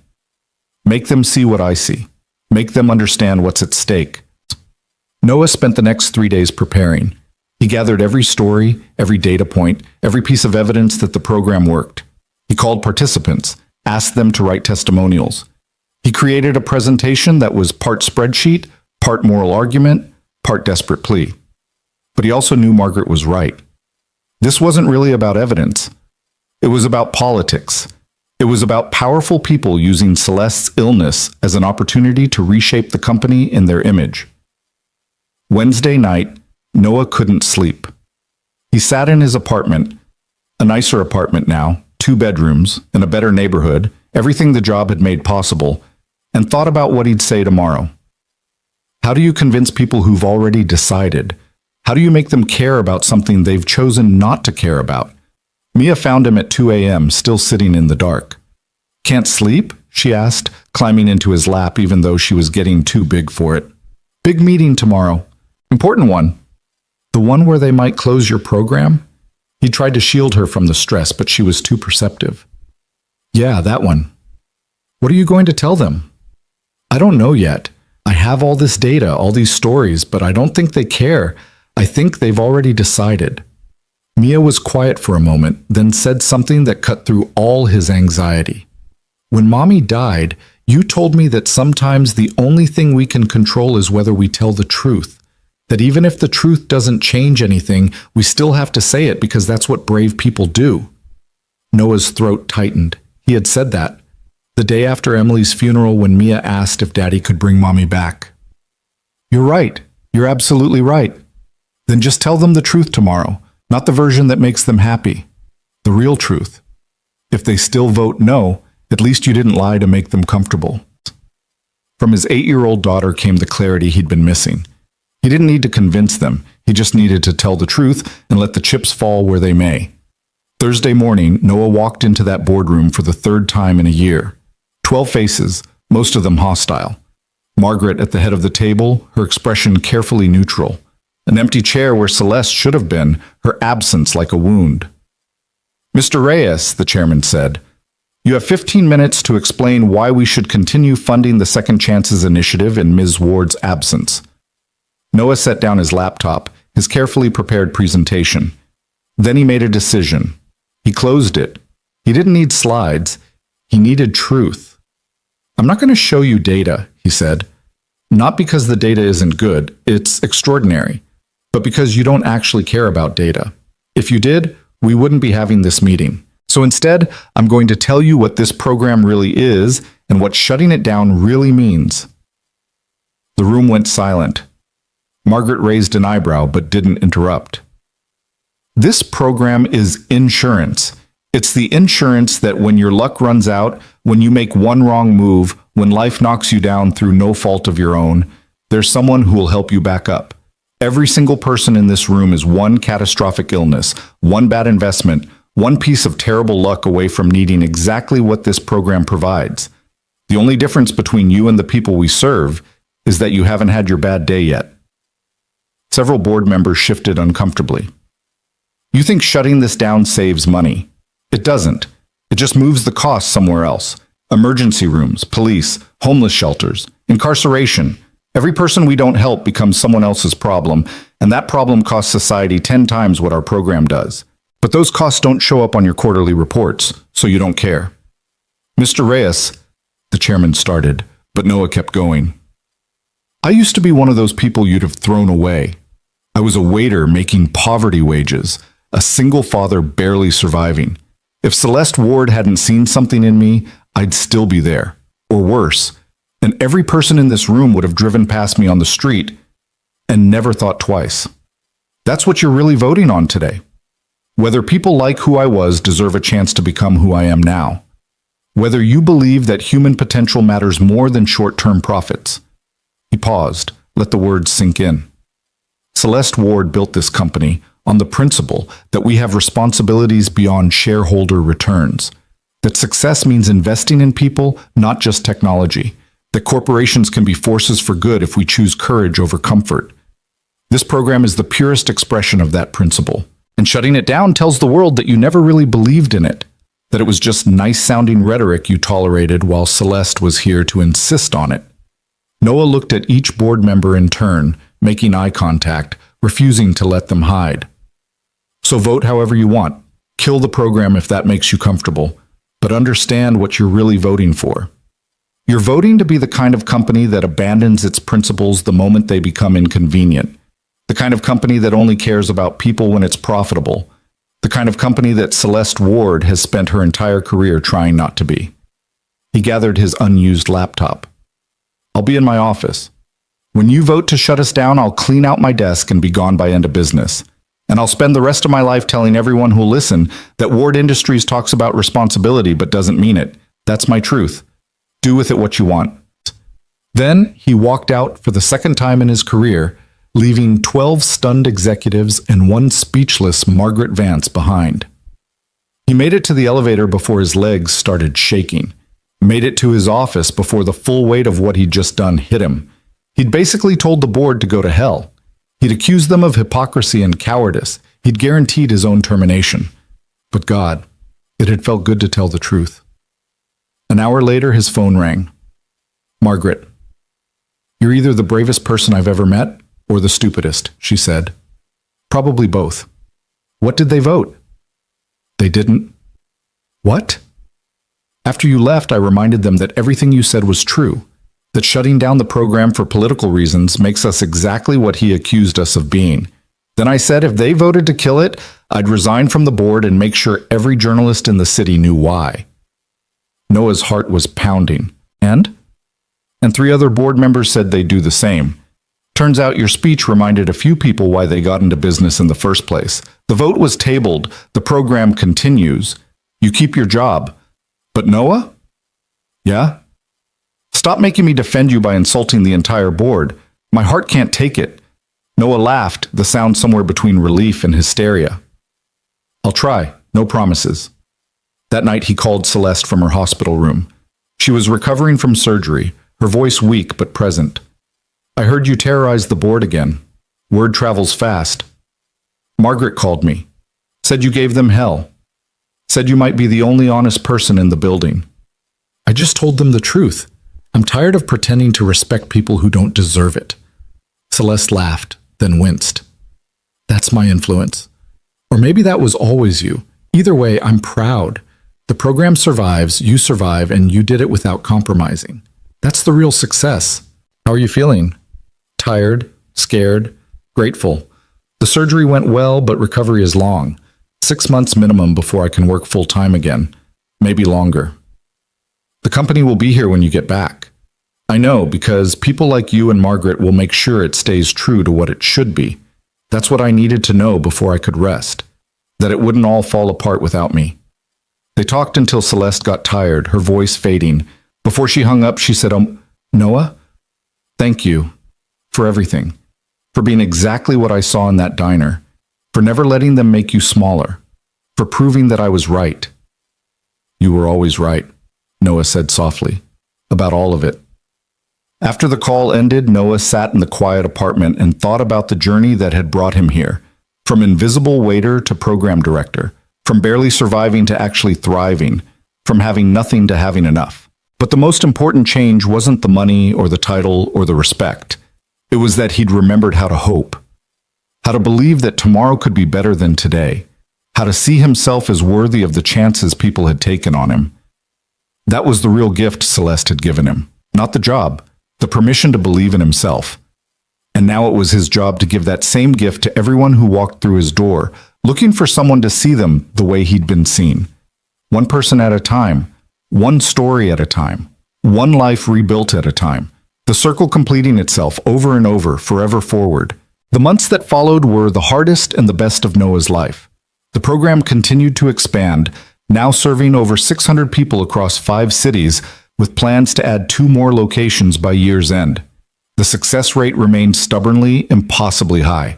Make them see what I see. Make them understand what's at stake." Noah spent the next 3 days preparing. He gathered every story, every data point, every piece of evidence that the program worked. He called participants, asked them to write testimonials. He created a presentation that was part spreadsheet, part moral argument, part desperate plea. But he also knew Margaret was right. This wasn't really about evidence. It was about politics. It was about powerful people using Celeste's illness as an opportunity to reshape the company in their image. Wednesday night, Noah couldn't sleep. He sat in his apartment, a nicer apartment now, 2 bedrooms, in a better neighborhood, everything the job had made possible, and thought about what he'd say tomorrow. How do you convince people who've already decided? How do you make them care about something they've chosen not to care about? Mia found him at 2 a.m., still sitting in the dark. "Can't sleep?" she asked, climbing into his lap even though she was getting too big for it. "Big meeting tomorrow. Important one." "The one where they might close your program?" He tried to shield her from the stress, but she was too perceptive. Yeah, that one. What are you going to tell them? I don't know yet. I have all this data, all these stories, but I don't think they care. I think they've already decided. Mia was quiet for a moment, then said something that cut through all his anxiety. When Mommy died, you told me that sometimes the only thing we can control is whether we tell the truth. That even if the truth doesn't change anything, we still have to say it because that's what brave people do. Noah's throat tightened. He had said that the day after Emily's funeral when Mia asked if Daddy could bring Mommy back. You're right. You're absolutely right. Then just tell them the truth tomorrow, not the version that makes them happy. The real truth. If they still vote no, at least you didn't lie to make them comfortable. From his 8-year-old daughter came the clarity he'd been missing. He didn't need to convince them. He just needed to tell the truth and let the chips fall where they may. Thursday morning, Noah walked into that boardroom for the 3rd time in a year. 12 faces, most of them hostile. Margaret at the head of the table, her expression carefully neutral. An empty chair where Celeste should have been, her absence like a wound. Mr. Reyes, the chairman said, you have 15 minutes to explain why we should continue funding the Second Chances initiative in Ms. Ward's absence. Noah set down his laptop, his carefully prepared presentation. Then he made a decision. He closed it. He didn't need slides. He needed truth. I'm not going to show you data, he said. Not because the data isn't good, it's extraordinary, but because you don't actually care about data. If you did, we wouldn't be having this meeting. So instead, I'm going to tell you what this program really is and what shutting it down really means. The room went silent. Margaret raised an eyebrow but didn't interrupt. This program is insurance. It's the insurance that when your luck runs out, when you make one wrong move, when life knocks you down through no fault of your own, there's someone who will help you back up. Every single person in this room is one catastrophic illness, one bad investment, one piece of terrible luck away from needing exactly what this program provides. The only difference between you and the people we serve is that you haven't had your bad day yet. Several board members shifted uncomfortably. You think shutting this down saves money? It doesn't. It just moves the cost somewhere else. Emergency rooms, police, homeless shelters, incarceration. Every person we don't help becomes someone else's problem, and that problem costs society 10 times what our program does. But those costs don't show up on your quarterly reports, so you don't care. Mr. Reyes, the chairman started, but Noah kept going. I used to be one of those people you'd have thrown away. I was a waiter making poverty wages, a single father barely surviving. If Celeste Ward hadn't seen something in me, I'd still be there, or worse. And every person in this room would have driven past me on the street and never thought twice. That's what you're really voting on today. Whether people like who I was deserve a chance to become who I am now. Whether you believe that human potential matters more than short-term profits. He paused, let the words sink in. Celeste Ward built this company on the principle that we have responsibilities beyond shareholder returns, that success means investing in people, not just technology, that corporations can be forces for good if we choose courage over comfort. This program is the purest expression of that principle, and shutting it down tells the world that you never really believed in it, that it was just nice-sounding rhetoric you tolerated while Celeste was here to insist on it. Noah looked at each board member in turn, making eye contact, refusing to let them hide. So vote however you want. Kill the program if that makes you comfortable, but understand what you're really voting for. You're voting to be the kind of company that abandons its principles the moment they become inconvenient, the kind of company that only cares about people when it's profitable, the kind of company that Celeste Ward has spent her entire career trying not to be. He gathered his unused laptop. I'll be in my office. When you vote to shut us down, I'll clean out my desk and be gone by end of business. And I'll spend the rest of my life telling everyone who'll listen that Ward Industries talks about responsibility but doesn't mean it. That's my truth. Do with it what you want. Then he walked out for the second time in his career, leaving 12 stunned executives and one speechless Margaret Vance behind. He made it to the elevator before his legs started shaking. Made it to his office before the full weight of what he'd just done hit him. He'd basically told the board to go to hell. He'd accused them of hypocrisy and cowardice. He'd guaranteed his own termination. But God, it had felt good to tell the truth. An hour later, his phone rang. "Margaret, you're either the bravest person I've ever met or the stupidest," she said. "Probably both." "What did they vote?" "They didn't." "What?" "After you left, I reminded them that everything you said was true, that shutting down the program for political reasons makes us exactly what he accused us of being. Then I said if they voted to kill it, I'd resign from the board and make sure every journalist in the city knew why." Noah's heart was pounding. And 3 other board members said they'd do the same. Turns out your speech reminded a few people why they got into business in the first place. The vote was tabled. The program continues. You keep your job. But Noah? Yeah? Stop making me defend you by insulting the entire board. My heart can't take it. Noah laughed, the sound somewhere between relief and hysteria. "I'll try. No promises." That night he called Celeste from her hospital room. She was recovering from surgery, her voice weak but present. "I heard you terrorized the board again. Word travels fast. Margaret called me. Said you gave them hell. Said you might be the only honest person in the building." "I just told them the truth. I'm tired of pretending to respect people who don't deserve it." Celeste laughed, then winced. "That's my influence. Or maybe that was always you. Either way, I'm proud. The program survives, you survive, and you did it without compromising. That's the real success. How are you feeling?" "Tired, scared, grateful. The surgery went well, but recovery is long. 6 months minimum before I can work full-time again. Maybe longer. The company will be here when you get back. I know, because people like you and Margaret will make sure it stays true to what it should be. That's what I needed to know before I could rest. That it wouldn't all fall apart without me." They talked until Celeste got tired, her voice fading. Before she hung up, she said, "Noah, thank you for everything. For being exactly what I saw in that diner. For never letting them make you smaller. For proving that I was right." "You were always right," Noah said softly. "About all of it." After the call ended, Noah sat in the quiet apartment and thought about the journey that had brought him here. From invisible waiter to program director. From barely surviving to actually thriving. From having nothing to having enough. But the most important change wasn't the money or the title or the respect. It was that he'd remembered how to hope. How to believe that tomorrow could be better than today. How to see himself as worthy of the chances people had taken on him. That was the real gift Celeste had given him. Not the job. The permission to believe in himself. And now it was his job to give that same gift to everyone who walked through his door, looking for someone to see them the way he'd been seen. One person at a time. One story at a time. One life rebuilt at a time. The circle completing itself over and over, forever forward. The months that followed were the hardest and the best of Noah's life. The program continued to expand, now serving over 600 people across 5 cities, with plans to add 2 more locations by year's end. The success rate remained stubbornly, impossibly high.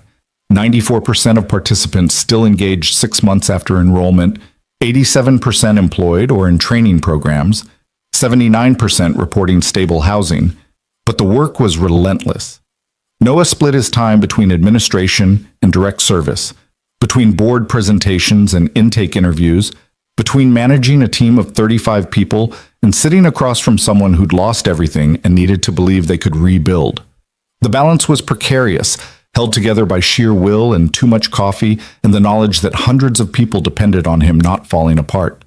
94% of participants still engaged 6 months after enrollment, 87% employed or in training programs, 79% reporting stable housing, but the work was relentless. Noah split his time between administration and direct service, between board presentations and intake interviews, between managing a team of 35 people and sitting across from someone who'd lost everything and needed to believe they could rebuild. The balance was precarious, held together by sheer will and too much coffee and the knowledge that hundreds of people depended on him not falling apart.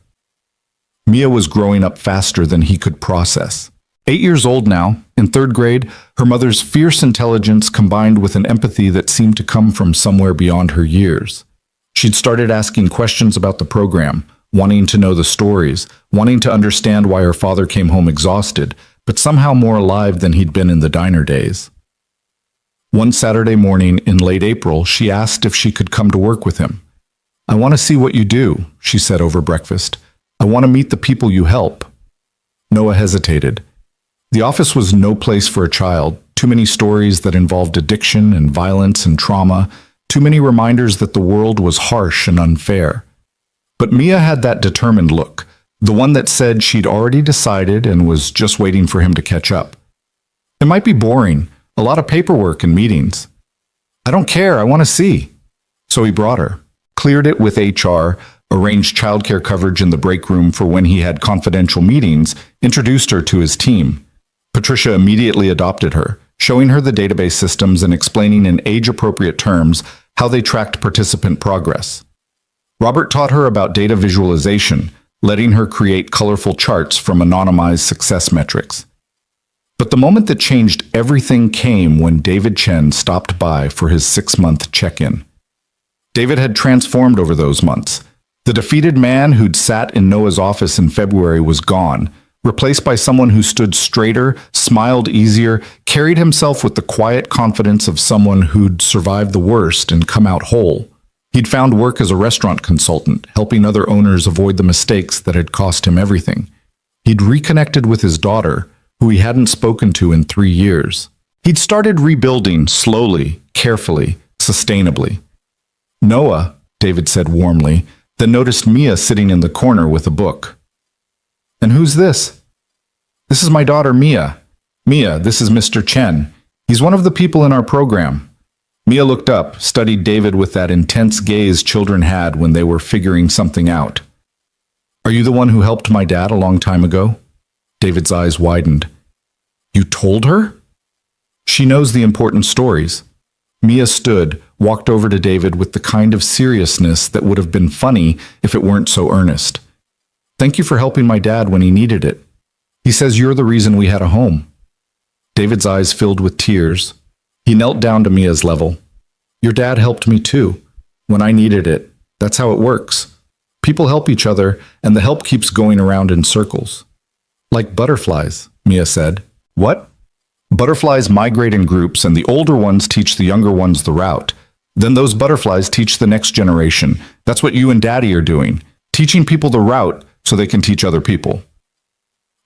Mia was growing up faster than he could process. 8 years old now, in 3rd grade, her mother's fierce intelligence combined with an empathy that seemed to come from somewhere beyond her years. She'd started asking questions about the program, wanting to know the stories, wanting to understand why her father came home exhausted, but somehow more alive than he'd been in the diner days. One Saturday morning in late April, she asked if she could come to work with him. "I want to see what you do," she said over breakfast. "I want to meet the people you help." Noah hesitated. The office was no place for a child. Too many stories that involved addiction and violence and trauma. Too many reminders that the world was harsh and unfair. But Mia had that determined look, the one that said she'd already decided and was just waiting for him to catch up. It might be boring, a lot of paperwork and meetings. "I don't care, I want to see." So he brought her. cleared it with HR, arranged childcare coverage in the break room for when he had confidential meetings, introduced her to his team. Patricia immediately adopted her, showing her the database systems and explaining in age-appropriate terms how they tracked participant progress. Robert taught her about data visualization, letting her create colorful charts from anonymized success metrics. But the moment that changed everything came when David Chen stopped by for his 6-month check-in. David had transformed over those months. The defeated man who'd sat in Noah's office in February was gone, replaced by someone who stood straighter, smiled easier, carried himself with the quiet confidence of someone who'd survived the worst and come out whole. He'd found work as a restaurant consultant, helping other owners avoid the mistakes that had cost him everything. He'd reconnected with his daughter, who he hadn't spoken to in 3 years. He'd started rebuilding slowly, carefully, sustainably. "Noah," David said warmly, then noticed Mia sitting in the corner with a book. "And who's this?" "This is my daughter, Mia. Mia, this is Mr. Chen. He's one of the people in our program." Mia looked up, studied David with that intense gaze children had when they were figuring something out. "Are you the one who helped my dad a long time ago?" David's eyes widened. "You told her?" "She knows the important stories." Mia stood, walked over to David with the kind of seriousness that would have been funny if it weren't so earnest. "Thank you for helping my dad when he needed it. He says you're the reason we had a home." David's eyes filled with tears. He knelt down to Mia's level. "Your dad helped me too, when I needed it. That's how it works. People help each other, and the help keeps going around in circles." "Like butterflies," Mia said. "What?" "Butterflies migrate in groups, and the older ones teach the younger ones the route. Then those butterflies teach the next generation. That's what you and Daddy are doing, teaching people the route so they can teach other people."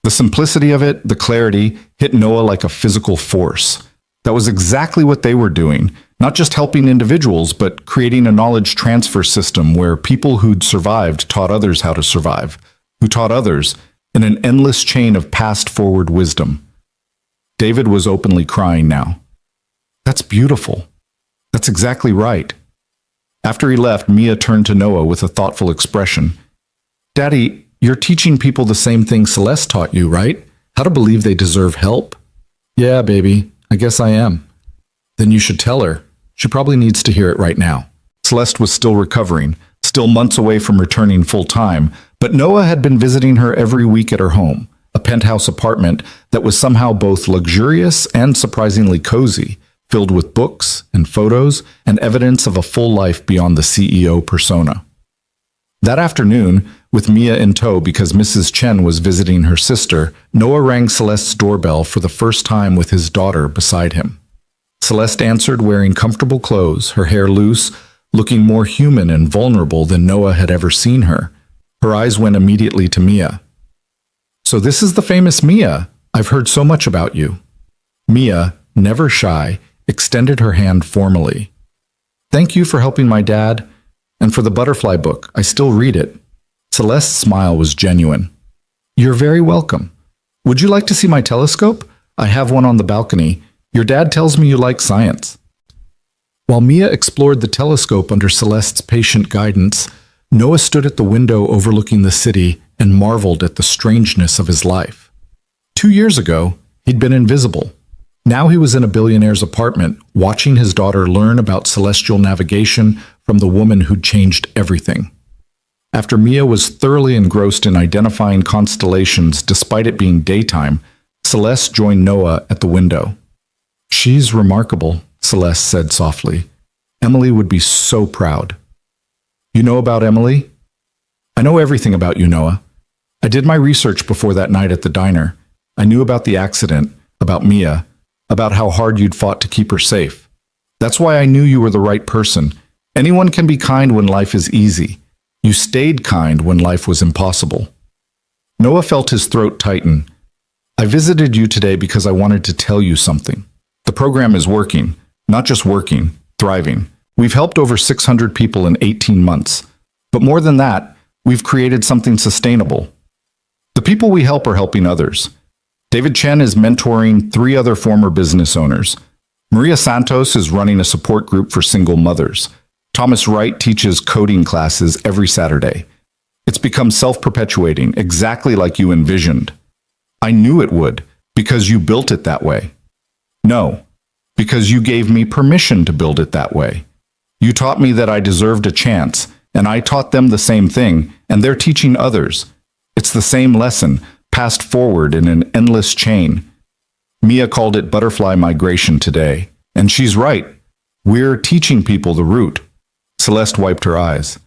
The simplicity of it, the clarity, hit Noah like a physical force. That was exactly what they were doing, not just helping individuals, but creating a knowledge transfer system where people who'd survived taught others how to survive, who taught others, in an endless chain of past-forward wisdom. David was openly crying now. "That's beautiful. That's exactly right." After he left, Mia turned to Noah with a thoughtful expression. "Daddy, you're teaching people the same thing Celeste taught you, right? How to believe they deserve help?" "Yeah, baby, I guess I am." "Then you should tell her. She probably needs to hear it right now." Celeste was still recovering, still months away from returning full-time, but Noah had been visiting her every week at her home, a penthouse apartment that was somehow both luxurious and surprisingly cozy, filled with books and photos and evidence of a full life beyond the CEO persona. That afternoon, with Mia in tow because Mrs. Chen was visiting her sister, Noah rang Celeste's doorbell for the first time with his daughter beside him. Celeste answered wearing comfortable clothes, her hair loose, looking more human and vulnerable than Noah had ever seen her. Her eyes went immediately to Mia. "So this is the famous Mia. I've heard so much about you." Mia, never shy, extended her hand formally. "Thank you for helping my dad, and for the butterfly book. I still read it." Celeste's smile was genuine. "You're very welcome. Would you like to see my telescope? I have one on the balcony. Your dad tells me you like science." While Mia explored the telescope under Celeste's patient guidance, Noah stood at the window overlooking the city and marveled at the strangeness of his life. 2 years ago, he'd been invisible. Now he was in a billionaire's apartment, watching his daughter learn about celestial navigation from the woman who'd changed everything. After Mia was thoroughly engrossed in identifying constellations despite it being daytime, Celeste joined Noah at the window. "She's remarkable," Celeste said softly. "Emily would be so proud." "You know about Emily?" "I know everything about you, Noah. I did my research before that night at the diner. I knew about the accident, about Mia, about how hard you'd fought to keep her safe. That's why I knew you were the right person. Anyone can be kind when life is easy. You stayed kind when life was impossible." Noah felt his throat tighten. "I visited you today because I wanted to tell you something. The program is working, not just working, thriving. We've helped over 600 people in 18 months. But more than that, we've created something sustainable. The people we help are helping others. David Chen is mentoring 3 other former business owners. Maria Santos is running a support group for single mothers. Thomas Wright teaches coding classes every Saturday. It's become self-perpetuating, exactly like you envisioned. I knew it would, because you built it that way. No, because you gave me permission to build it that way. You taught me that I deserved a chance, and I taught them the same thing, and they're teaching others. It's the same lesson, passed forward in an endless chain. Mia called it butterfly migration today, and she's right. We're teaching people the route. Celeste wiped her eyes.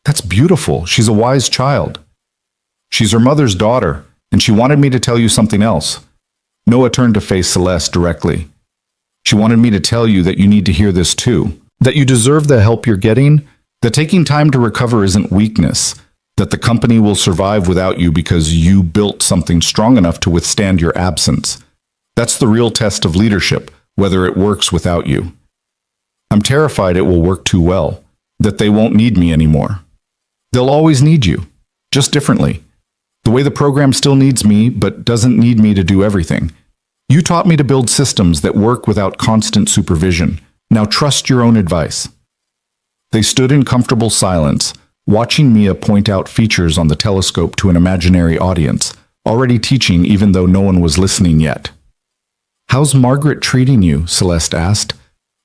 That's beautiful. She's a wise child. She's her mother's daughter, and she wanted me to tell you something else. Noah turned to face Celeste directly. She wanted me to tell you that you need to hear this too. That you deserve the help you're getting, that taking time to recover isn't weakness, that the company will survive without you because you built something strong enough to withstand your absence. That's the real test of leadership, whether it works without you. I'm terrified it will work too well, that they won't need me anymore. They'll always need you, just differently. The way the program still needs me, but doesn't need me to do everything. You taught me to build systems that work without constant supervision. Now trust your own advice. They stood in comfortable silence, watching Mia point out features on the telescope to an imaginary audience, already teaching even though no one was listening yet. How's Margaret treating you? Celeste asked.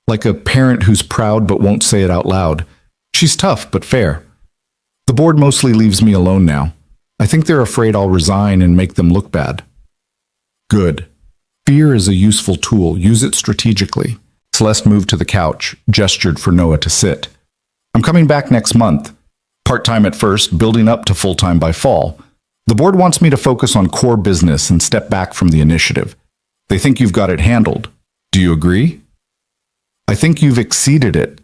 Like a parent who's proud but won't say it out loud. She's tough but fair. The board mostly leaves me alone now. I think they're afraid I'll resign and make them look bad. Good. Fear is a useful tool. Use it strategically. Celeste moved to the couch, gestured for Noah to sit. I'm coming back next month. Part-time at first, building up to full-time by fall. The board wants me to focus on core business and step back from the initiative. They think you've got it handled. Do you agree? I think you've exceeded it.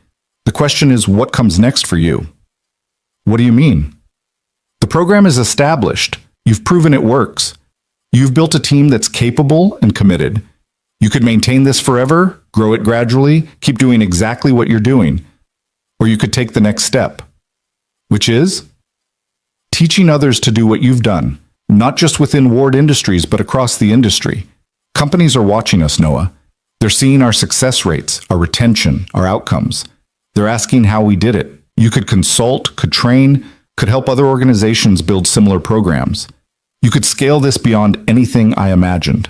The question is, what comes next for you? What do you mean? The program is established. You've proven it works. You've built a team that's capable and committed. You could maintain this forever, grow it gradually, keep doing exactly what you're doing. Or you could take the next step, which is teaching others to do what you've done, not just within Ward Industries, but across the industry. Companies are watching us, Noah. They're seeing our success rates, our retention, our outcomes. They're asking how we did it. You could consult, could train, could help other organizations build similar programs. You could scale this beyond anything I imagined.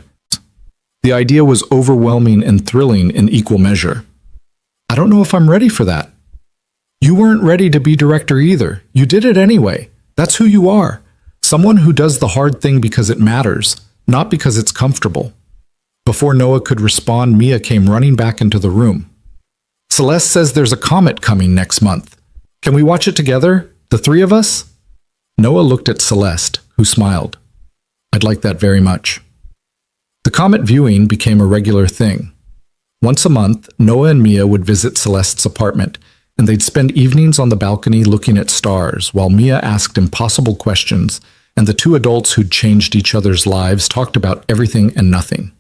The idea was overwhelming and thrilling in equal measure. I don't know if I'm ready for that. You weren't ready to be director either. You did it anyway. That's who you are. Someone who does the hard thing because it matters, not because it's comfortable. Before Noah could respond, Mia came running back into the room. Celeste says there's a comet coming next month. Can we watch it together? The three of us? Noah looked at Celeste, who smiled. I'd like that very much. The comet viewing became a regular thing. Once a month, Noah and Mia would visit Celeste's apartment, and they'd spend evenings on the balcony looking at stars while Mia asked impossible questions, and the two adults who'd changed each other's lives talked about everything and nothing.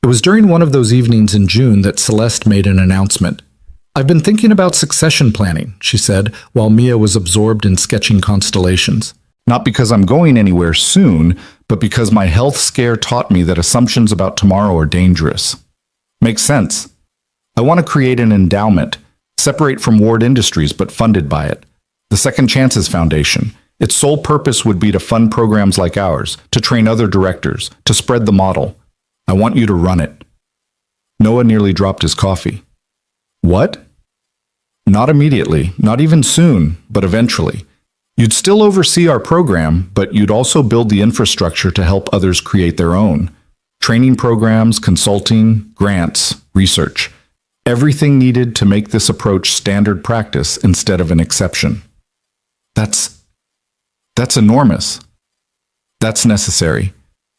It was during one of those evenings in June that Celeste made an announcement. I've been thinking about succession planning, she said, while Mia was absorbed in sketching constellations. Not because I'm going anywhere soon, but because my health scare taught me that assumptions about tomorrow are dangerous. Makes sense. I want to create an endowment, separate from Ward Industries but funded by it. The Second Chances Foundation. Its sole purpose would be to fund programs like ours, to train other directors, to spread the model. I want you to run it. Noah nearly dropped his coffee. What? Not immediately, not even soon, but eventually. You'd still oversee our program, but you'd also build the infrastructure to help others create their own. Training programs, consulting, grants, research. Everything needed to make this approach standard practice instead of an exception. That's enormous. That's necessary.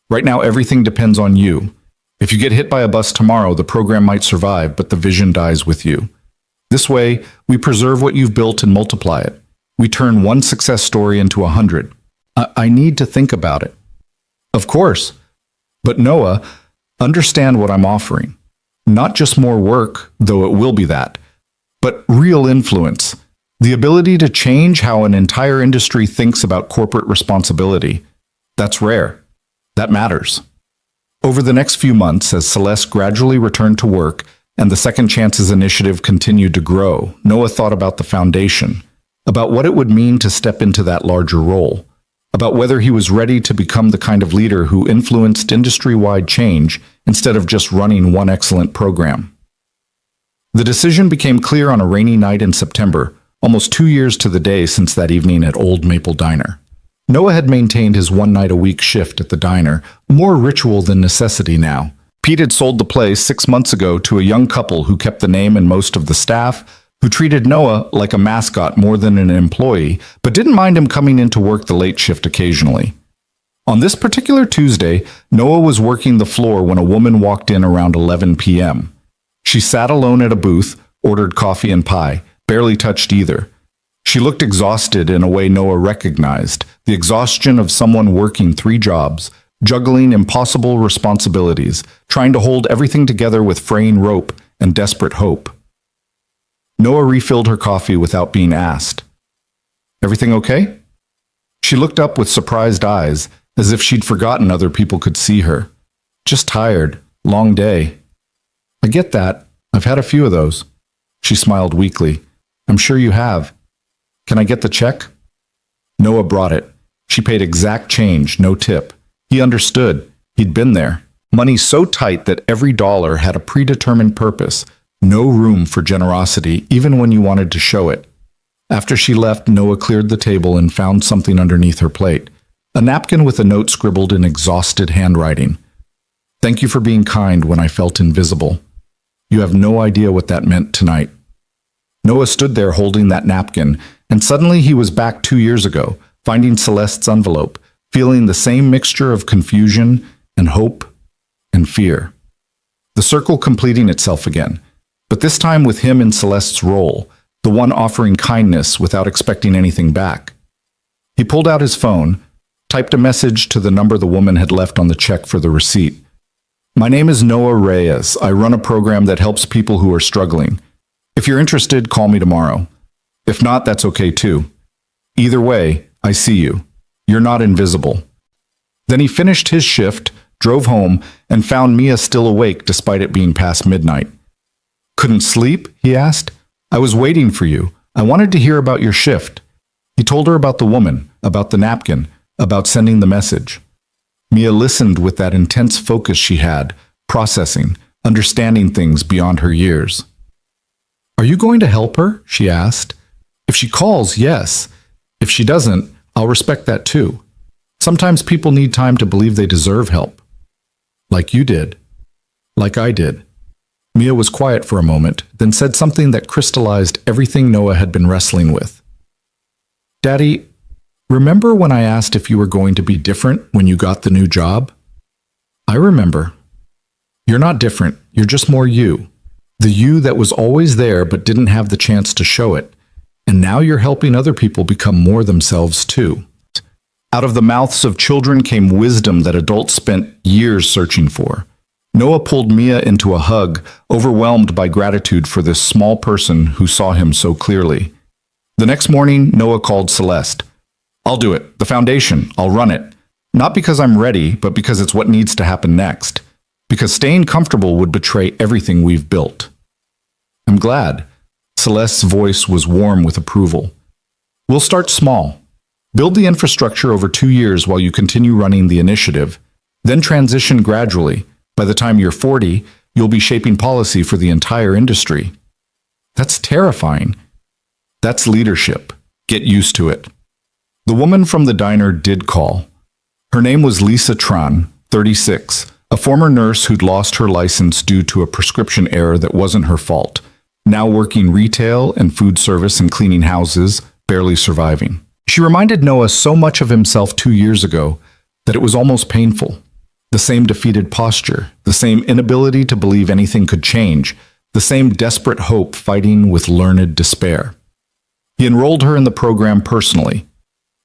Right now, everything depends on you. If you get hit by a bus tomorrow, the program might survive, but the vision dies with you. This way, we preserve what you've built and multiply it. We turn one success story into 100. I need to think about it. Of course. But Noah, understand what I'm offering. Not just more work, though it will be that, but real influence. The ability to change how an entire industry thinks about corporate responsibility. That's rare. That matters. Over the next few months, as Celeste gradually returned to work, and the Second Chances initiative continued to grow, Noah thought about the foundation, about what it would mean to step into that larger role, about whether he was ready to become the kind of leader who influenced industry-wide change instead of just running one excellent program. The decision became clear on a rainy night in September, almost 2 years to the day since that evening at Old Maple Diner. Noah had maintained his one-night-a-week shift at the diner, more ritual than necessity now. Pete had sold the place 6 months ago to a young couple who kept the name and most of the staff, who treated Noah like a mascot more than an employee, but didn't mind him coming into work the late shift occasionally. On this particular Tuesday, Noah was working the floor when a woman walked in around 11 p.m. She sat alone at a booth, ordered coffee and pie, barely touched either. She looked exhausted in a way Noah recognized, the exhaustion of someone working 3 jobs, juggling impossible responsibilities, trying to hold everything together with fraying rope and desperate hope. Noah refilled her coffee without being asked. "Everything okay?" She looked up with surprised eyes, as if she'd forgotten other people could see her. "Just tired. Long day." "I get that. I've had a few of those." She smiled weakly. "I'm sure you have. Can I get the check?" Noah brought it. She paid exact change, no tip. He understood. He'd been there. Money so tight that every dollar had a predetermined purpose. No room for generosity, even when you wanted to show it. After she left, Noah cleared the table and found something underneath her plate. A napkin with a note scribbled in exhausted handwriting. "Thank you for being kind when I felt invisible. You have no idea what that meant tonight." Noah stood there holding that napkin, and suddenly he was back 2 years ago, finding Celeste's envelope, feeling the same mixture of confusion and hope and fear. The circle completing itself again, but this time with him in Celeste's role, the one offering kindness without expecting anything back. He pulled out his phone, typed a message to the number the woman had left on the check for the receipt. "My name is Noah Reyes. I run a program that helps people who are struggling. If you're interested, call me tomorrow. If not, that's okay too. Either way, I see you. You're not invisible." Then he finished his shift, drove home, and found Mia still awake despite it being past midnight. "Couldn't sleep?" he asked. "I was waiting for you. I wanted to hear about your shift." He told her about the woman, about the napkin, about sending the message. Mia listened with that intense focus she had, processing, understanding things beyond her years. "Are you going to help her?" she asked. "If she calls, yes. If she doesn't, I'll respect that too. Sometimes people need time to believe they deserve help. Like you did. Like I did." Mia was quiet for a moment, then said something that crystallized everything Noah had been wrestling with. "Daddy, remember when I asked if you were going to be different when you got the new job?" "I remember. You're not different. You're just more you. The you that was always there but didn't have the chance to show it. And now you're helping other people become more themselves too." Out of the mouths of children came wisdom that adults spent years searching for. Noah pulled Mia into a hug, overwhelmed by gratitude for this small person who saw him so clearly. The next morning, Noah called Celeste. "I'll do it. The foundation. I'll run it. Not because I'm ready, but because it's what needs to happen next. Because staying comfortable would betray everything we've built." "I'm glad." Celeste's voice was warm with approval. "We'll start small. Build the infrastructure over 2 years while you continue running the initiative. Then transition gradually. By the time you're 40, you'll be shaping policy for the entire industry." "That's terrifying." "That's leadership. Get used to it." The woman from the diner did call. Her name was Lisa Tran, 36, a former nurse who'd lost her license due to a prescription error that wasn't her fault, now working retail and food service and cleaning houses, barely surviving. She reminded Noah so much of himself 2 years ago that it was almost painful. The same defeated posture, the same inability to believe anything could change, the same desperate hope fighting with learned despair. He enrolled her in the program personally,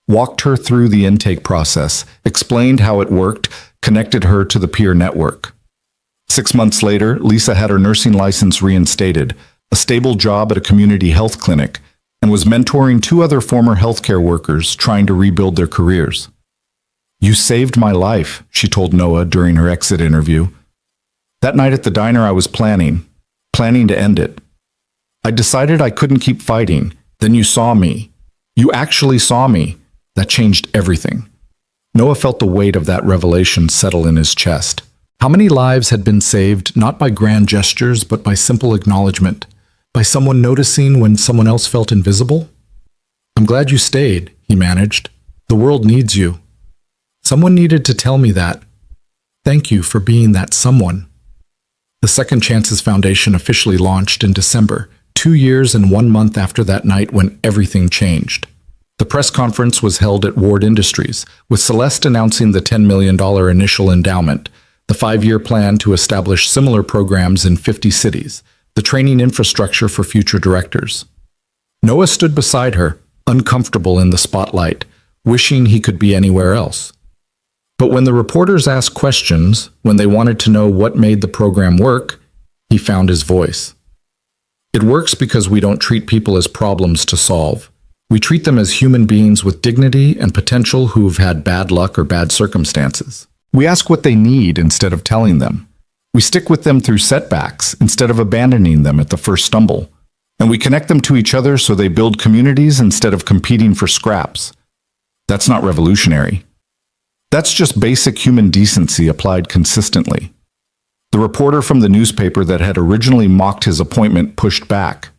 walked her through the intake process, explained how it worked, connected her to the peer network. 6 months later, Lisa had her nursing license reinstated, a stable job at a community health clinic, and was mentoring 2 other former healthcare workers trying to rebuild their careers. "You saved my life," she told Noah during her exit interview. "That night at the diner I was planning planning to end it. I decided I couldn't keep fighting. Then you saw me. You actually saw me. That changed everything. Noah felt the weight of that revelation settle in his chest. How many lives had been saved not by grand gestures, but by simple acknowledgement, by someone noticing when someone else felt invisible? I'm glad you stayed, he managed. The world needs you. Someone needed to tell me that. Thank you for being that someone. The Second Chances Foundation officially launched in December, 2 years and 1 month after that night when everything changed. The press conference was held at Ward Industries, with Celeste announcing the $10 million initial endowment, the 5-year plan to establish similar programs in 50 cities, the training infrastructure for future directors. Noah stood beside her, uncomfortable in the spotlight, wishing he could be anywhere else. But when the reporters asked questions, when they wanted to know what made the program work, he found his voice. It works because we don't treat people as problems to solve. We treat them as human beings with dignity and potential who've had bad luck or bad circumstances. We ask what they need instead of telling them. We stick with them through setbacks instead of abandoning them at the first stumble. And we connect them to each other so they build communities instead of competing for scraps. That's not revolutionary. That's just basic human decency applied consistently. The reporter from the newspaper that had originally mocked his appointment pushed back.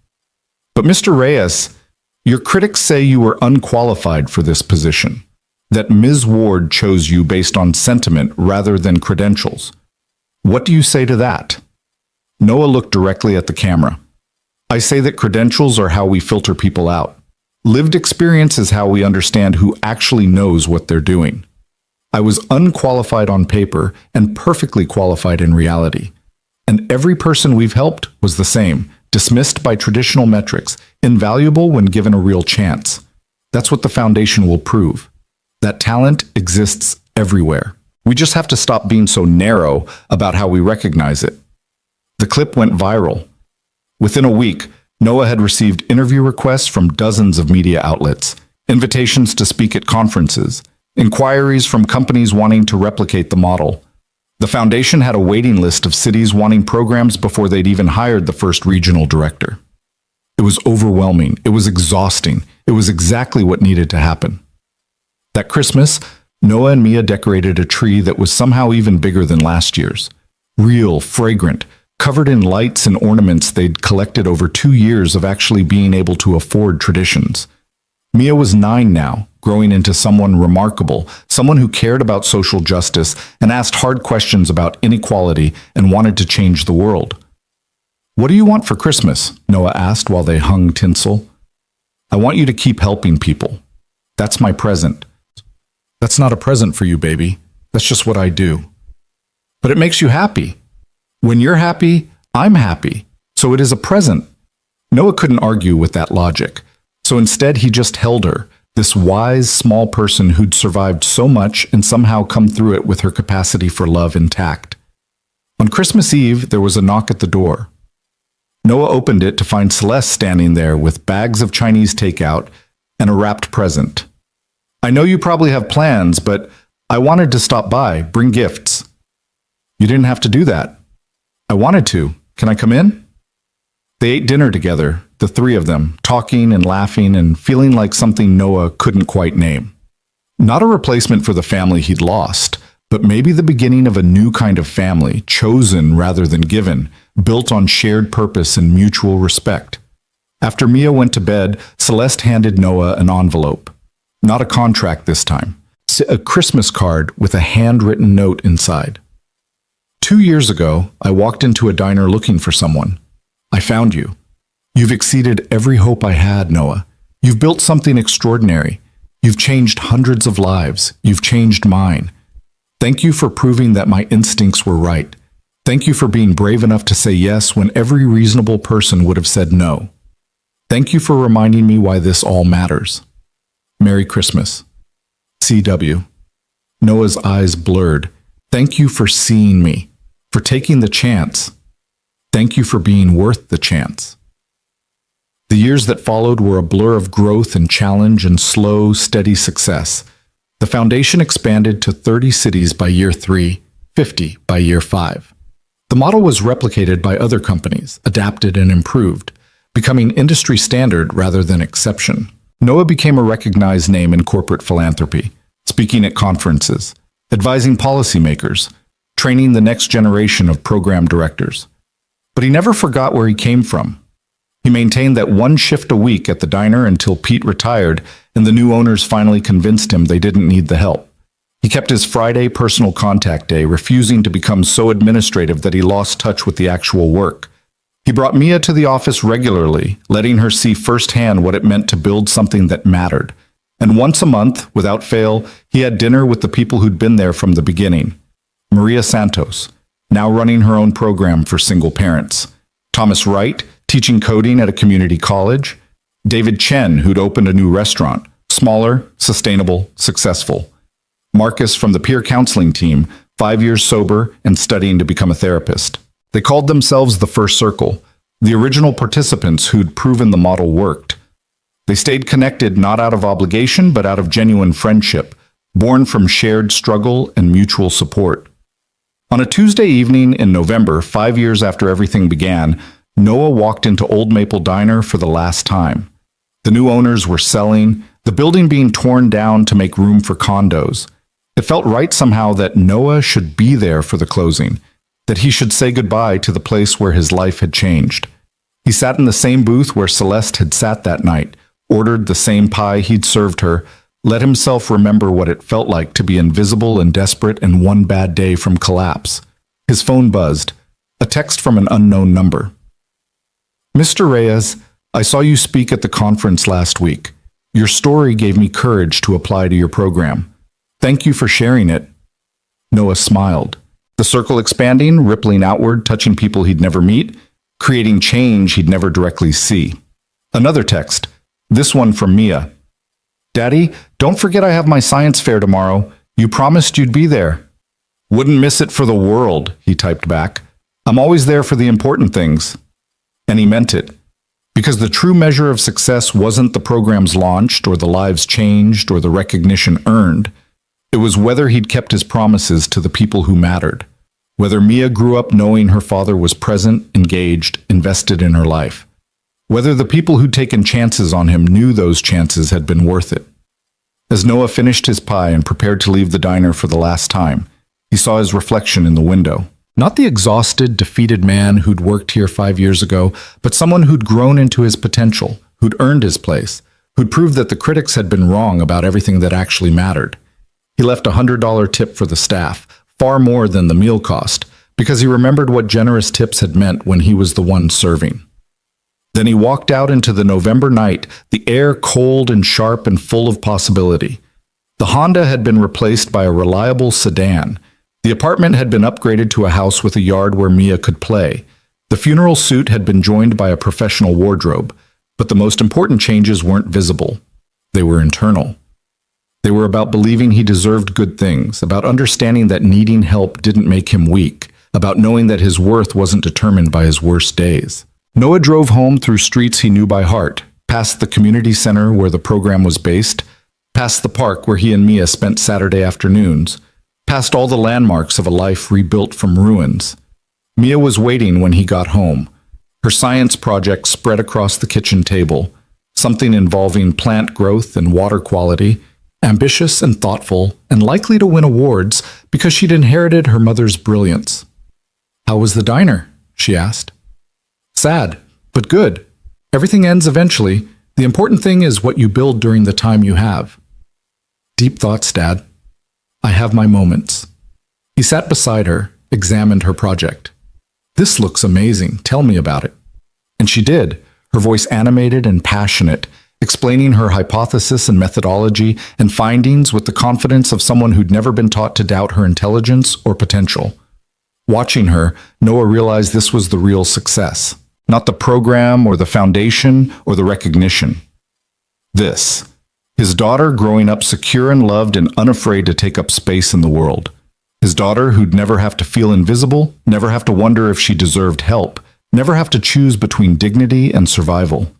But Mr. Reyes, your critics say you were unqualified for this position, that Ms. Ward chose you based on sentiment rather than credentials. What do you say to that? Noah looked directly at the camera. I say that credentials are how we filter people out. Lived experience is how we understand who actually knows what they're doing. I was unqualified on paper and perfectly qualified in reality. And every person we've helped was the same, dismissed by traditional metrics, invaluable when given a real chance. That's what the foundation will prove. That talent exists everywhere. We just have to stop being so narrow about how we recognize it. The clip went viral. Within a week, Noah had received interview requests from dozens of media outlets, invitations to speak at conferences, inquiries from companies wanting to replicate the model. The foundation had a waiting list of cities wanting programs before they'd even hired the first regional director. It was overwhelming. It was exhausting. It was exactly what needed to happen. That Christmas, Noah and Mia decorated a tree that was somehow even bigger than last year's. Real, fragrant, covered in lights and ornaments they'd collected over 2 years of actually being able to afford traditions. Mia was 9 now, growing into someone remarkable, someone who cared about social justice and asked hard questions about inequality and wanted to change the world. What do you want for Christmas? Noah asked while they hung tinsel. I want you to keep helping people. That's my present. That's not a present for you, baby. That's just what I do. But it makes you happy. When you're happy, I'm happy. So it is a present. Noah couldn't argue with that logic. So instead, he just held her, this wise, small person who'd survived so much and somehow come through it with her capacity for love intact. On Christmas Eve, there was a knock at the door. Noah opened it to find Celeste standing there with bags of Chinese takeout and a wrapped present. I know you probably have plans, but I wanted to stop by, bring gifts. You didn't have to do that. I wanted to. Can I come in? They ate dinner together, the 3 of them, talking and laughing and feeling like something Noah couldn't quite name. Not a replacement for the family he'd lost, but maybe the beginning of a new kind of family, chosen rather than given, built on shared purpose and mutual respect. After Mia went to bed, Celeste handed Noah an envelope. Not a contract this time. A Christmas card with a handwritten note inside. 2 years ago, I walked into a diner looking for someone. I found you. You've exceeded every hope I had, Noah. You've built something extraordinary. You've changed hundreds of lives. You've changed mine. Thank you for proving that my instincts were right. Thank you for being brave enough to say yes when every reasonable person would have said no. Thank you for reminding me why this all matters. Merry Christmas. C.W. Noah's eyes blurred. Thank you for seeing me, for taking the chance. Thank you for being worth the chance. The years that followed were a blur of growth and challenge and slow, steady success. The foundation expanded to 30 cities by year 3, 50 by year 5. The model was replicated by other companies, adapted and improved, becoming industry standard rather than exception. Noah became a recognized name in corporate philanthropy, speaking at conferences, advising policymakers, training the next generation of program directors. But he never forgot where he came from. He maintained that one shift a week at the diner until Pete retired and the new owners finally convinced him they didn't need the help. He kept his Friday personal contact day, refusing to become so administrative that he lost touch with the actual work. He brought Mia to the office regularly, letting her see firsthand what it meant to build something that mattered. And once a month, without fail, he had dinner with the people who'd been there from the beginning. Maria Santos, now running her own program for single parents. Thomas Wright, teaching coding at a community college. David Chen, who'd opened a new restaurant, smaller, sustainable, successful. Marcus from the peer counseling team, 5 years sober and studying to become a therapist. They called themselves the First Circle, the original participants who'd proven the model worked. They stayed connected not out of obligation, but out of genuine friendship, born from shared struggle and mutual support. On a Tuesday evening in November, 5 years after everything began, Noah walked into Old Maple Diner for the last time. The new owners were selling, the building being torn down to make room for condos. It felt right somehow that Noah should be there for the closing, that he should say goodbye to the place where his life had changed. He sat in the same booth where Celeste had sat that night, ordered the same pie he'd served her, let himself remember what it felt like to be invisible and desperate and one bad day from collapse. His phone buzzed, a text from an unknown number. Mr. Reyes, I saw you speak at the conference last week. Your story gave me courage to apply to your program. Thank you for sharing it. Noah smiled. The circle expanding, rippling outward, touching people he'd never meet, creating change he'd never directly see. Another text, this one from Mia. Daddy, don't forget I have my science fair tomorrow. You promised you'd be there. Wouldn't miss it for the world, he typed back. I'm always there for the important things. And he meant it. Because the true measure of success wasn't the programs launched or the lives changed or the recognition earned. It was whether he'd kept his promises to the people who mattered. Whether Mia grew up knowing her father was present, engaged, invested in her life. Whether the people who'd taken chances on him knew those chances had been worth it. As Noah finished his pie and prepared to leave the diner for the last time, he saw his reflection in the window. Not the exhausted, defeated man who'd worked here 5 years ago, but someone who'd grown into his potential, who'd earned his place, who'd proved that the critics had been wrong about everything that actually mattered. He left a $100 tip for the staff, far more than the meal cost, because he remembered what generous tips had meant when he was the one serving. Then he walked out into the November night, the air cold and sharp and full of possibility. The Honda had been replaced by a reliable sedan. The apartment had been upgraded to a house with a yard where Mia could play. The funeral suit had been joined by a professional wardrobe, but the most important changes weren't visible. They were internal. They were about believing he deserved good things, about understanding that needing help didn't make him weak, about knowing that his worth wasn't determined by his worst days. Noah drove home through streets he knew by heart, past the community center where the program was based, past the park where he and Mia spent Saturday afternoons, past all the landmarks of a life rebuilt from ruins. Mia was waiting when he got home. Her science project spread across the kitchen table, something involving plant growth and water quality, ambitious and thoughtful, and likely to win awards because she'd inherited her mother's brilliance. How was the diner? She asked. Sad, but good. Everything ends eventually. The important thing is what you build during the time you have. Deep thoughts, Dad. I have my moments. He sat beside her, examined her project. This looks amazing. Tell me about it. And she did, her voice animated and passionate, explaining her hypothesis and methodology and findings with the confidence of someone who'd never been taught to doubt her intelligence or potential. Watching her, Noah realized this was the real success, not the program or the foundation or the recognition. This, his daughter growing up secure and loved and unafraid to take up space in the world. His daughter who'd never have to feel invisible, never have to wonder if she deserved help, never have to choose between dignity and survival.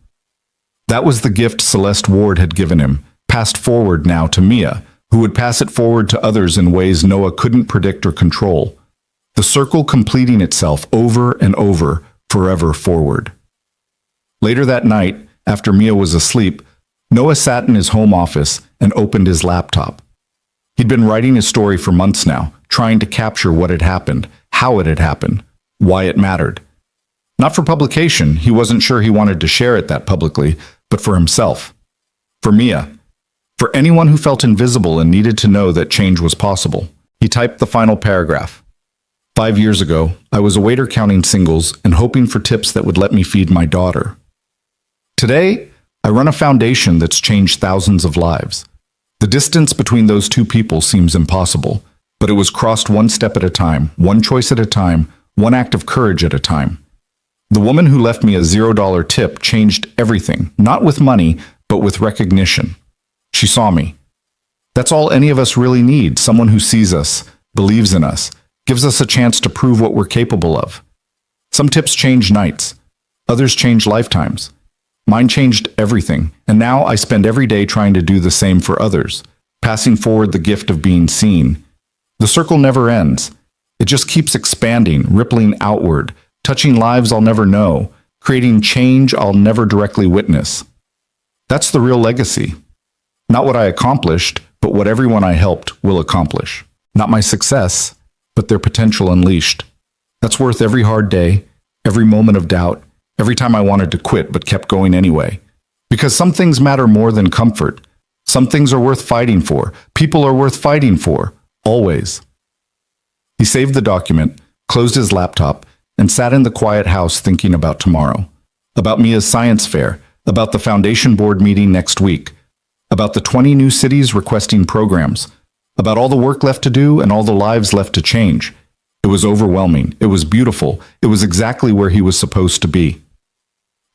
That was the gift Celeste Ward had given him, passed forward now to Mia, who would pass it forward to others in ways Noah couldn't predict or control. The circle completing itself over and over, forever forward. Later that night, after Mia was asleep, Noah sat in his home office and opened his laptop. He'd been writing his story for months now, trying to capture what had happened, how it had happened, why it mattered. Not for publication, he wasn't sure he wanted to share it that publicly, but for himself. For Mia. For anyone who felt invisible and needed to know that change was possible. He typed the final paragraph. 5 years ago, I was a waiter counting singles and hoping for tips that would let me feed my daughter. Today, I run a foundation that's changed thousands of lives. The distance between those two people seems impossible, but it was crossed one step at a time, one choice at a time, one act of courage at a time. The woman who left me a $0 tip changed everything, not with money, but with recognition. She saw me. That's all any of us really need, someone who sees us, believes in us, gives us a chance to prove what we're capable of. Some tips change nights. Others change lifetimes. Mine changed everything, and now I spend every day trying to do the same for others, passing forward the gift of being seen. The circle never ends. It just keeps expanding, rippling outward, touching lives I'll never know, creating change I'll never directly witness. That's the real legacy. Not what I accomplished, but what everyone I helped will accomplish. Not my success, but their potential unleashed. That's worth every hard day, every moment of doubt, every time I wanted to quit but kept going anyway. Because some things matter more than comfort. Some things are worth fighting for. People are worth fighting for. Always. He saved the document, closed his laptop, and sat in the quiet house thinking about tomorrow. About Mia's science fair, about the foundation board meeting next week, about the 20 new cities requesting programs, about all the work left to do and all the lives left to change. It was overwhelming. It was beautiful. It was exactly where he was supposed to be.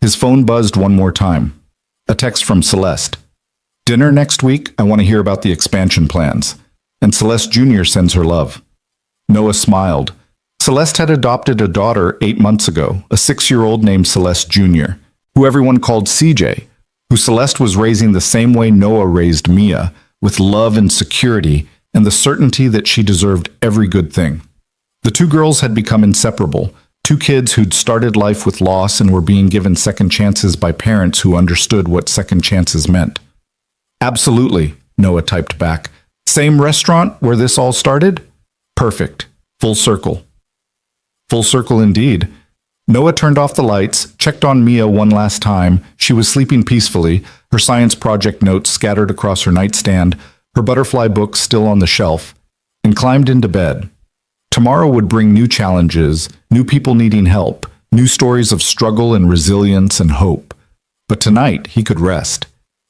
His phone buzzed one more time. A text from Celeste. Dinner next week? I want to hear about the expansion plans. And Celeste Jr. sends her love. Noah smiled. Celeste had adopted a daughter 8 months ago, a 6-year-old named Celeste Jr., who everyone called CJ, who Celeste was raising the same way Noah raised Mia, with love and security and the certainty that she deserved every good thing. The two girls had become inseparable, two kids who'd started life with loss and were being given second chances by parents who understood what second chances meant. Absolutely, Noah typed back. Same restaurant where this all started? Perfect. Full circle. Full circle indeed. Noah turned off the lights, checked on Mia one last time. She was sleeping peacefully, her science project notes scattered across her nightstand, her butterfly book still on the shelf, and climbed into bed. Tomorrow would bring new challenges, new people needing help, new stories of struggle and resilience and hope. But tonight he could rest.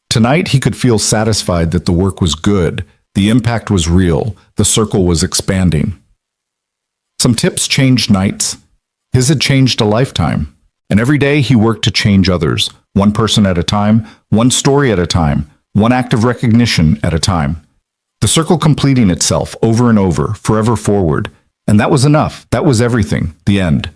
Tonight he could feel satisfied that the work was good, the impact was real, the circle was expanding. Some tips changed nights. His had changed a lifetime. And every day he worked to change others, one person at a time, one story at a time, one act of recognition at a time. The circle completing itself over and over, forever forward. And that was enough. That was everything. The end.